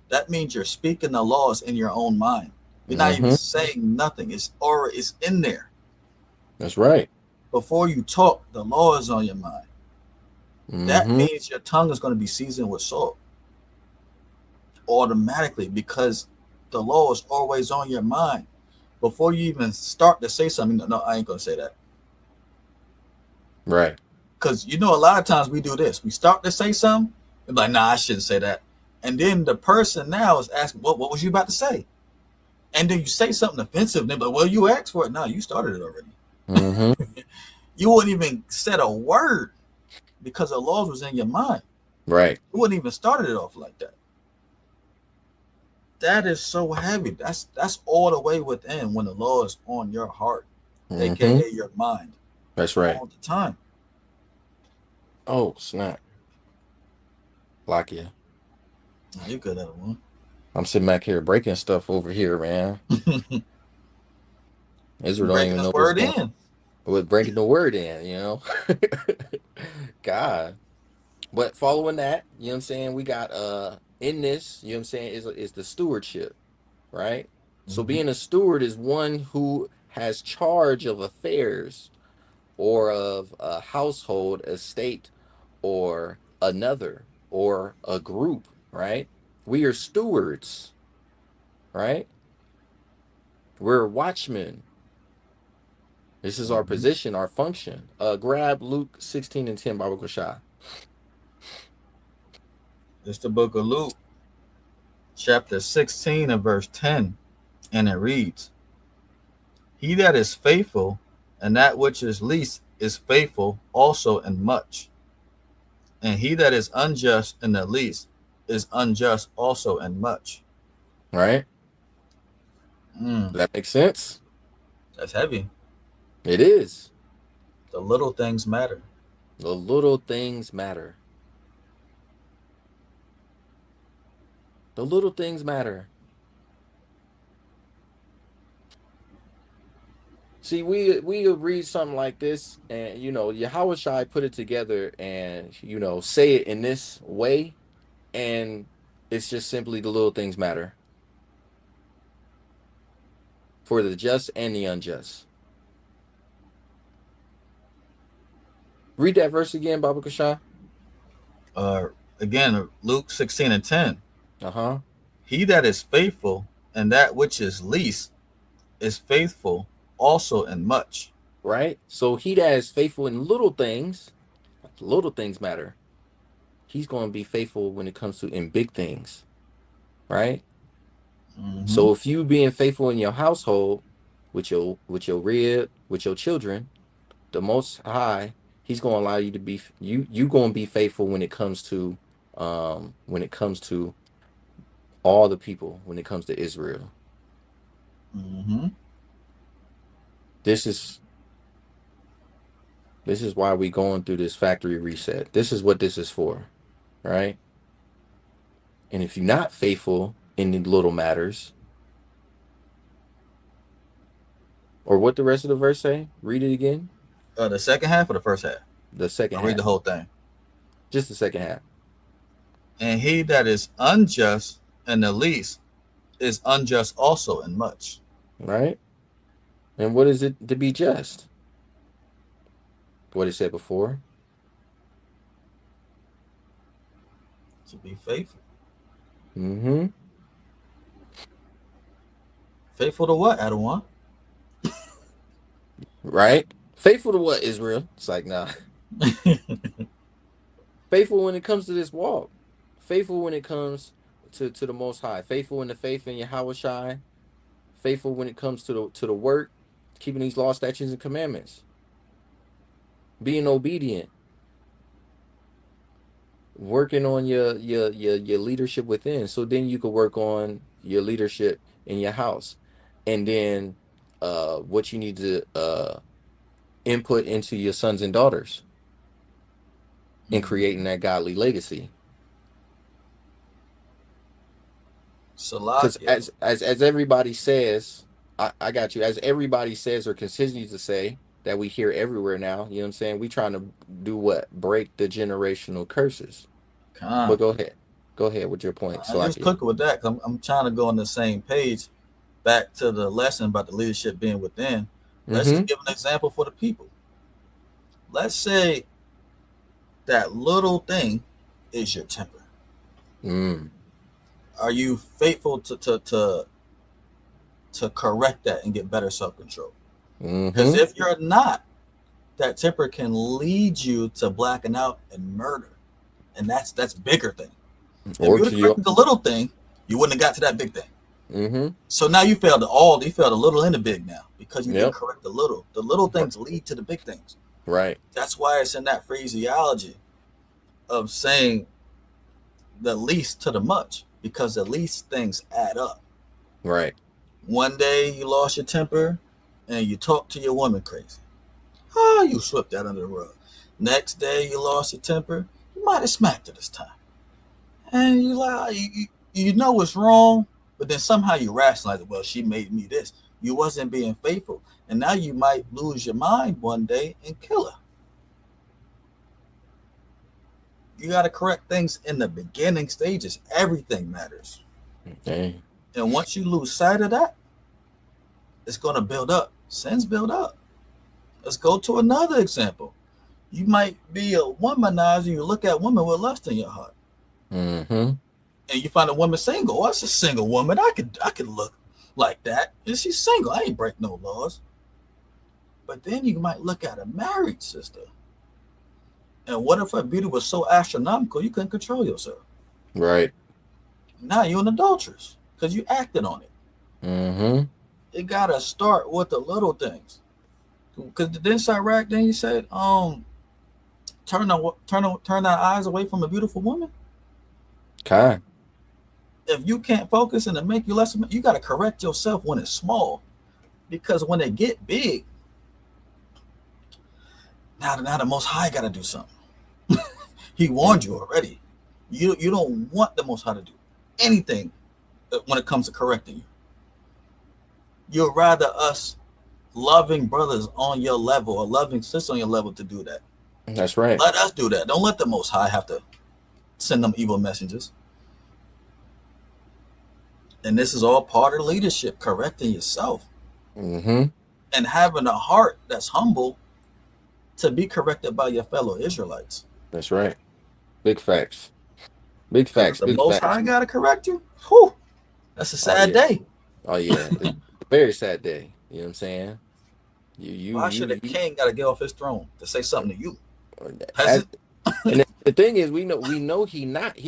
That means you're speaking the laws in your own mind. You're not even saying nothing. It's in there. That's right. Before you talk, the law is on your mind. That means your tongue is going to be seasoned with salt automatically, because the law is always on your mind. Before you even start to say something, no, I ain't going to say that. Right. Because, a lot of times we do this. We start to say something, we're like, nah, I shouldn't say that. And then the person now is asking, what was you about to say? And then you say something offensive, and they're like, well, you asked for it. No, you started it already. You wouldn't even said a word because the laws was in your mind. Right. You wouldn't even started it off like that. That is so heavy. That's all the way within when the law is on your heart, aka your mind. That's right. All the time. Oh, snap. Lakia. Nah, you good at one. I'm sitting back here breaking stuff over here, man. Israel don't even know what's going on. With breaking the word in, God. But following that, you know what I'm saying, we got in this, you know what I'm saying, is the stewardship, right? So being a steward is one who has charge of affairs or of a household, a state, or another, or a group, right? We are stewards, right? We're watchmen. This is our position, our function. Grab Luke 16:10, Bible Cashapp. It's the book of Luke, chapter 16 and verse 10. And it reads, he that is faithful and that which is least is faithful also in much. And he that is unjust in the least is unjust also in much. Right? Does that make sense? That's heavy. It is. The little things matter. The little things matter. The little things matter. See, we read something like this, and Yahweh put it together, and say it in this way, and it's just simply the little things matter for the just and the unjust. Read that verse again, Baba Cashapp. Again, Luke 16:10. Uh-huh. He that is faithful in that which is least is faithful also in much. Right? So he that is faithful in little things matter. He's going to be faithful when it comes to in big things. Right? Mm-hmm. So if you being faithful in your household with your rib, with your children, the Most High, He's going to allow you to be you going to be faithful when it comes to all the people, when it comes to Israel. Mm-hmm. This is why we going through this factory reset. This is what this is for, right? And if you're not faithful in the little matters, or what the rest of the verse say? Read it again. The second half or the first half? The second half. Read the whole thing. Just the second half. And he that is unjust in the least is unjust also in much. Right? And what is it to be just? What it said before? To be faithful. Mm-hmm. Faithful to what, Adawan? Right? Faithful to what, Israel? It's like, nah. Faithful when it comes to this walk. Faithful when it comes to the Most High. Faithful in the faith in Yahushua. Faithful when it comes to the work, keeping these laws, statutes, and commandments. Being obedient. Working on your leadership within. So then you could work on your leadership in your house. And then what you need to input into your sons and daughters in creating that godly legacy. Because as everybody says, I got you. As everybody says or continues to say that we hear everywhere now, you know what I'm saying? We trying to do what? Break the generational curses. But go ahead with your point. I just click with that. I'm trying to go on the same page. Back to the lesson about the leadership being within. Let's just give an example for the people. Let's say that little thing is your temper. Are you faithful to correct that and get better self-control? Because if you're not, that temper can lead you to blacking out and murder, and that's bigger thing. If you would have corrected the little thing, you wouldn't have got to that big thing. So now you failed you failed a little and the big now because you didn't correct the little. The little things lead to the big things. Right. That's why it's in that phraseology of saying the least to the much, because the least things add up. Right. One day you lost your temper and you talked to your woman crazy. Oh, you swept that under the rug. Next day you lost your temper. You might have smacked her this time. And you like you know it's wrong, but then somehow you rationalize it. Well, she made me this. You wasn't being faithful. And now you might lose your mind one day and kill her. You got to correct things in the beginning stages. Everything matters. Okay. And once you lose sight of that, it's going to build up. Sins build up. Let's go to another example. You might be a womanizer. You look at women with lust in your heart. And you find a woman single. Oh, it's a single woman. I could look like that. And she's single. I ain't break no laws. But then you might look at a married sister. And what if her beauty was so astronomical you couldn't control yourself? Right. Now you're an adulteress because you acted on it. It gotta start with the little things. Because then Sirach, then you said, turn our eyes away from a beautiful woman. Okay. If you can't focus and it make you less, you got to correct yourself when it's small, because when they get big, now the Most High got to do something. He warned you already. You don't want the Most High to do anything when it comes to correcting you. You'd rather us loving brothers on your level or loving sisters on your level to do that. That's right. Let us do that. Don't let the Most High have to send them evil messengers. And this is all part of leadership, correcting yourself. And having a heart that's humble to be corrected by your fellow Israelites. That's right. Big facts. Big Because if facts. the Big Most facts. High got to correct you, whew, that's a Oh sad yeah. day. Oh yeah. It's a very sad day. You know what I'm saying? Why should a king got to get off his throne to say something to you, peasant? And the thing is, we know he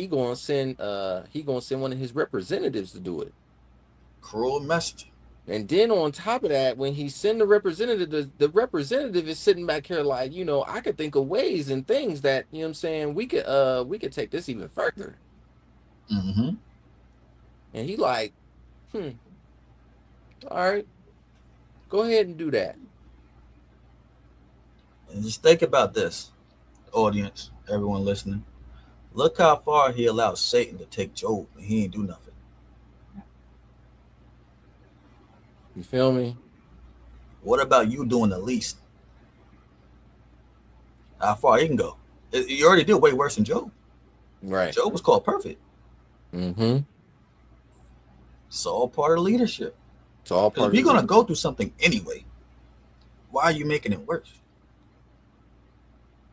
gonna send one of his representatives to do it. Cruel messenger. And then on top of that, when he send the representative, the representative is sitting back here like, I could think of ways and things that, you know what I'm saying, we could take this even further. Mm-hmm. And he like, all right, go ahead and do that. And just think about this, audience, everyone listening. Look how far he allowed Satan to take Job, and he ain't do nothing. You feel me? What about you doing the least? How far he can go? You already did way worse than Job. Right. Job was called perfect. Mm-hmm. It's all part of leadership. It's all part of If you're going to go through something anyway, why are you making it worse?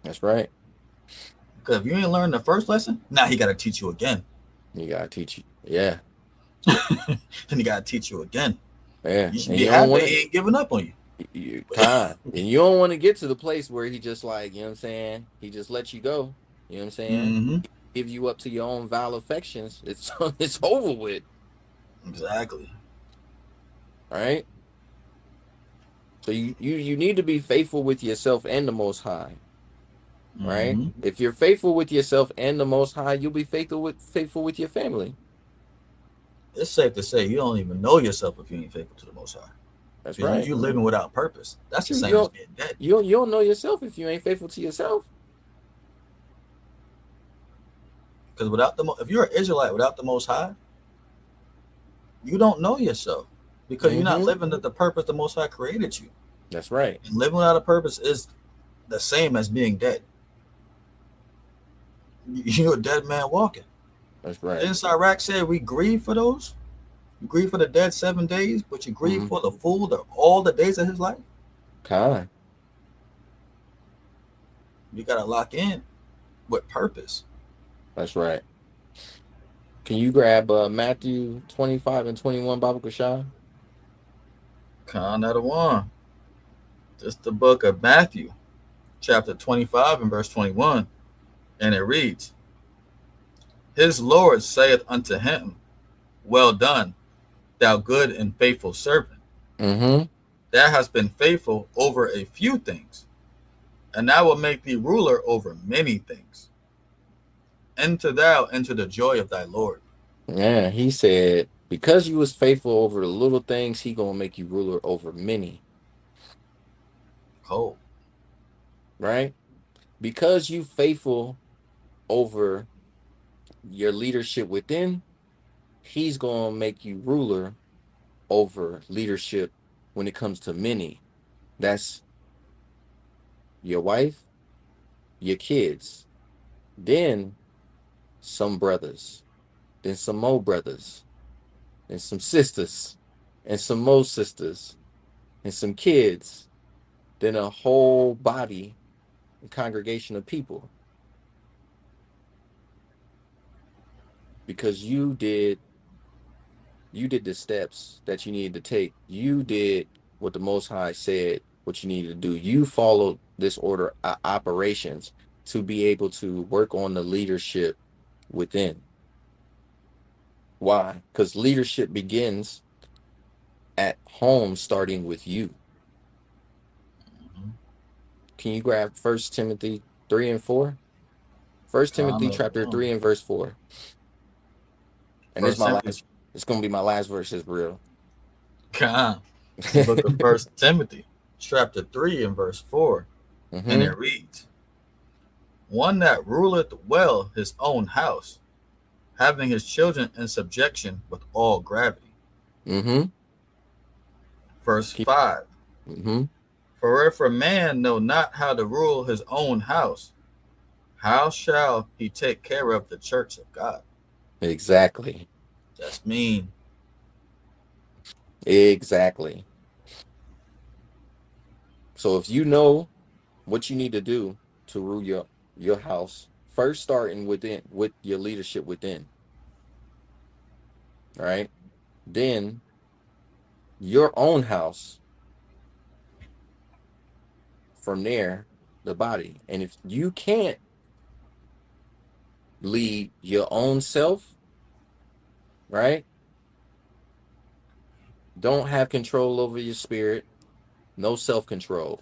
That's right. Because if you ain't learned the first lesson, now he got to teach you again. He got to teach you. Yeah. Then he got to teach you again. Yeah. You should be happy he ain't giving up on you. And you don't want to get to the place where he just like, you know what I'm saying? He just lets you go. You know what I'm saying? Mm-hmm. Give you up to your own vile affections. It's over with. Exactly. All right. So you need to be faithful with yourself and the Most High. Right? Mm-hmm. If you're faithful with yourself and the Most High, you'll be faithful with your family. It's safe to say you don't even know yourself if you ain't faithful to the Most High. That's right. You're living without purpose. That's the same as being dead. You don't know yourself if you ain't faithful to yourself. Because if you're an Israelite without the Most High, you don't know yourself because you're not living the purpose the Most High created you. That's right. And living without a purpose is the same as being dead. You're a dead man walking. That's right. Didn't Iraq said we grieve for those? You grieve for the dead 7 days, but you grieve for the fool all the days of his life? God. You got to lock in with purpose. That's right. Can you grab Matthew 25 and 21, Baba Cashapp? Khan out of one. Just the book of Matthew, chapter 25 and verse 21. And it reads, His Lord saith unto him, Well done, thou good and faithful servant. Mm-hmm. Thou hast been faithful over a few things, and I will make thee ruler over many things. Enter thou into the joy of thy Lord. Yeah, he said, because you was faithful over the little things, he gonna make you ruler over many. Cool. Right? Because you faithful over your leadership within, he's gonna make you ruler over leadership when it comes to many. That's your wife, your kids, then some brothers, then some more brothers, and some sisters, and some more sisters, and some kids, then a whole body and congregation of people. Because you did the steps that you needed to take. You did what the Most High said what you needed to do. You followed this order of operations to be able to work on the leadership within. Why? Because leadership begins at home, starting with you. Can you grab 1 Timothy 3 and 4? 1 Timothy chapter 3 and verse 4. And it's going to be my last verse, is real. The book of 1 Timothy, chapter 3 and verse 4. And it reads, One that ruleth well his own house, having his children in subjection with all gravity. Verse 5. For if a man know not how to rule his own house, how shall he take care of the church of God? Exactly. That's mean. Exactly. So if you know what you need to do to rule your house, first starting with your leadership within, right? Then your own house, from there, the body. And if you can't lead your own self, right? Don't have control over your spirit, no self-control.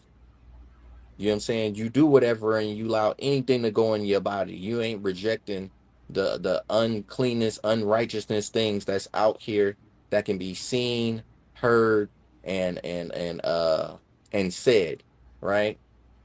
You know what I'm saying? You do whatever and you allow anything to go in your body. You ain't rejecting the uncleanness, unrighteousness things that's out here that can be seen, heard, and said, right?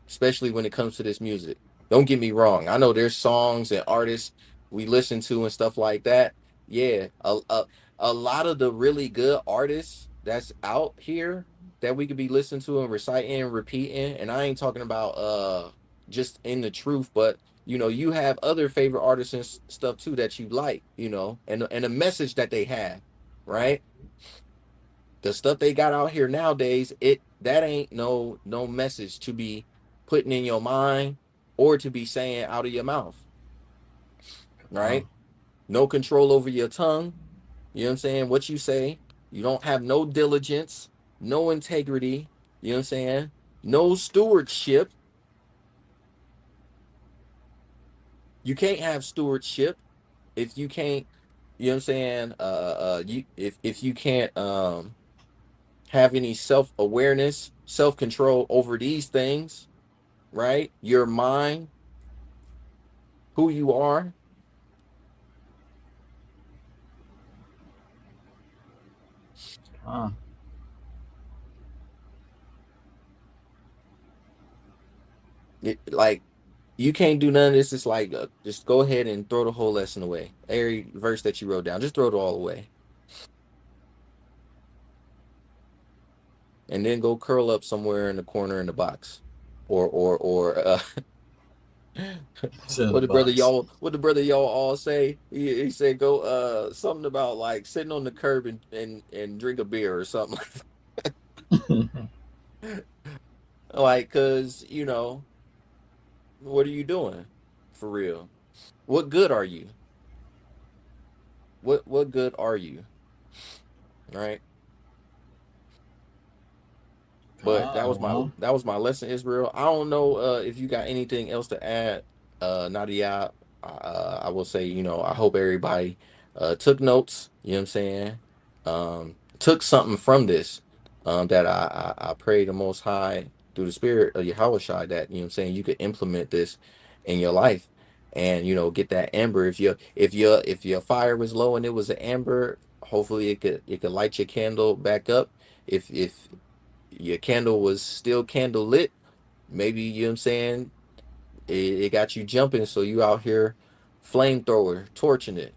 Especially when it comes to this music. Don't get me wrong. I know there's songs and artists we listen to and stuff like that. Yeah, a lot of the really good artists that's out here that we could be listening to and reciting and repeating. And I ain't talking about just in the truth, but you have other favorite artists and stuff too that you like, and a message that they have, right? The stuff they got out here nowadays, that ain't no message to be putting in your mind or to be saying out of your mouth, right? No control over your tongue. You know what I'm saying? What you say, you don't have no diligence, no integrity. You know what I'm saying? No stewardship. You can't have stewardship if you can't. You know what I'm saying? If you can't have any self-awareness, self-control over these things, right? Your mind, who you are. Like, you can't do none of this. It's like, just go ahead and throw the whole lesson away. Every verse that you wrote down, just throw it all away. And then go curl up somewhere in the corner in the box. Or what the brother y'all all say? He said go something about like sitting on the curb and drink a beer or something. Like, cause what are you doing for real? What good are you? What good are you? Right? But that was my lesson, Israel. I don't know if you got anything else to add, Nadia. I will say, I hope everybody took notes. You know what I'm saying? Took something from this. That I pray the Most High through the Spirit of Yahweh that you know what I'm saying you could implement this in your life, and get that amber. If your fire was low and it was an amber, hopefully it could light your candle back up. If your candle was still candle lit, maybe, you know what I'm saying, it got you jumping, so you out here flamethrower torching it.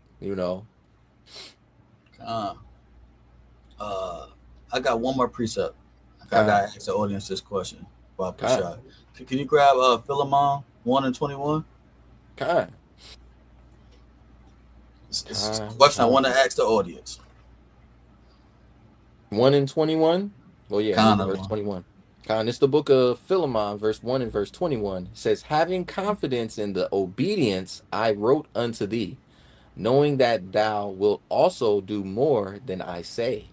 I got one more precept. I gotta ask the audience this question about Cashapp. Can you grab Philemon 1:21? It's a question I want to ask the audience. 1:21. Well, yeah, verse 21. It's the book of Philemon, verse 1 and verse 21. It says, having confidence in the obedience I wrote unto thee, knowing that thou wilt also do more than I say.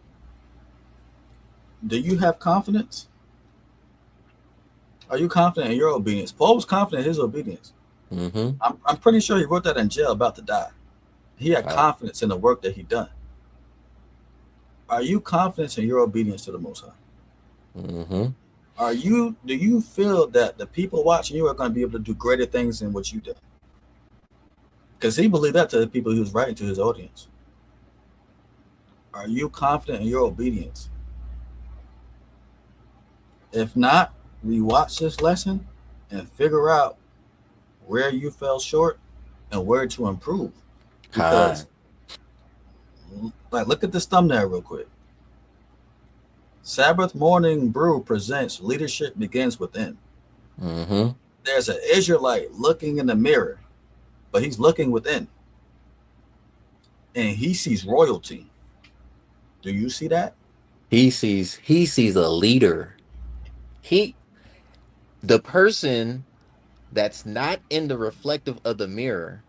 Do you have confidence? Are you confident in your obedience? Paul was confident in his obedience. Mm-hmm. I'm pretty sure he wrote that in jail about to die. He had confidence in the work that he done. Are you confident in your obedience to the Most High? Mm-hmm. Do you feel that the people watching you are going to be able to do greater things than what you did? Because he believed that to the people he was writing to, his audience. Are you confident in your obedience? If not, rewatch this lesson and figure out where you fell short and where to improve. Because, look at this thumbnail real quick. Sabbath Morning Brew presents Leadership Begins Within. Mm-hmm. There's an Israelite looking in the mirror, but he's looking within. And he sees royalty. Do you see that? He sees a leader. The person that's not in the reflective of the mirror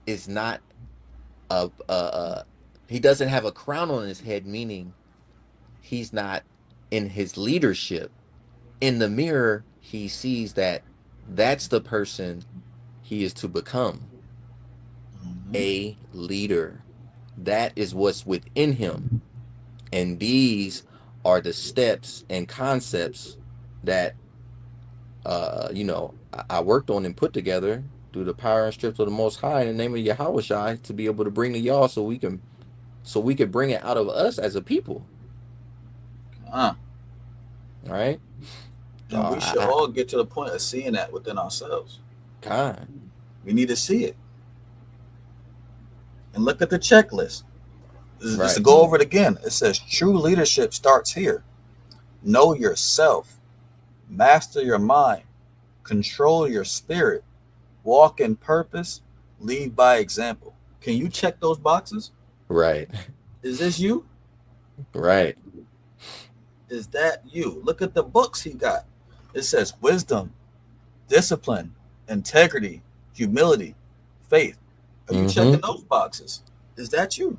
is not he doesn't have a crown on his head, meaning he's not in his leadership. In the mirror, he sees that that's the person he is to become, a leader. That is what's within him. And these are the steps and concepts that I worked on and put together through the power and strength of the Most High in the name of Yahushua to be able to bring to y'all so we could bring it out of us as a people. All right. And we should all get to the point of seeing that within ourselves. God. We need to see it. And look at the checklist. Just to go over it again. It says true leadership starts here. Know yourself. Master your mind. Control your spirit. Walk in purpose. Lead by example. Can you check those boxes? Right. Is this you? Right. Is that you? Look at the books he got. It says wisdom, discipline, integrity, humility, faith. Are you checking those boxes? Is that you?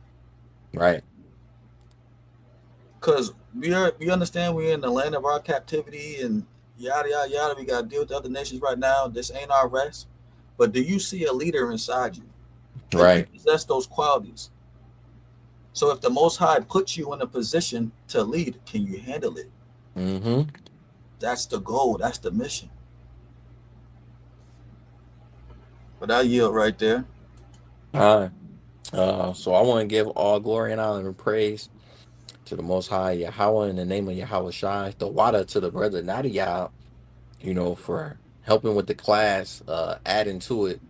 Right. Because we understand we're in the land of our captivity and yada, yada, yada. We got to deal with the other nations right now. This ain't our rest. But do you see a leader inside you? Right. You possess those qualities. So if the Most High puts you in a position to lead, can you handle it? That's the goal. That's the mission. But I yield right there. So I want to give all glory and honor and praise to the Most High Yahweh in the name of Yahushua. The water to the brother Nadia, for helping with the class, adding to it.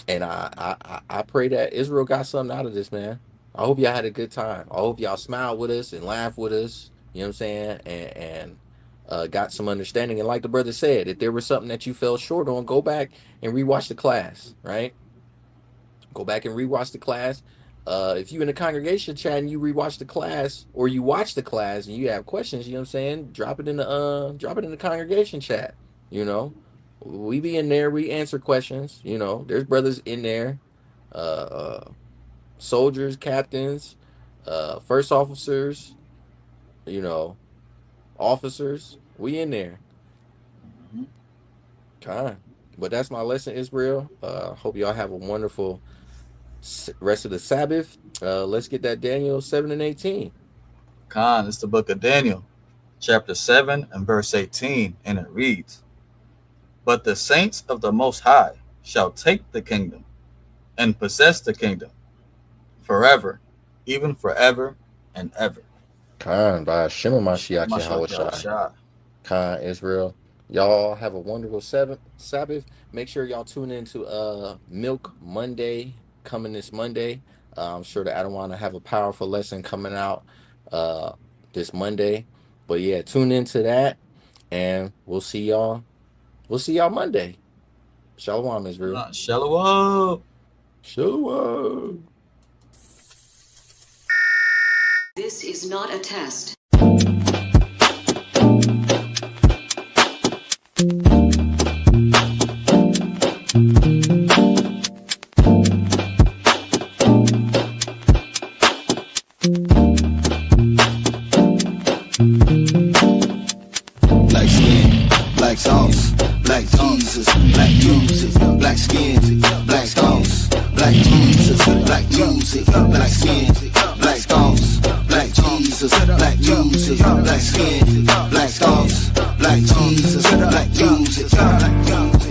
And I pray that Israel got something out of this, man. I hope y'all had a good time. I hope y'all smiled with us and laughed with us. You know what I'm saying? And got some understanding. And like the brother said, if there was something that you fell short on, go back and rewatch the class, right? Go back and rewatch the class. If you in the congregation chat and you rewatch the class or you watch the class and you have questions, you know what I'm saying? Drop it in the congregation chat, We be in there, we answer questions, There's brothers in there, soldiers, captains, first officers, officers, we in there. Okay. But that's my lesson, Israel. Hope y'all have a wonderful rest of the Sabbath. Let's get that Daniel 7 and 18. Khan, it's the book of Daniel, chapter 7 and verse 18, and it reads, "But the saints of the Most High shall take the kingdom and possess the kingdom forever, even forever and ever." Khan, by Shema Mashiach Yahushua. Khan, Israel. Y'all have a wonderful Sabbath. Make sure y'all tune into Milk Monday coming this Monday. I'm sure that Adawan will have a powerful lesson coming out this Monday. But yeah, tune into that, and we'll see y'all. We'll see y'all Monday. Shalom, Israel. Shalom. Shalom. This is not a test. Black skin, black sauce, black Jesus, black music, black skin, black sauce, black Jesus, black music, black skin, black sauce, black Jesus, black music, black skin, black sauce, black Jesus, black music, black music,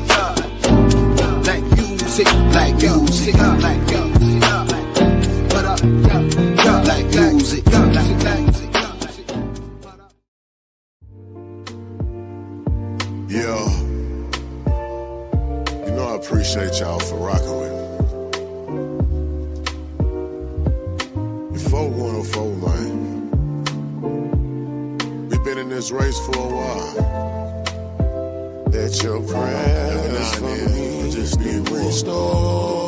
black music, black music, black music, black music, black music. Yeah, I appreciate y'all for rocking with me. Before 104, man, we've been in this race for a while. Let your prayers for me just be restoring.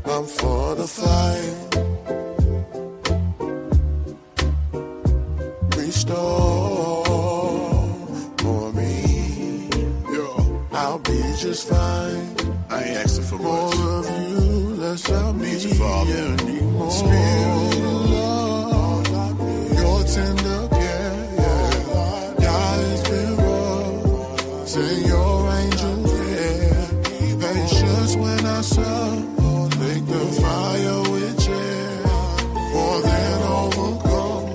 I'm for the fight. when I saw, make the fire with you, more than overcome.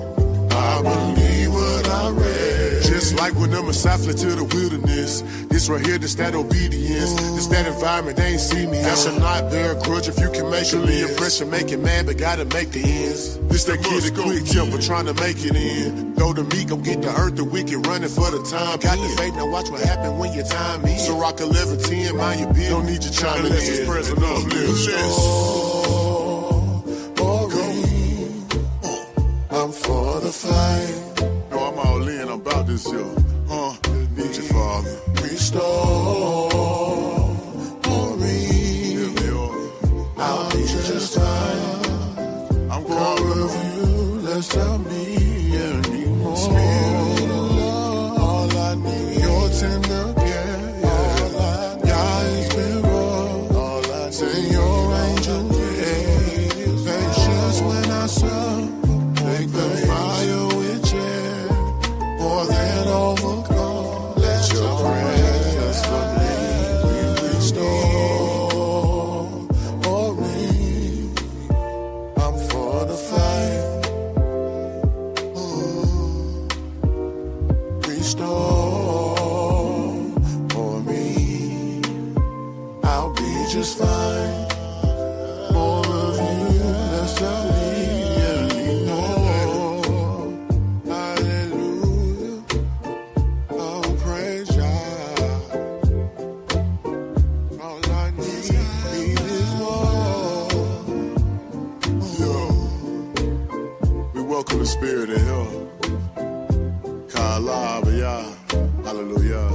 I believe what I read. Just like when the Messiah fled to the wilderness, this right here, this that obedience, this that environment, they ain't see me. I should not bear a grudge if you can make it. The impression make it mad, but gotta make the ends. This that kid a quick temper trying to make it in. Though the meek gon' get the earth, the wicked running for the time. Got the faith, now watch what happen when your time is. So rock 11:10, mind your business. Don't need you chiming unless it's present on list. I'm for the fight. No, I'm all in, I'm about this, yo. Need you, Father. Restore me. I'll be just fine. I'm calling of you, less of me anymore. Spirit of love, all I need. Your tender care, all I need. God's been wrong, all I need. Send your angel, patience when I saw. Make the fire with you, more than overcome. Let your prayers for me restore me. I'm for the fight. Restore me. I'll be just fine. More of you, less of me. Welcome the spirit of hell. Hallelujah.